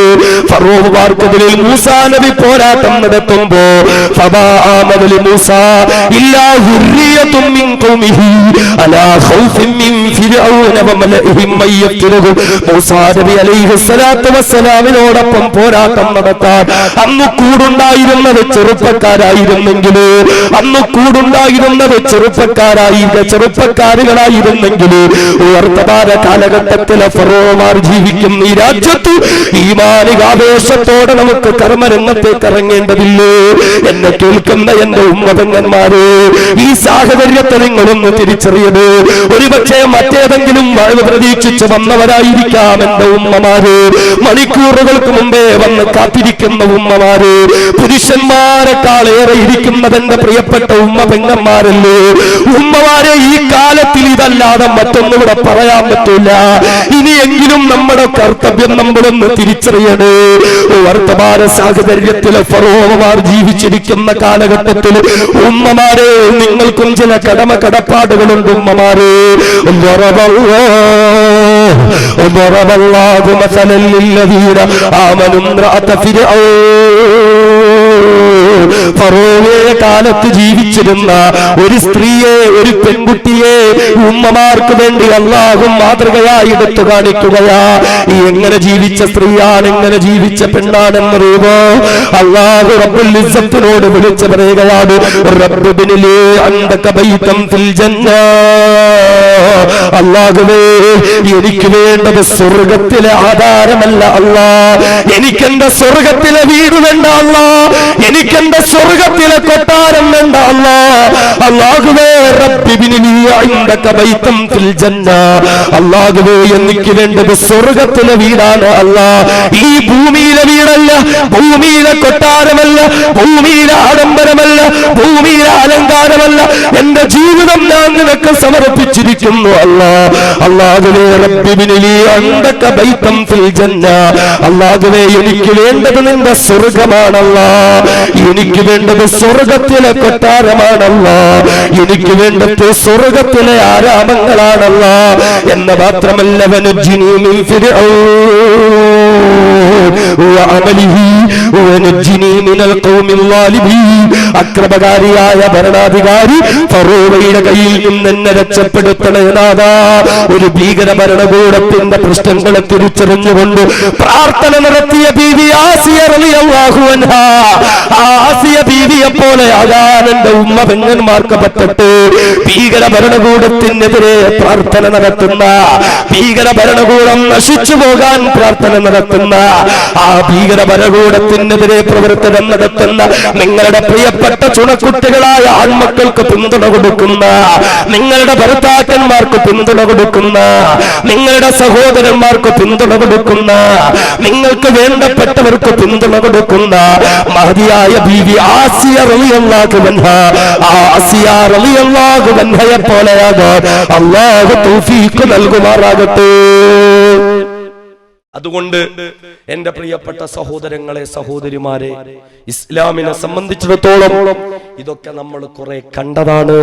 ഫറോവമാർക്കെതിരെ മൂസാ നബി പോരാട്ടം നടത്തുമ്പോ ോടൊപ്പം പോരാട്ടം നടത്താൻ അന്ന് കൂടുണ്ടായിരുന്നത് ചെറുപ്പക്കാരായിരുന്നെങ്കിൽ, അന്ന് കൂടുണ്ടായിരുന്നത് ചെറുപ്പക്കാരുകളായിരുന്നെങ്കിൽ, വർത്തമാന കാലഘട്ടത്തിലെ ഫറോവമാർ ജീവിക്കുന്ന ഈ രാജ്യത്ത് ഈമാനിക ആവേശത്തോടെ നമുക്ക് കർമ്മരംഗത്തേക്ക് ഇറങ്ങേണ്ടതില്ലേ? എന്നെ കേൾക്കുന്ന എന്റെ ഉമ്മതങ്ങന്മാരെ, ഈ സാഹചര്യത്തെ നിങ്ങളൊന്ന് തിരിച്ചറിയത്. ഒരുപക്ഷെ മറ്റേതെങ്കിലും വാഴ്വ് പ്രതീക്ഷിച്ച് വന്നവരായിരിക്കാം എന്റെ ഉമ്മമാര്, മണിക്കൂറുകൾക്ക് മുമ്പേ വന്ന് കാത്തിരിക്കുന്ന ഉമ്മമാര്, പുരുഷന്മാരെക്കാളേറെ ഇരിക്കുന്നത് എന്റെ പ്രിയപ്പെട്ട ഉമ്മ പെങ്ങന്മാരല്ലേ. ഉമ്മമാരെ, ഈ കാലത്തിൽ ഇതല്ലാതെ മറ്റൊന്നുകൂടെ പറയാൻ പറ്റില്ല. ഇനിയെങ്കിലും നമ്മുടെ കർത്തവ്യം നമ്മളൊന്ന് തിരിച്ചറിയണേ. വർത്തമാന സാഹചര്യത്തിലെ ഫറോവമാർ ജീവിച്ചിരിക്കുന്ന കാലഘട്ടത്തിൽ ഉമ്മമാരെ, നിങ്ങൾക്കും ചില കടപ്പാടുകളുണ്ട് ഉമ്മമാരെ. ضربالله مثلا للذين آمنوا امرأة فرعون. ഫറോവയുടെ കാലത്ത് ജീവിച്ചിരുന്ന ഒരു സ്ത്രീയെ, ഒരു പെൺകുട്ടിയെ ഉമ്മമാർക്ക് വേണ്ടി അല്ലാഹു മാതൃകയായി എടുത്തു കാണിക്കുകയാ. എങ്ങനെ ജീവിച്ച സ്ത്രീയാണ്, എങ്ങനെ ജീവിച്ച പെണ്ണാണെന്നറിയുമോ? അല്ലാഹു റബ്ബുൽ ഇസ്സത്തിനോട് വിളിച്ചു പറയുകയാണ്, റബ്ബിബ്നി ലീ അൻദക ബൈതൻ ഫിൽ ജന്ന. അല്ലാഹുവേ, എനിക്ക് വേണ്ടത് സ്വർഗത്തിലെ ആധാരമല്ല അല്ലാ, എനിക്കെന്റെ സ്വർഗത്തിലെ വീട് വേണ്ട അല്ലാ, എനിക്കെന്റെ സ്വർഗത്തിലെ കൊട്ടാരം വേണ്ട അല്ലാ. അല്ലാഹുവേ, റബ്ബിബ്നി ലീ ഇൻദക ബൈതൻ ഫിൽ ജന്ന. അല്ലാഹുവേ, എനിക്ക് വേണ്ടത് സ്വർഗത്തിലെ വീടാണ് അല്ലാ. ഈ ഭൂമിയിലെ വീടല്ല, ഭൂമിയിലെ കൊട്ടാരമല്ല, ഭൂമിയിലെ ആഡംബരമല്ല, ഭൂമിയിലെ അലങ്കാരമല്ല. എന്റെ ജീവിതം ഞാൻ നിനക്ക് സമർപ്പിച്ചിരിക്കുന്നു അല്ലാ. അല്ലാഹുവേ, റബ്ബിബ്നി ലീ ഇൻദക ബൈതൻ ഫിൽ ജന്ന. അല്ലാഹുവേ, എനിക്ക് വേണ്ടത് നിന്റെ സ്വർഗമാണല്ലാ, എനിക്ക് വേണ്ടത് സ്വർഗത്തിലെ കൊട്ടാരമാണല്ലാ, എനിക്ക് വേണ്ടത് സ്വർഗത്തിലെ ആരാമങ്ങളാണല്ലാ. എന്ന് മാത്രമല്ല, വനുജ്ജിനി മിൻ ഫിർഔൻ വഅമലിഹി വനുജ്ജിനി മിനൽ ഖൗമിൽ ളാലിമീൻ. അക്രമകാരിയായ ഭരണാധികാരി ഫറോവയുടെ കയ്യിൽ നിന്ന് എന്നെ രക്ഷപ്പെടുത്തണേ നാഥാ. ഒരു ഭീകര ഭരണകൂടത്തിന്റെ പ്രശ്നങ്ങളെ തിരിച്ചറിഞ്ഞുകൊണ്ട് പ്രാർത്ഥന നടത്തിയ ബീവി ആസിയ റളിയല്ലാഹു അൻഹാ. ആസിയ ബീവിയെ പോലെ ആകാൻ എന്റെ ഉമ്മ പെങ്ങന്മാർക്ക് പറ്റട്ടെ. ഭീകര ഭരണകൂടത്തിനെതിരെ പ്രാർത്ഥന നടത്തുന്ന, ഭീകര ഭരണകൂടം നശിച്ചു പോകാൻ പ്രാർത്ഥന നടത്തുന്ന, ആ ഭീകര ഭരണകൂടത്തിനെതിരെ പ്രവർത്തനം നടത്തുന്ന നിങ്ങളുടെ പ്രിയപ്പെട്ട ചുണക്കുട്ടികളായ ആൺമക്കൾക്ക് പിന്തുണ കൊടുക്കുന്ന, നിങ്ങളുടെ ഭർത്താക്കന്മാർക്ക് പിന്തുണ കൊടുക്കുന്ന, നിങ്ങളുടെ സഹോദരന്മാർക്ക് പിന്തുണ കൊടുക്കുന്ന, നിങ്ങൾക്ക് വേണ്ടപ്പെട്ടവർക്ക് പിന്തുണ കൊടുക്കുന്ന മഹദിയായ ബീവി ആസിയ റളിയല്ലാഹു അൻഹാ. ആസിയ റളിയല്ലാഹു അൻഹയെ പോലെയാകാൻ അല്ലാഹു തൗഫീഖ് നൽകുമാറാകട്ടെ. അതുകൊണ്ട് എന്റെ പ്രിയപ്പെട്ട സഹോദരങ്ങളെ, സഹോദരിമാരെ, ഇസ്ലാമിനെ സംബന്ധിച്ചിടത്തോളം ഇതൊക്കെ നമ്മൾ കുറെ കണ്ടതാണ്,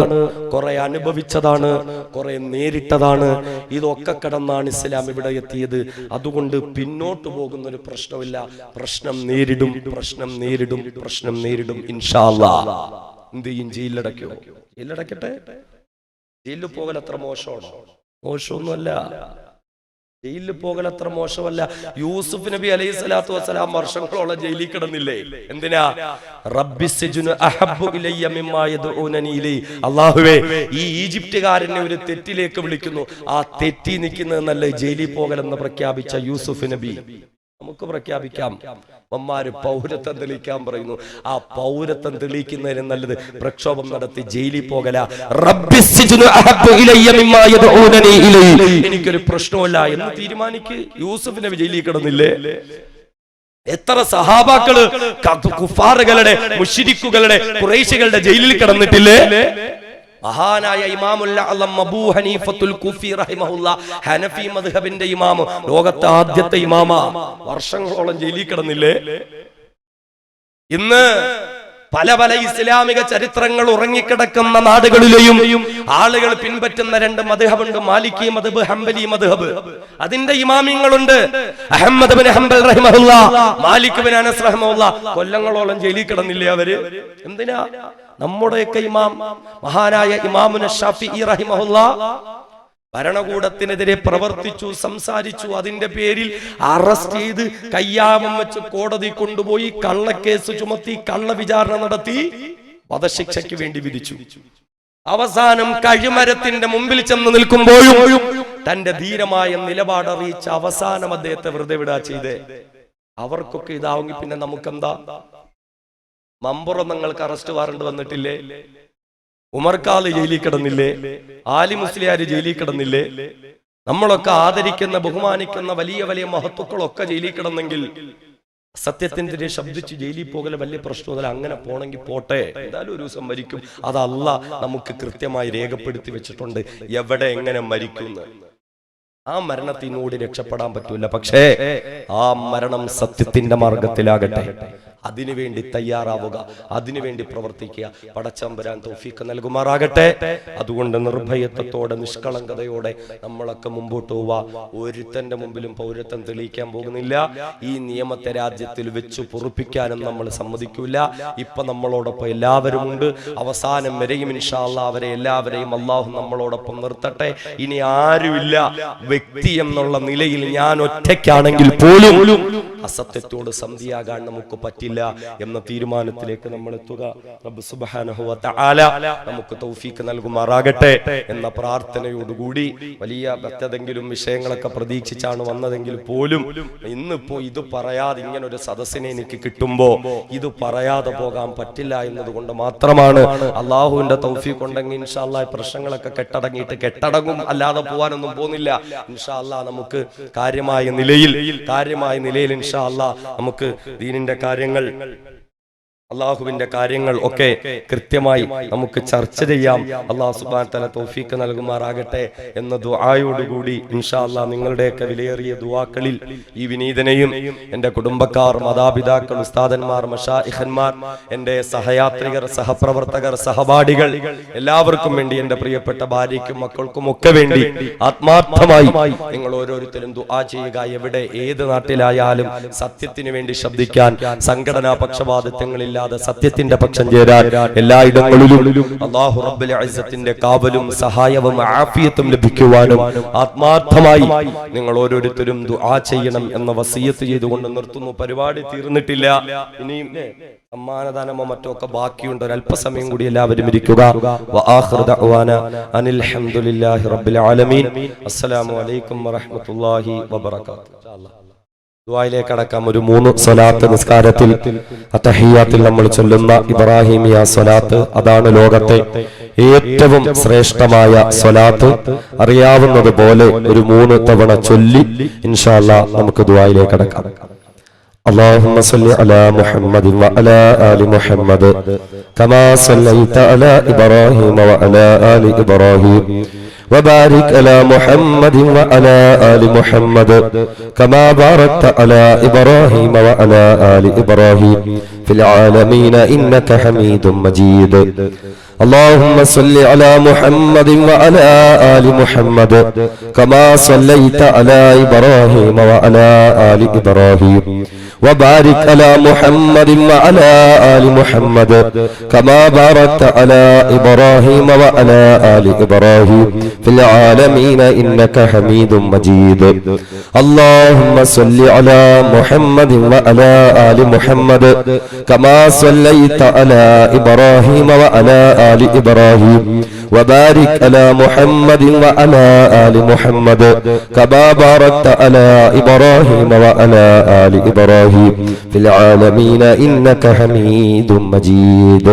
കുറെ അനുഭവിച്ചതാണ്, കുറെ നേരിട്ടതാണ്. ഇതൊക്കെ കടന്നാണ് ഇസ്ലാം ഇവിടെ എത്തിയത്. അതുകൊണ്ട് പിന്നോട്ട് പോകുന്ന ഒരു പ്രശ്നമില്ല. പ്രശ്നം നേരിടും, പ്രശ്നം നേരിടും, പ്രശ്നം നേരിടും. ഇൻഷാ അല്ലാഹ്. എന്ത് ചെയ്യും? ജയിലിലടയ്ക്കോ? ജയിലിലടയ്ക്കട്ടെ. ജയിലിൽ പോകൽ അത്ര മോശമാണോ? മോശമൊന്നുമല്ല. ജയിലിൽ പോകൽ അത്ര മോശമല്ല. യൂസുഫ് നബി അലൈഹി സ്വലാത്തു വസ്സലാം വർഷങ്ങളോളം ജയിലിൽ കിടന്നില്ലേ? എന്തിനാ? റബ്ബി സിജ്നു അഹബ്ബു ഇലയ്യ മിമ്മാ യദ്ഊനനി ഇലൈഹി. അല്ലാഹുവേ, ഈ ഈജിപ്തുകാരനെ ഒരു തെറ്റിലേക്ക് വിളിക്കുന്നു, ആ തെറ്റി നിൽക്കുന്നതെന്നല്ല ജയിലിൽ പോകലെന്ന് പ്രഖ്യാപിച്ച യൂസുഫ് നബി. നമുക്ക് പ്രഖ്യാപിക്കാം. അമ്മമാര് പൗരത്വം തെളിയിക്കാൻ പറയുന്നു. ആ പൗരത്വം തെളിയിക്കുന്നതിന് നല്ലത് പ്രക്ഷോഭം നടത്തി ജയിലിൽ പോകല. എനിക്കൊരു പ്രശ്നമല്ല എന്ന് തീരുമാനിക്ക്. യൂസുഫ് നബി ജയിലിൽ കിടന്നില്ലേ? എത്ര സഹാബാക്കള് കുഫാറുകളുടെ, മുശ്രിക്കുകളുടെ, ഖുറൈശികളുടെ ജയിലിൽ കിടന്നിട്ടില്ലേ? മഹാനായ ഇമാമുൽ അഅ്ലം അബൂ ഹനീഫത്തുൽ കുഫി റഹിമഹുല്ലാഹ്, ഹനഫി മദ്ഹബിന്റെ ഇമാം, ലോകത്തെ ആദ്യത്തെ ഇമാമ, വർഷങ്ങളോളം ജയിലിൽ കിടന്നില്ലേ? ഇന്ന് പല പല ഇസ്ലാമിക ചരിത്രങ്ങൾ ഉറങ്ങിക്കിടക്കുന്ന നാടുകളിലെയും ആളുകൾ പിൻപറ്റുന്ന രണ്ട് മദ്ഹബുണ്ട്, മാലിക്കി മദ്ഹബ്, ഹംബലി മദ്ഹബ്. അതിന്റെ ഇമാമിങ്ങളുണ്ട്. അഹ്മദ് ബിൻ ഹംബൽ റഹിമഹുല്ലാഹ്, മാലിക് ബിൻ അനസ് റഹിമഹുല്ലാഹ്, കൊല്ലങ്ങളോളം ജയിലിൽ കിടന്നില്ലേ അവര്? എന്തിനാ? നമ്മുടെയൊക്കെ ഇമാം മഹാനായ ഇമാമുന ഷാഫിഈ റഹിമഹുല്ലാഹ് ഭരണകൂടത്തിനെതിരെ പ്രവർത്തിച്ചു, സംസാരിച്ചു. അതിന്റെ പേരിൽ അറസ്റ്റ് ചെയ്ത് കയ്യാമം വെച്ച് കോടതി കൊണ്ടുപോയി കള്ളക്കേസ് ചുമത്തി, കള്ള വിചാരണ നടത്തി, വധശിക്ഷയ്ക്ക് വേണ്ടി വിധിച്ചു. അവസാനം കഴിമരത്തിന്റെ മുമ്പിൽ ചെന്ന് നിൽക്കുമ്പോഴും തന്റെ ധീരമായ നിലപാട് അറിയിച്ച അവസാനം അദ്ദേഹത്തെ വെറുതെ വിടാ ചെയ്തേ. അവർക്കൊക്കെ ഇതാവെങ്കിൽ പിന്നെ നമുക്കെന്താ? മമ്പുറം നിങ്ങൾക്ക് അറസ്റ്റ് വാറണ്ട് വന്നിട്ടില്ലേ? ഉമർഖാല് ജയിലിൽ കിടന്നില്ലേ? ആലി മുസ്ലിയാര് ജയിലിൽ കിടന്നില്ലേ? നമ്മളൊക്കെ ആദരിക്കുന്ന ബഹുമാനിക്കുന്ന വലിയ വലിയ മഹത്തുക്കളൊക്കെ ജയിലിൽ കിടന്നെങ്കിൽ സത്യത്തിനെതിരെ ശബ്ദിച്ച് ജയിലിൽ പോകല വലിയ പ്രശ്നമല്ല. അങ്ങനെ പോണെങ്കിൽ പോട്ടെ, എന്തായാലും ഒരു ദിവസം മരിക്കും. അത് അല്ലാഹ് നമുക്ക് കൃത്യമായി രേഖപ്പെടുത്തി വെച്ചിട്ടുണ്ട് എവിടെ എങ്ങനെ മരിക്കുന്നു. ആ മരണത്തിനോട് രക്ഷപ്പെടാൻ പറ്റൂല. പക്ഷേ ആ മരണം സത്യത്തിന്റെ മാർഗത്തിലാകട്ടെ, അതിനുവേണ്ടി തയ്യാറാവുക, അതിനുവേണ്ടി പ്രവർത്തിക്കുക. പടച്ചമ്പുരാൻ തൗഫീഖ് നൽകുമാറാകട്ടെ. അതുകൊണ്ട് നിർഭയത്വത്തോടെ നിഷ്കളങ്കതയോടെ നമ്മളൊക്കെ മുമ്പോട്ട് പോവാ. ഒരുത്തന്റെ മുമ്പിലും പൗരത്വം തെളിയിക്കാൻ പോകുന്നില്ല. ഈ നിയമത്തെ രാജ്യത്തിൽ വെച്ച് പൊറുപ്പിക്കാനും നമ്മൾ സമ്മതിക്കൂല. ഇപ്പൊ നമ്മളോടൊപ്പം എല്ലാവരും ഉണ്ട്. അവസാനം വരെയും ഇൻഷാ അല്ലാഹ് അവരെ എല്ലാവരെയും അല്ലാഹു നമ്മളോടൊപ്പം നിർത്തട്ടെ. ഇനി ആരുമില്ല. വ്യക്തി എന്നുള്ള നിലയിൽ ഞാൻ ഒറ്റയ്ക്കാണെങ്കിൽ പോലും അസത്യത്തോട് സന്ധിയാകാൻ നമുക്ക് പറ്റില്ല എന്ന തീരുമാനത്തിലേക്ക് നമ്മൾ എത്തുക. റബ്ബ് സുബ്ഹാനഹു വ തആല നമുക്ക് തൗഫീഖ് നൽകുമാറാകട്ടെ എന്ന പ്രാർത്ഥനയോടുകൂടി, വലിയ മറ്റേതെങ്കിലും വിഷയങ്ങളൊക്കെ പ്രതീക്ഷിച്ചാണ് വന്നതെങ്കിൽ പോലും ഇന്നിപ്പോ ഇത് പറയാതെ ഇങ്ങനെ ഒരു സദസ്സിനെ എനിക്ക് കിട്ടുമ്പോ ഇത് പറയാതെ പോകാൻ പറ്റില്ല എന്നതുകൊണ്ട് മാത്രമാണ്. അള്ളാഹുവിന്റെ തൗഫീഖ് ഉണ്ടെങ്കിൽ ഇൻഷാ അല്ലാഹ് പ്രശ്നങ്ങളൊക്കെ കെട്ടടങ്ങും, അല്ലാതെ പോകാനൊന്നും പോകുന്നില്ല. ഇൻഷാ അല്ലാഹ് നമുക്ക് കാര്യമായ നിലയിൽ ഇൻഷാ അല്ലാഹ് നമുക്ക് ദീനിന്റെ കാര്യങ്ങൾ, അള്ളാഹുവിന്റെ കാര്യങ്ങൾ ഒക്കെ കൃത്യമായി നമുക്ക് ചർച്ച ചെയ്യാം. അള്ളാഹു സുബ്ഹാനഹു വ തആല തൗഫീഖ് നൽകുമാറാകട്ടെ എന്ന ദുആയോടുകൂടി ഇൻഷാ അല്ലാഹ് നിങ്ങളുടെയൊക്കെ വിലയേറിയ ദുആക്കളിൽ ഈ വിനീതനെയും എൻ്റെ കുടുംബക്കാർ, മാതാപിതാക്കൾ, ഉസ്താദന്മാർ, മശായിഖന്മാർ, എൻ്റെ സഹയാത്രികർ, സഹപ്രവർത്തകർ, സഹപാഠികൾ എല്ലാവർക്കും വേണ്ടി, എൻ്റെ പ്രിയപ്പെട്ട ഭാര്യയ്ക്കും മക്കൾക്കും ഒക്കെ വേണ്ടി ആത്മാർത്ഥമായി നിങ്ങൾ ഓരോരുത്തരും ദുആ ചെയ്യുക. എവിടെ ഏത് നാട്ടിലായാലും സത്യത്തിന് വേണ്ടി ശബ്ദിക്കാൻ, സംഘടനാ പക്ഷപാതിത്വങ്ങളില്ല, സത്യത്തിന്റെ പക്ഷം ചേരാൻ എല്ലായിടങ്ങളിലും അല്ലാഹു റബ്ബുൽ ഇസ്സത്തിന്റെ കാവലും സഹായവും ആഫിയത്തും ലഭിക്കുവാനും ആത്മാർത്ഥമായി നിങ്ങൾ ഓരോരുത്തരും ദുആ ചെയ്യണം എന്ന വസിയത്ത് ചെയ്തുകൊണ്ട് നിർത്തുന്നു. പരിപാടി തീർന്നിട്ടില്ല. ഇനിയും സമ്മാനദാനമോ മറ്റോ ഒക്കെ ബാക്കിയുണ്ട്. ഒരല്പസമയം കൂടി എല്ലാവരും ഇരിക്കുക. വആഖിറു ദഅ്വാനാ അനിൽ ഹംദുലില്ലാഹി റബ്ബിൽ ആലമീൻ. അസ്സലാമു അലൈക്കും വറഹ്മത്തുള്ളാഹി വബറകാതുഹു. ഇൻഷാ അല്ലാഹ് ദുആയിലേക്ക് കടക്കാം. ഒരു 3 സ്വലാത്ത് നിസ്കാരത്തിൽ അത്തഹിയ്യാത്തിൽ നമ്മൾ ചൊല്ലുന്ന ഇബ്രാഹിമിയ സ്വലാത്ത്, അതാണ് ലോകത്തെ ഏറ്റവും ശ്രേഷ്ഠമായ സ്വലാത്ത്. അറിയാവുന്നതുപോലെ ഒരു 3 തവണ ചൊല്ലി ഇൻഷാ അല്ലാഹ് നമുക്ക് ദുആയിലേക്ക് കടക്കാം. اللهم صل على محمد وعلى آل محمد كما صليت على إبراهيم وعلى آل إبراهيم وبارك على محمد وعلى آل محمد كما باركت على إبراهيم وعلى آل إبراهيم في العالمين إنك حميد مجيد. اللهم صل على محمد وعلى آل محمد كما صليت على إبراهيم وعلى آل إبراهيم وبارك على محمد وعلى آل محمد كما باركت على إبراهيم وعلى آل إبراهيم في العالمين إنك حميد مجيد. اللهم صل على محمد وعلى آل محمد كما صليت على إبراهيم وعلى آل إبراهيم وبارك على محمد وعلى آل محمد كما باركت على إبراهيم وعلى آل إبراهيم في العالمين إنك حميد مجيد.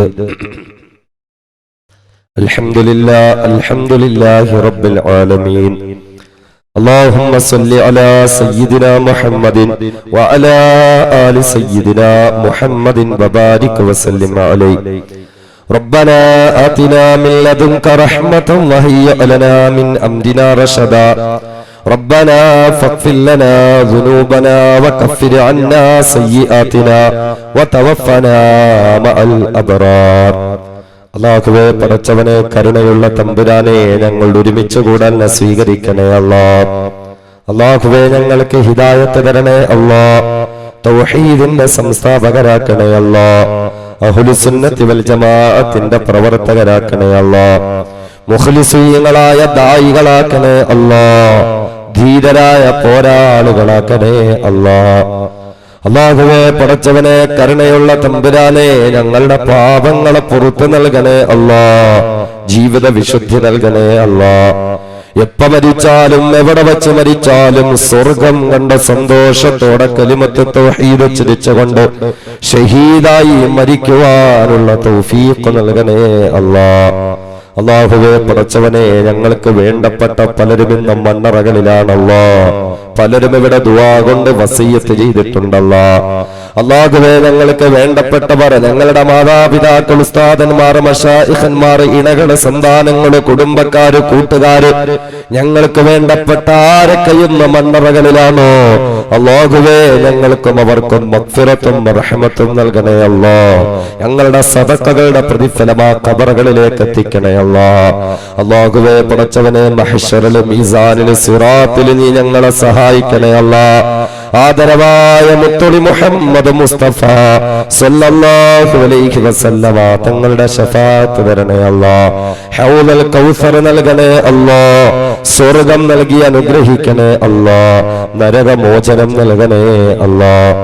الحمد لله رب العالمين. اللهم صل على سيدنا محمد وعلى آل سيدنا محمد وبارك وسلم عليه. ربنا آتنا من لدنك رحمة وهيئ لنا من أمرنا رشدا. ربنا فاغفر لنا ذنوبنا وكفر عنا سيئاتنا وتوفنا مع الأبرار. അല്ലാഹുവേ, പടച്ചവനെ, കരുണയുള്ള തമ്പുരാനെ, ഞങ്ങൾ ഒരുമിച്ച് കൂടാൻ സ്വീകരിക്കണേ അല്ലാഹ്. അല്ലാഹുവേ, ഞങ്ങൾക്ക് ഹിദായത്ത് തരണേ അല്ലാഹ്. തൗഹീദിന്റെ സംസ്ഥാപകരാക്കണേ അല്ലാഹ്. അഹ്ലുസുന്നത്തി വൽ ജമാഅത്തിന്റെ പ്രവർത്തകരാക്കണേ അല്ലാഹ്. മുഖ്ലിസീങ്ങളായ ദായികളാക്കണേ അല്ലാഹ്. ധീരരായ പോരാളികളാക്കണേ അല്ലാഹ്. അല്ലാഹുവേ, പടച്ചവനെ, കരുണയുള്ള തമ്പുരാനെ, ഞങ്ങളുടെ പാപങ്ങളെ പുറത്തു നൽകണേ അല്ലാഹ്. ജീവിത വിശുദ്ധി നൽകണേ അല്ലാഹ്. എപ്പ മരിച്ചാലും എവിടെ വെച്ച് മരിച്ചാലും സ്വർഗം കണ്ട സന്തോഷത്തോടെ കലിമത്ത് തൗഹീദ് ഉച്ചരിച്ചുകൊണ്ട് ഷഹീദായി മരിക്കുവാനുള്ള തൗഫീഖ് നൽകണേ അല്ലാഹ്. അല്ലാഹുവേ പടച്ചവനെ, ഞങ്ങൾക്ക് വേണ്ടപ്പെട്ട പലരും ഇന്ന് മണ്ണറകളിലാണല്ലോ. പലരും ഇവിടെ ദുആ കൊണ്ട് വസിയ്യത്ത് ചെയ്തിട്ടുണ്ടല്ലോ. അല്ലാഹുവേ, ഞങ്ങൾക്ക് വേണ്ടപ്പെട്ടവർ, ഞങ്ങളുടെ മാതാപിതാക്കൾ, ഉസ്താദന്മാർ, മശായിഖന്മാർ, ഇണകള്, സന്താനങ്ങള്, കുടുംബക്കാര്, കൂട്ടുകാര്, ഞങ്ങൾക്ക് വേണ്ടപ്പെട്ട ആരൊക്കെ ഇന്ന് മണ്ണറകളിലാണോ അല്ലാഹുവേ, ഞങ്ങൾക്കും അവർക്കും മഗ്ഫിറത്തും റഹ്മത്തും നൽകണേ അല്ലാഹ്. ഞങ്ങളുടെ സദഖകളുടെ പ്രതിഫലം ആ ഖബറുകളിലേക്ക് എത്തിക്കണേ അല്ലാഹ്. അല്ലാഹുവേ പടച്ചവനെ, മഹ്ശറിലും മീസാനിലും സിറാത്തിലും നീ ഞങ്ങളെ സഹായിക്കണേ അല്ലാഹ്. ആദരവായ മുത്തുളി മുഹമ്മദ് മുസ്തഫ സല്ലല്ലാഹു അലൈഹി വസല്ലമ തങ്ങളുടെ ശഫാഅത്ത് തരണേ അല്ലാഹ്. ഹൗദൽ കൗസർ നൽകണേ അല്ലാഹ്. സ്വർഗ്ഗം നൽകി അനുഗ്രഹിക്കണേ അല്ലാഹ്. നരകമോചനം നൽകണേ അല്ലാഹ്.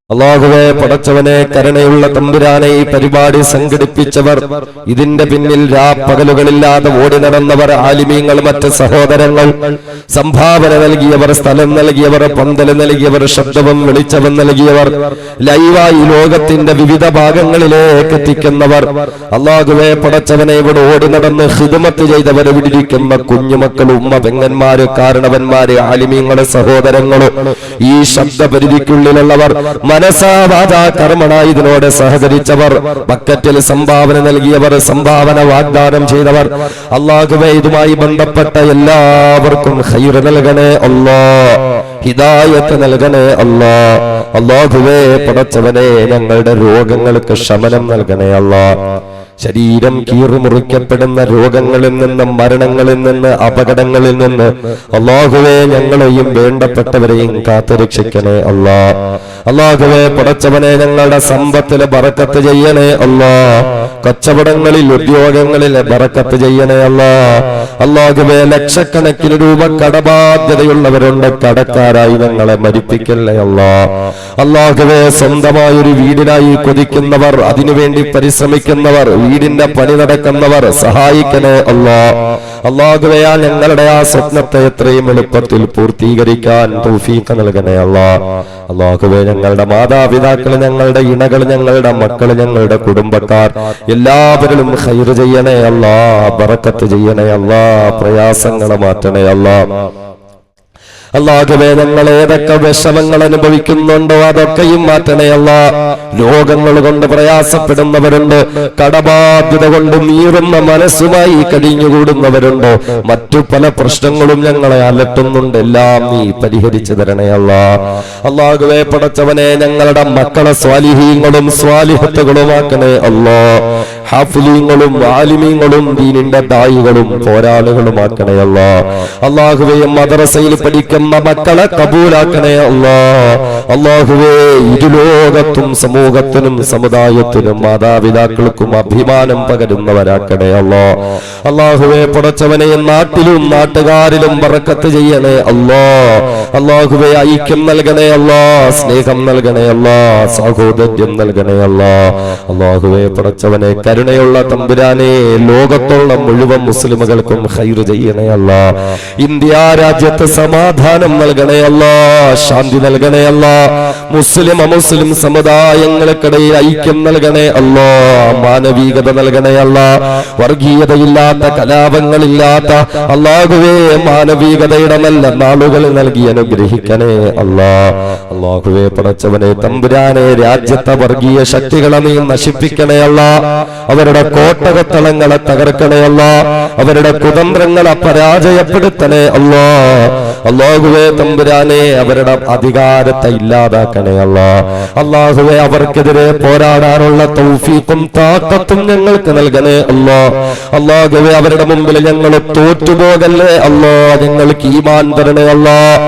അല്ലാഹുവേ പടച്ചവനെ, കരുണയുള്ള തമ്പുരാനെ, ഈ പരിപാടി സംഘടിപ്പിച്ചവർ, ഇതിന്റെ പിന്നിൽ രാപ്പകലുകളില്ലാതെ ഓടി നടന്നവർ, ആലിമീങ്ങൾ, മറ്റ് സഹോദരങ്ങൾ, സംഭാവന നൽകിയവർ, സ്ഥലം നൽകിയവർ, പന്തൽ നൽകിയവർ, ശബ്ദവും വെളിച്ചവും നൽകിയവർ, ലൈവായി ലോകത്തിന്റെ വിവിധ ഭാഗങ്ങളിലേക്ക് എത്തിക്കുന്നവർ, അല്ലാഹുവേ പടച്ചവനെ, ഇവിടെ ഓടി നടന്ന് ഖിദ്മത്ത് ചെയ്തവർ, വിടിരിക്കുന്ന കുഞ്ഞുമക്കൾ, ഉമ്മ, പെങ്ങന്മാര്, കാരണവന്മാര്, ആലിമീങ്ങള്, സഹോദരങ്ങളും, ഈ ശബ്ദപരിധിക്കുള്ളിലുള്ളവർ, മനസാവാചാ കർമ്മണ ഇതിനോട് സഹകരിച്ചവർ, ബക്കറ്റിൽ സംഭാവന നൽകിയവർ, സംഭാവന വാഗ്ദാനം ചെയ്തവർ, അല്ലാഹുവേ ഇതുമായി ബന്ധപ്പെട്ട എല്ലാവർക്കും ഖൈർ നൽകണേ അല്ലാഹ്. ഹിദായത്ത് നൽകണേ അല്ലാഹ്. അല്ലാഹുവേ പടച്ചവനെ, ഞങ്ങളുടെ രോഗങ്ങൾക്ക് ശമനം നൽകണേ അല്ലാഹ്. ശരീരം കീറുമുറിക്കപ്പെടുന്ന രോഗങ്ങളിൽ നിന്ന്, മരണങ്ങളിൽ നിന്ന്, അപകടങ്ങളിൽ നിന്ന് അല്ലാഹുവേ ഞങ്ങളെയും വേണ്ടപ്പെട്ടവരെയും കാത്തുരക്ഷിക്കണേ അല്ലാഹ്. അല്ലാഹുവേ പടച്ചവനെ, ഞങ്ങളുടെ സമ്പത്തിലെ ബറക്കത്ത് ചെയ്യണേ അല്ലാഹ്. കച്ചവടങ്ങളിൽ, ഉദ്യോഗങ്ങളിൽ ബറക്കത്ത് ചെയ്യണേ അല്ലാഹ്. അല്ലാഹുവേ, ലക്ഷക്കണക്കിന് രൂപ കടബാധ്യതയുള്ളവരുണ്ട്, കടക്കാരായി ഞങ്ങളെ മരിപ്പിക്കല്ലേ അല്ലാഹ്. അല്ലാഹുവേ, സ്വന്തമായൊരു വീടിനായി കൊതിക്കുന്നവർ, അതിനുവേണ്ടി പരിശ്രമിക്കുന്നവർ, വീടിന്റെ പണി നടക്കുന്നവർ സഹായിക്കണേ അല്ലാഹ്. അല്ലാഹുവേ, ഞങ്ങളുടെ ആ സ്വപ്നത്തെ എത്രയും എളുപ്പത്തിൽ പൂർത്തീകരിക്കാൻ തൗഫീഖ് നൽകണേ അല്ലാഹ്. അല്ലാഹുവേ, ഞങ്ങളുടെ മാതാപിതാക്കൾ, ഞങ്ങളുടെ ഇണകൾ, ഞങ്ങളുടെ മക്കൾ, ഞങ്ങളുടെ കുടുംബക്കാർ എല്ലാവരിലും ഖൈർ ചെയ്യണേ അല്ലാഹ്. ബറക്കത്ത് ചെയ്യണേ അല്ലാഹ്. പ്രയാസങ്ങൾ മാറ്റണേ അല്ലാഹ്. അല്ലാഹുവേ, ഞങ്ങൾ ഏതൊക്കെ വിഷമങ്ങൾ അനുഭവിക്കുന്നുണ്ടോ അതൊക്കെയും മാറ്റണേ അല്ലാഹ്. രോഗങ്ങൾ കൊണ്ട് പ്രയാസപ്പെടുന്നവരുണ്ട്, കടബാധ്യത കൊണ്ട് നീറുന്ന മനസ്സുമായി കഴിഞ്ഞുകൂടുന്നവരുണ്ടോ, മറ്റു പല പ്രശ്നങ്ങളും ഞങ്ങളെ അലട്ടുന്നുണ്ട്, എല്ലാം നീ പരിഹരിച്ചു തരണേ അല്ലാഹ്. അല്ലാഹുവേ പടച്ചവനെ, ഞങ്ങളുടെ മക്കളെ സ്വാലിഹീങ്ങളും സ്വാലിഹത്തുകളുമാക്കണേ അല്ലാഹ്. ഹാഫിലീങ്ങളും ആലിമീങ്ങളും ദീനിന്റെ ദായികളും പോരാളികളുമാക്കണേ അല്ലാഹ്. അല്ലാഹുവേ, മദ്രസയിൽ പഠിക്കുന്ന മക്കളെ കബൂലാക്കണേ അല്ലാഹ്. അല്ലാഹുവേ, ഇരുലോകത്തും സമൂഹത്തിനും സമുദായത്തിനും മാതാപിതാക്കൾക്കും അഭിമാനം പകരുന്നവരാക്കണേ അല്ലാഹ്. അല്ലാഹുവേ പടച്ചവനെ, നാട്ടിലും നാട്ടുകാരിലും ബറക്കത്ത് ചെയ്യണേ അല്ലാഹ്. അല്ലാഹുവേ, ഐക്യം നൽകണേ അല്ലാഹ്. സ്നേഹം നൽകണേ അല്ലാഹ്. സഹോദര്യം നൽകണേ അല്ലാഹ്. അല്ലാഹുവേ പടച്ചവനെ, കരുണയുള്ള തമ്പുരാനെ, ലോകത്തുള്ള മുഴുവൻ മുസ്ലിമുകൾക്കും ഖൈർ ചെയ്യണേ അല്ലാഹ്. ഇന്ത്യ രാജ്യത്ത് സമാധാനം നൽകണേ അല്ലാഹ്. ശാന്തി നൽകണേ അല്ലാഹ്. മുസ്ലിം അമുസ്ലിം സമുദായങ്ങൾക്കിടയിൽ ഐക്യം നൽകണേ അല്ലാഹ്. മാനവികത നൽകണേ അല്ലാഹ്. വർഗീയതയില്ലാത്ത, കലാപങ്ങളില്ലാത്ത അല്ലാഹുവേ, മാനവികതയുടെ നല്ല നാളുകൾ നൽകി അനുഗ്രഹിക്കണേ അല്ലാഹ്. അല്ലാഹുവേ പടച്ചവനെ, തമ്പുരാനെ, രാജ്യത്തെ വർഗീയ ശക്തികളെ നീ നശിപ്പിക്കണേ അല്ലാഹ്. അവരുടെ കോട്ടകത്തളങ്ങളെ തകർക്കണേ അല്ലാഹ്. അവരുടെ കുതന്ത്രങ്ങളെ പരാജയപ്പെടുത്തണേ അല്ലാഹ്. അല്ലാഹുവേ തമ്പുരാനെ, അവരുടെ അധികാരത്തെ ഇല്ലാതാക്കണേ അല്ലാഹ്. അല്ലാഹുവേ, അവർക്കെതിരെ പോരാടാനുള്ള തൗഫീഖും താഖത്തും ഞങ്ങൾക്ക് നൽകണേ അല്ലാഹ്. അല്ലാഹുവേ, അവരുടെ മുമ്പിൽ ഞങ്ങൾ തോറ്റുപോകല്ലേ അല്ലാഹ്. ഞങ്ങൾക്ക് ഈമാൻ തരണേ അല്ലാഹ്.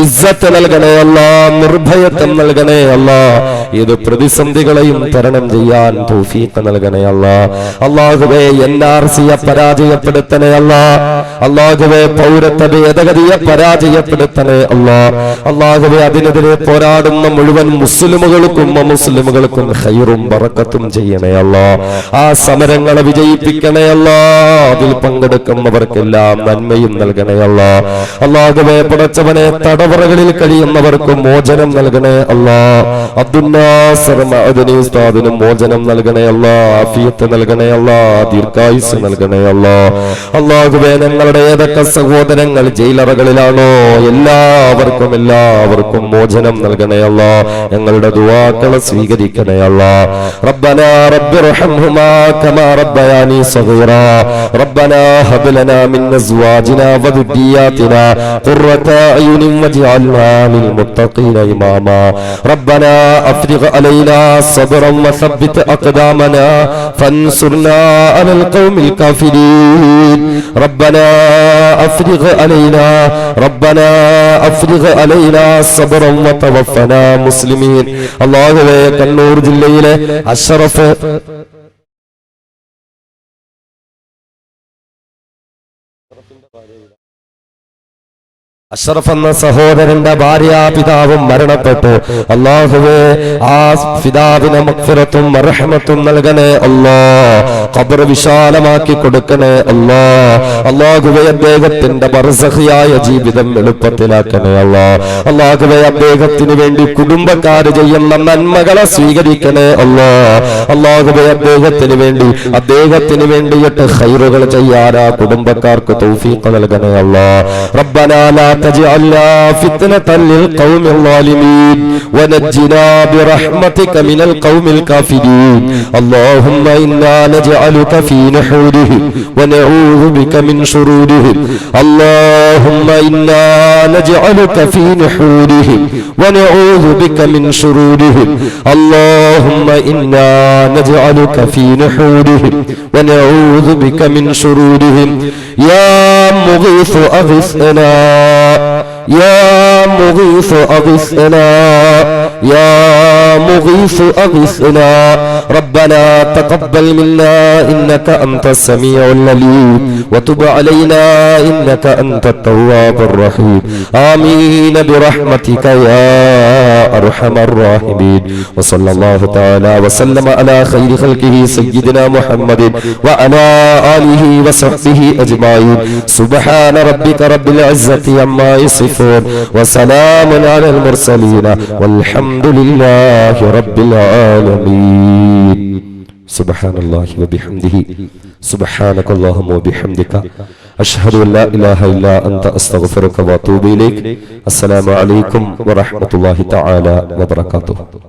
ഇസ്സത്ത് നൽകണേ അല്ലാഹ്. നിർഭയത്വം നൽകണേ അല്ലാഹ്. ഏത് പ്രതിസന്ധികളെയും തരണം ചെയ്യാൻ തൗഫീഖ് നൽകണേ അല്ലാഹ്. അല്ലാഹുവേ NRCയെ പരാജയപ്പെടുത്തണേ അല്ലാഹ്. അല്ലാഹുവേ പൗരത്വ ഭേദഗതിയെ പരാജയപ്പെടുത്തണേ അല്ലാഹ്. അല്ലാഹുവേ അതിനെതിരെ പോരാടുന്ന മുഴുവൻ മുസ്ലിമുകൾക്കും അമുസ്ലിമുകൾക്കും ഖൈറും ബറക്കത്തും ചെയ്യണേ അല്ലാഹ്. ആ സമരങ്ങളെ വിജയിപ്പിക്കണേ അല്ലാഹ്. അതിൽ പങ്കെടുക്കുന്നവർക്കെല്ലാം നന്മയും നൽകണേ അല്ലാഹ്. അല്ലാഹുവേ പടച്ചവനെ തടവറകളിൽ കഴിയുന്നവർക്ക് മോചനം നൽകണേ അല്ലാഹ്. അബ്ദുന്നാസർ മഅദനി ഉസ്താദിന് മോചനം നൽകണേ അല്ലാഹ്. ആഫിയത്ത് നൽകണേ അല്ലാഹ്. ദീർഘായുസ് നൽകണേ അല്ലാഹ്. അല്ലാഹുവേ ഞങ്ങളുടെ ഏതൊക്കെ സഹോദരങ്ങൾ ജയിലറകളിലാണോ എല്ലാവർക്കും മോചനം നൽകണേ അല്ലാഹ്. ഞങ്ങളുടെ ദുആകളെ സ്വീകരിക്കണേ അല്ലാഹ്. റബ്ബനാ റബ്ബിർഹംഹുമാ കമാ റബ്ബയാനി സഗീറാ റബ്ബനാ ഹബ് ലനാ മിൻ അസ്വാജിനാ വദുരിയാതിനാ ഖുർറത അയുനിൻ വജ്അൽനാ ലിൽ മുത്തഖീന ഇമാമാ റബ്ബനാ അഫ്രിഗ് അലൈനാ സബ്റൻ വസബ്ബിത് അഖ്ദാമനാ ഫൻസുർനാ അലൽ ഖൗമിൽ കാഫിരീൻ റബ്ബനാ അഫ്രിഗ് അലൈനാ സബ്റൻ വതവഫനാ മുസ്ലിമീൻ. അല്ലാഹുവേ കണ്ണൂർ ജില്ലയിലെ അഷ്റഫ് അഷ്റഫ് എന്ന സഹോദരന്റെ ഭാര്യാപിതാവും മരണപ്പെട്ടു. അല്ലാഹുവേ ആ പിതാവിന് മഗ്ഫിറത്തും മർഹമത്തും നൽകണേ അല്ലാഹ്. ഖബർ വിശാലമാക്കി കൊടുക്കണേ അല്ലാഹ്. അല്ലാഹുവേ അദ്ദേഹത്തിന്റെ ബർസഖിയായ ജീവിതം എളുപ്പത്തിലാക്കണേ അല്ലാഹ്. അല്ലാഹുവേ അദ്ദേഹത്തിന് വേണ്ടി കുടുംബക്കാര് ചെയ്യുന്ന നന്മകളെ സ്വീകരിക്കണേ അല്ലാഹ്. അല്ലാഹുവേ അദ്ദേഹത്തിന് വേണ്ടിയിട്ട് ഖൈറുകൾ ചെയ്യാൻ ആ കുടുംബക്കാർക്ക് തൗഫീഖ് നൽകണേ അല്ലാഹ്. റബ്ബനാ ലാ تجعلنا فتنة للقوم الظالمين ونجنا برحمتك من القوم الكافرين اللهم إنا نجعلك في نحورهم ونعوذ بك من شرورهم اللهم إنا نجعلك في نحورهم ونعوذ بك من شرورهم اللهم إنا نجعلك في نحورهم ونعوذ بك من شرورهم يا مغيث أغثنا يا مغيث أغثنا يا مغيث أغثنا ربنا تقبل منا إنك أنت السميع العليم وتب علينا إنك أنت التواب الرحيم آمين برحمتك يا أرحم الراحمين وصلى الله تعالى وسلم على خير خلقه سيدنا محمد وعلى آله وصحبه أجمعين سبحان ربك رب العزة عما يصفون وسلام على المرسلين والحمد لله رب العالمين سبحان الله وبحمده سبحانك اللهم وبحمدك أشهد أن لا إله إلا أنت أستغفرك وأتوب إليك السلام عليكم ورحمة الله تعالى وبركاته.